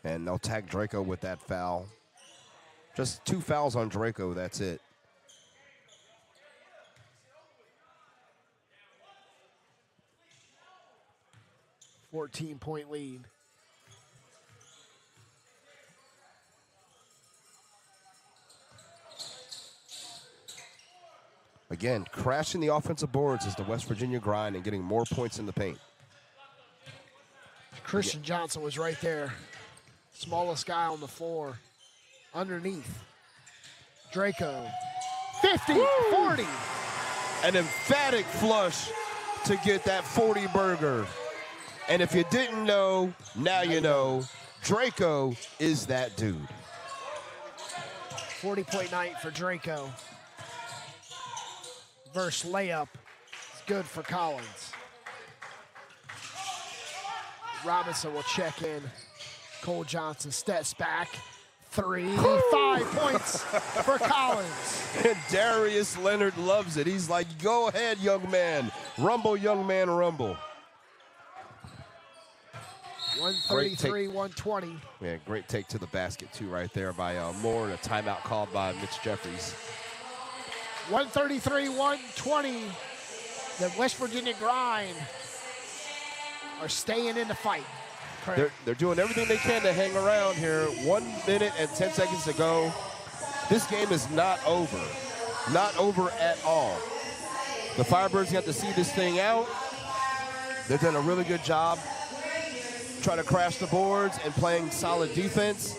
And they'll tag Draco with that foul. Just 2 fouls on Draco, that's it. .14 lead. Again, crashing the offensive boards is the West Virginia Grind and getting more points in the paint. Christian Johnson was right there. Smallest guy on the floor. Underneath. Draco. 50, 40. An emphatic flush to get that 40 burger. And if you didn't know, now you know. Draco is that dude. 40-point night for Draco. Verse layup is good for Collins. Robinson will check in. Cole Johnson steps back. 3, 5 points for Collins. And Darius Leonard loves it. He's like, go ahead, young man. Rumble, young man, rumble. 133, 120. Yeah, great take to the basket, too, right there by Moore, and a timeout called by Mitch Jeffries. 133, 120. The West Virginia Grind are staying in the fight. They're doing everything they can to hang around here. 1 minute and 10 seconds to go. This game is not over. Not over at all. The Firebirds have to see this thing out. They've done a really good job trying to crash the boards and playing solid defense.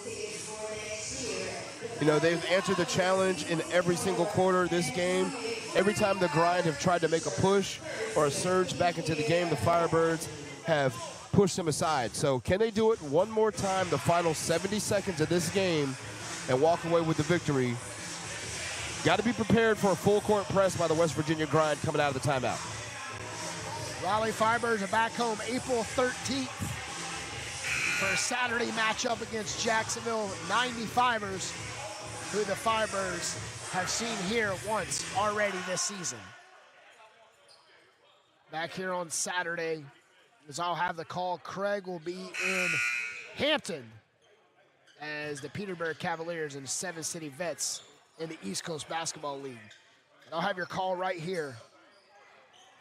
You know, they've answered the challenge in every single quarter of this game. Every time the Grind have tried to make a push or a surge back into the game, the Firebirds have pushed them aside. So can they do it one more time, the final 70 seconds of this game, and walk away with the victory? Got to be prepared for a full court press by the West Virginia Grind coming out of the timeout. Raleigh Firebirds are back home April 13th for a Saturday matchup against Jacksonville 95ers, who the Firebirds have seen here once already this season. back here on Saturday, as I'll have the call. Craig will be in Hampton as the Peterborough Cavaliers and 7 City Vets in the East Coast Basketball League. And I'll have your call right here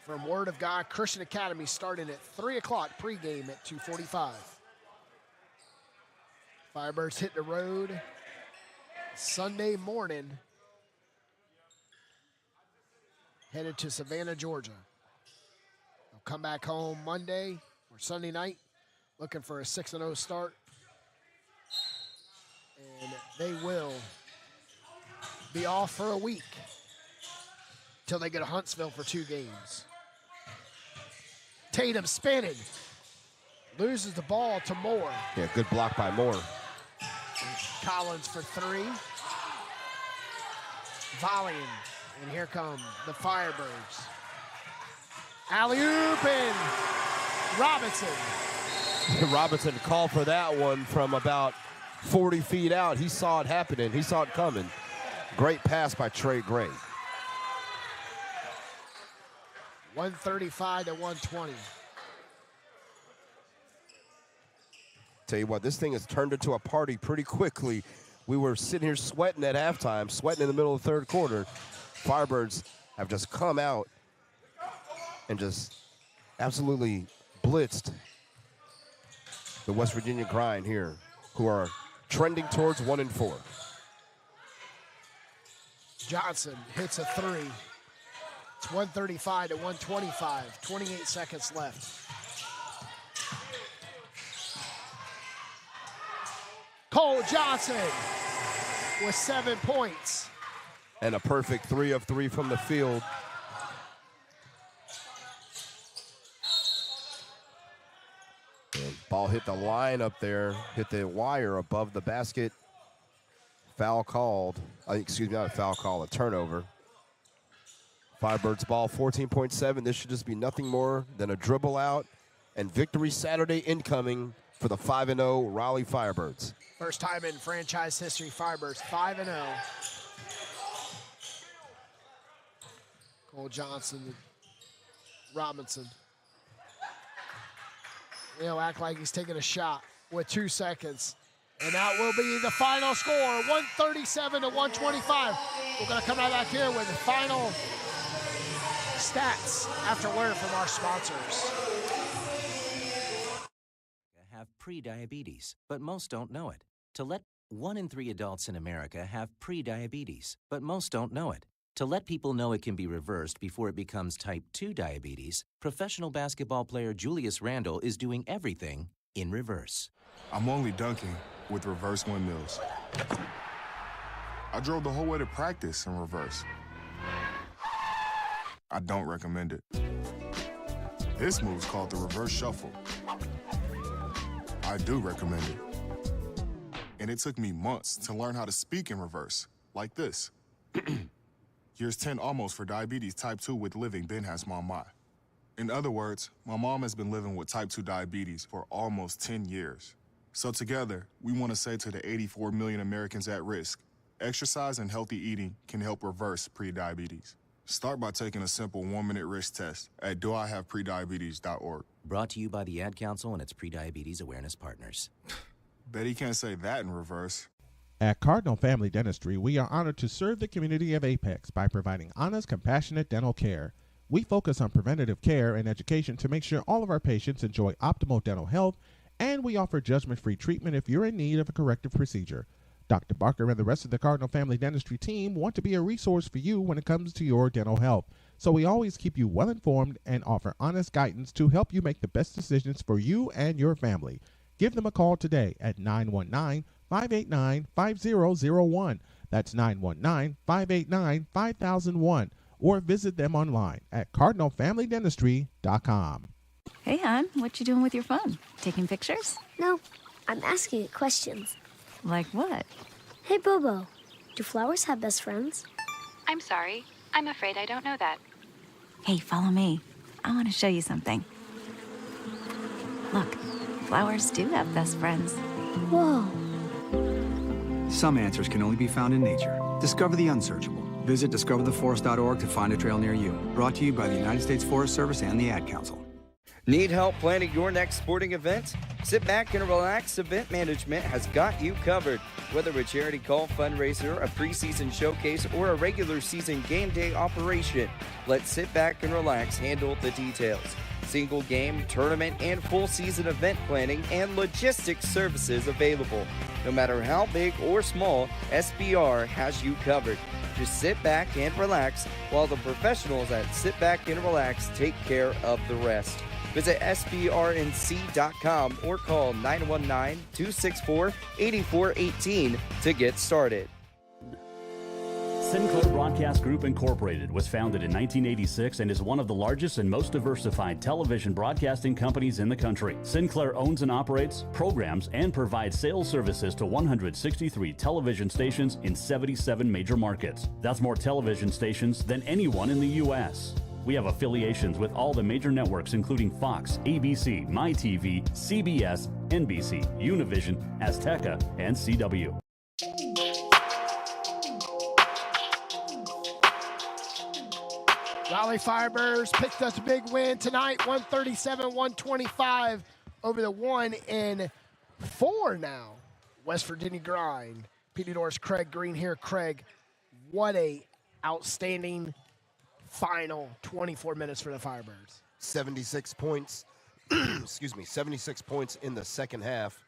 from Word of God Christian Academy, starting at 3 o'clock pregame at 2:45. Firebirds hit the road Sunday morning, headed to Savannah, Georgia. They'll come back home Monday or Sunday night, looking for a 6-0 start. And they will be off for a week until they go to Huntsville for 2 games. Tatum spinning, loses the ball to Moore. Yeah, good block by Moore. Collins for 3. Volleying, and here come the Firebirds. Alley-oop and Robinson. Robinson called for that one from about 40 feet out. He saw it happening. He saw it coming. Great pass by Trey Gray. 135 to 120. Tell you what, this thing has turned into a party pretty quickly. We were sitting here sweating at halftime, sweating in the middle of the third quarter. Firebirds have just come out and just absolutely blitzed the West Virginia Grind here, who are trending towards 1-4. Johnson hits a 3. It's 135 to 125. 28 seconds left. Cole Johnson with 7 points. And a perfect 3 of 3 from the field. And ball hit the line up there, hit the wire above the basket. Foul called. Excuse me, not a foul call, a turnover. Firebirds ball, 14.7. This should just be nothing more than a dribble out. And victory Saturday incoming for the 5-0 Raleigh Firebirds. First time in franchise history, Firebirds 5-0. Cole Johnson, Robinson. He'll act like he's taking a shot with 2 seconds. And that will be the final score, 137 to 125. We're going to come right back here with the final stats after word from our sponsors. Have pre-diabetes, but most don't know it. 1 in 3 adults in America have pre-diabetes, but most don't know it. To let people know it can be reversed before it becomes type 2 diabetes, professional basketball player Julius Randle is doing everything in reverse. I'm only dunking with reverse windmills. I drove the whole way to practice in reverse. I don't recommend it. This move's called the reverse shuffle. I do recommend it. And it took me months to learn how to speak in reverse, like this. Here's 10 almost for diabetes type 2 with living Ben has mom my. In other words, my mom has been living with type 2 diabetes for almost 10 years. So together, we want to say to the 84 million Americans at risk, exercise and healthy eating can help reverse prediabetes. Start by taking a simple 1-minute risk test at doihaveprediabetes.org. Brought to you by the Ad Council and its pre-diabetes awareness partners. Bet he can't say that in reverse. At Cardinal Family Dentistry, we are honored to serve the community of Apex by providing honest, compassionate dental care. We focus on preventative care and education to make sure all of our patients enjoy optimal dental health, and we offer judgment-free treatment if you're in need of a corrective procedure. Dr. Barker and the rest of the Cardinal Family Dentistry team want to be a resource for you when it comes to your dental health. So we always keep you well informed and offer honest guidance to help you make the best decisions for you and your family. Give them a call today at 919-589-5001. That's 919-589-5001. Or visit them online at cardinalfamilydentistry.com. Hey, hon, what you doing with your phone? Taking pictures? No, I'm asking it questions. Like what? Hey, Bobo, do flowers have best friends? I'm sorry. I'm afraid I don't know that. Hey, follow me. I want to show you something. Look, flowers do have best friends. Whoa. Some answers can only be found in nature. Discover the unsearchable Visit discovertheforest.org to find a trail near you. Brought to you by the United States Forest Service and the Ad Council. Need help planning your next sporting event? Sit Back and Relax Event Management has got you covered. Whether a charity call, fundraiser, a preseason showcase, or a regular season game day operation, let Sit Back and Relax handle the details. Single game, tournament, and full season event planning and logistics services available. No matter how big or small, SBR has you covered. Just sit back and relax while the professionals at Sit Back and Relax take care of the rest. Visit SBRNC.com or call 919-264-8418 to get started. Sinclair Broadcast Group Incorporated was founded in 1986 and is one of the largest and most diversified television broadcasting companies in the country. Sinclair owns and operates, programs, and provides sales services to 163 television stations in 77 major markets. That's more television stations than anyone in the U.S. We have affiliations with all the major networks including Fox, ABC, MyTV, CBS, NBC, Univision, Azteca, and CW. Raleigh Firebirds picked up a big win tonight, 137-125 over the 1-4 now West Virginia Grind. PD Norris, Craig Green here. Craig, what a outstanding final 24 minutes for the Firebirds. 76 points, 76 points in the second half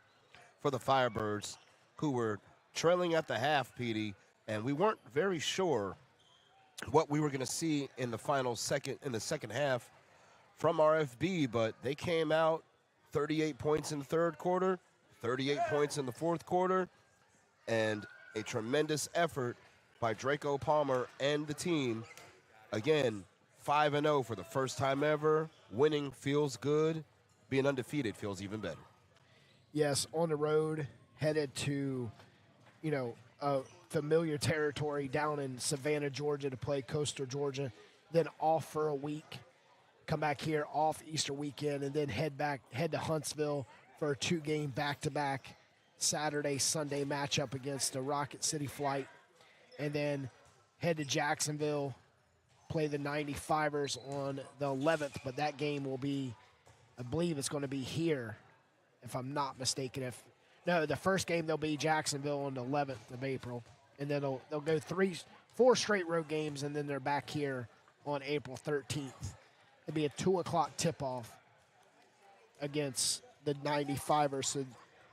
for the Firebirds, who were trailing at the half, PD, and we weren't very sure what we were going to see in the second half from RFB, but they came out 38 points in the third quarter, 38 points in the fourth quarter, and a tremendous effort by Draco Palmer and the team. Again, 5-0 for the first time ever. Winning feels good. Being undefeated feels even better. Yes, on the road, headed to, familiar territory down in Savannah, Georgia to play Coastal Georgia, then off for a week, come back here off Easter weekend, and then head to Huntsville for a 2-game back-to-back Saturday, Sunday matchup against the Rocket City Flight, and then head to Jacksonville, play the 95ers on the 11th, but that game will be, I believe it's going to be here, if I'm not mistaken. The first game they'll be Jacksonville on the 11th of April. And then they'll go 4 straight road games, and then they're back here on April 13th. It'll be a 2 o'clock tip-off against the 95ers. So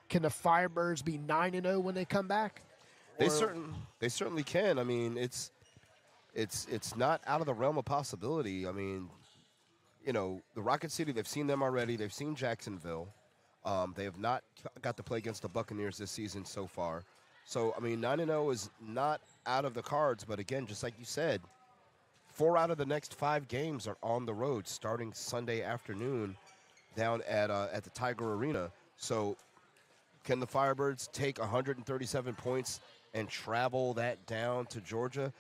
can the Firebirds be 9-0 when they come back? They certainly can. I mean, it's not out of the realm of possibility. I mean, the Rocket City, they've seen them already. They've seen Jacksonville. They have not got to play against the Buccaneers this season so far. So, 9-0 is not out of the cards. But, again, just like you said, 4 out of the next 5 games are on the road starting Sunday afternoon down at the Tiger Arena. So, can the Firebirds take 137 points and travel that down to Georgia?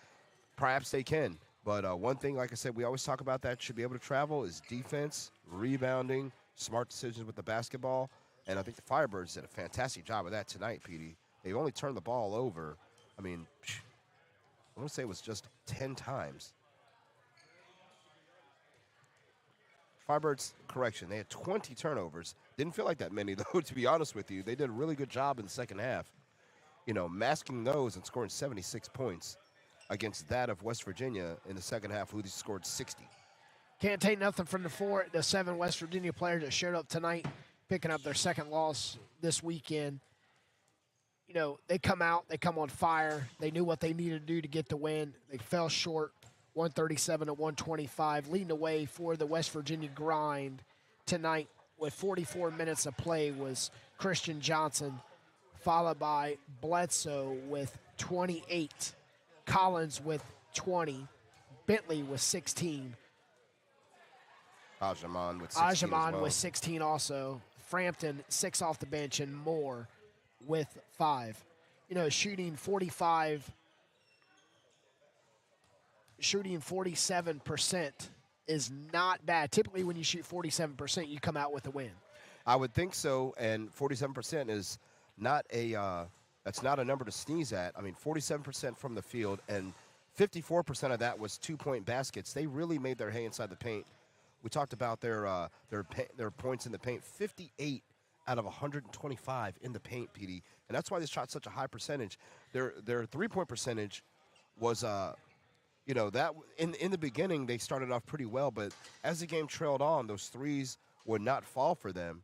Perhaps they can. But one thing, like I said, we always talk about that should be able to travel is defense, rebounding, smart decisions with the basketball. And I think the Firebirds did a fantastic job of that tonight, PD. They've only turned the ball over, I want to say it was just 10 times. Firebirds, correction, they had 20 turnovers. Didn't feel like that many, though, to be honest with you. They did a really good job in the second half, masking those and scoring 76 points against that of West Virginia in the second half, who scored 60. Can't take nothing from the 7 West Virginia players that showed up tonight, picking up their second loss this weekend. They come out, they come on fire. They knew what they needed to do to get the win. They fell short, 137-125, leading the way for the West Virginia Grind tonight with 44 minutes of play was Christian Johnson, followed by Bledsoe with 28, Collins with 20, Bentley with 16. Ajaman with 16 with 16 also. Frampton, 6 off the bench, and Moore with 5. Shooting 47% is not bad. Typically when you shoot 47%, you come out with a win. I would think so, and 47% is not that's not a number to sneeze at. 47% from the field and 54% of that was 2-point baskets. They really made their hay inside the paint. We talked about their points in the paint, 58 out of 125 in the paint, PD. And that's why they shot such a high percentage. Their three-point percentage was, that in the beginning they started off pretty well, but as the game trailed on, those threes would not fall for them.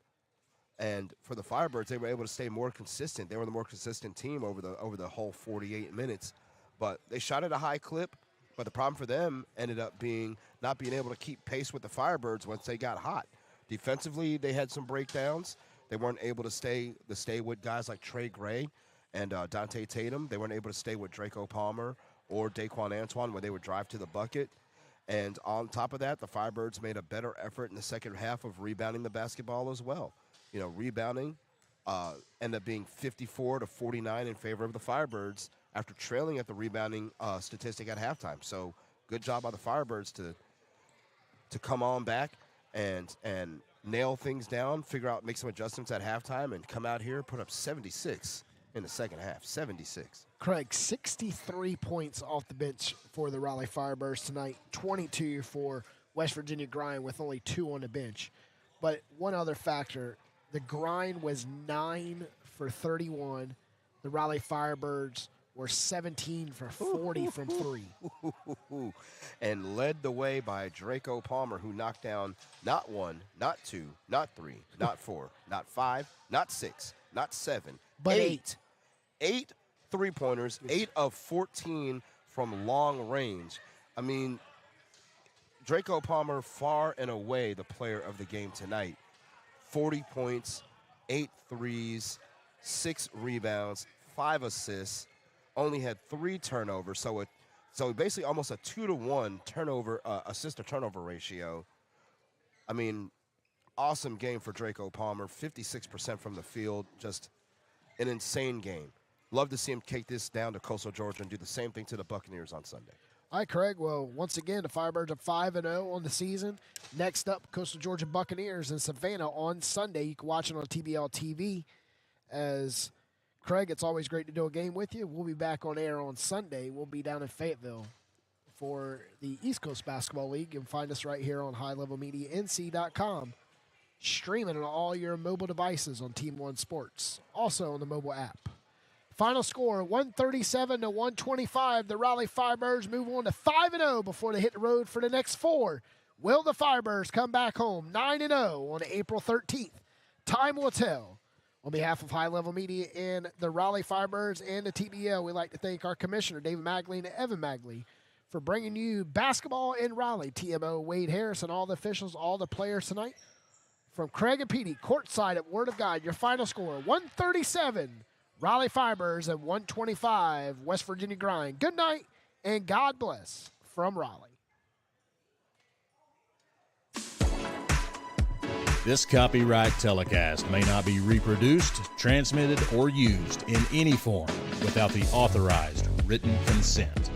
And for the Firebirds, they were able to stay more consistent. They were the more consistent team over the whole 48 minutes. But they shot at a high clip. But the problem for them ended up being not being able to keep pace with the Firebirds once they got hot. Defensively, they had some breakdowns. They weren't able to stay with guys like Trey Gray and Dante Tatum. They weren't able to stay with Draco Palmer or Daquan Antoine when they would drive to the bucket. And on top of that, the Firebirds made a better effort in the second half of rebounding the basketball as well. Rebounding ended up being 54-49 in favor of the Firebirds after trailing at the rebounding statistic at halftime. So good job by the Firebirds to come on back and nail things down, make some adjustments at halftime, and come out here, put up 76 in the second half, 76. Craig, 63 points off the bench for the Raleigh Firebirds tonight, 22 for West Virginia Grind with only 2 on the bench. But one other factor, the Grind was 9 for 31. The Raleigh Firebirds were 17 for 40 from 3. And led the way by Draco Palmer, who knocked down not 1, not 2, not 3, not 4, not 5, not 6, not 7, but 8. 8 three-pointers, 8 of 14 from long range. I mean, Draco Palmer, far and away the player of the game tonight. 40 points, 8 threes, 6 rebounds, 5 assists, only had 3 turnovers. So basically almost a 2-to-1 turnover assist to turnover ratio. I mean, awesome game for Draco Palmer. 56% from the field, just an insane game. Love to see him take this down to Coastal Georgia and do the same thing to the Buccaneers on Sunday. All right, Craig. Well, once again, the Firebirds are 5-0 on the season. Next up, Coastal Georgia Buccaneers in Savannah on Sunday. You can watch it on TBL TV. As Craig, it's always great to do a game with you. We'll be back on air on Sunday. We'll be down in Fayetteville for the East Coast Basketball League. You can find us right here on highlevelmedianc.com, streaming on all your mobile devices on Team One Sports, also on the mobile app. Final score, 137-125. The Raleigh Firebirds move on to 5-0 before they hit the road for the next 4. Will the Firebirds come back home 9-0 on April 13th? Time will tell. On behalf of High Level Media and the Raleigh Firebirds and the TBL, we'd like to thank our commissioner, David Magley and Evan Magley, for bringing you basketball in Raleigh. TMO, Wade Harris, and all the officials, all the players tonight. From Craig and Petey, courtside at Word of God, your final score, 137 Raleigh Firebirds and 125 West Virginia Grind. Good night and God bless from Raleigh. This copyright telecast may not be reproduced, transmitted, or used in any form without the authorized written consent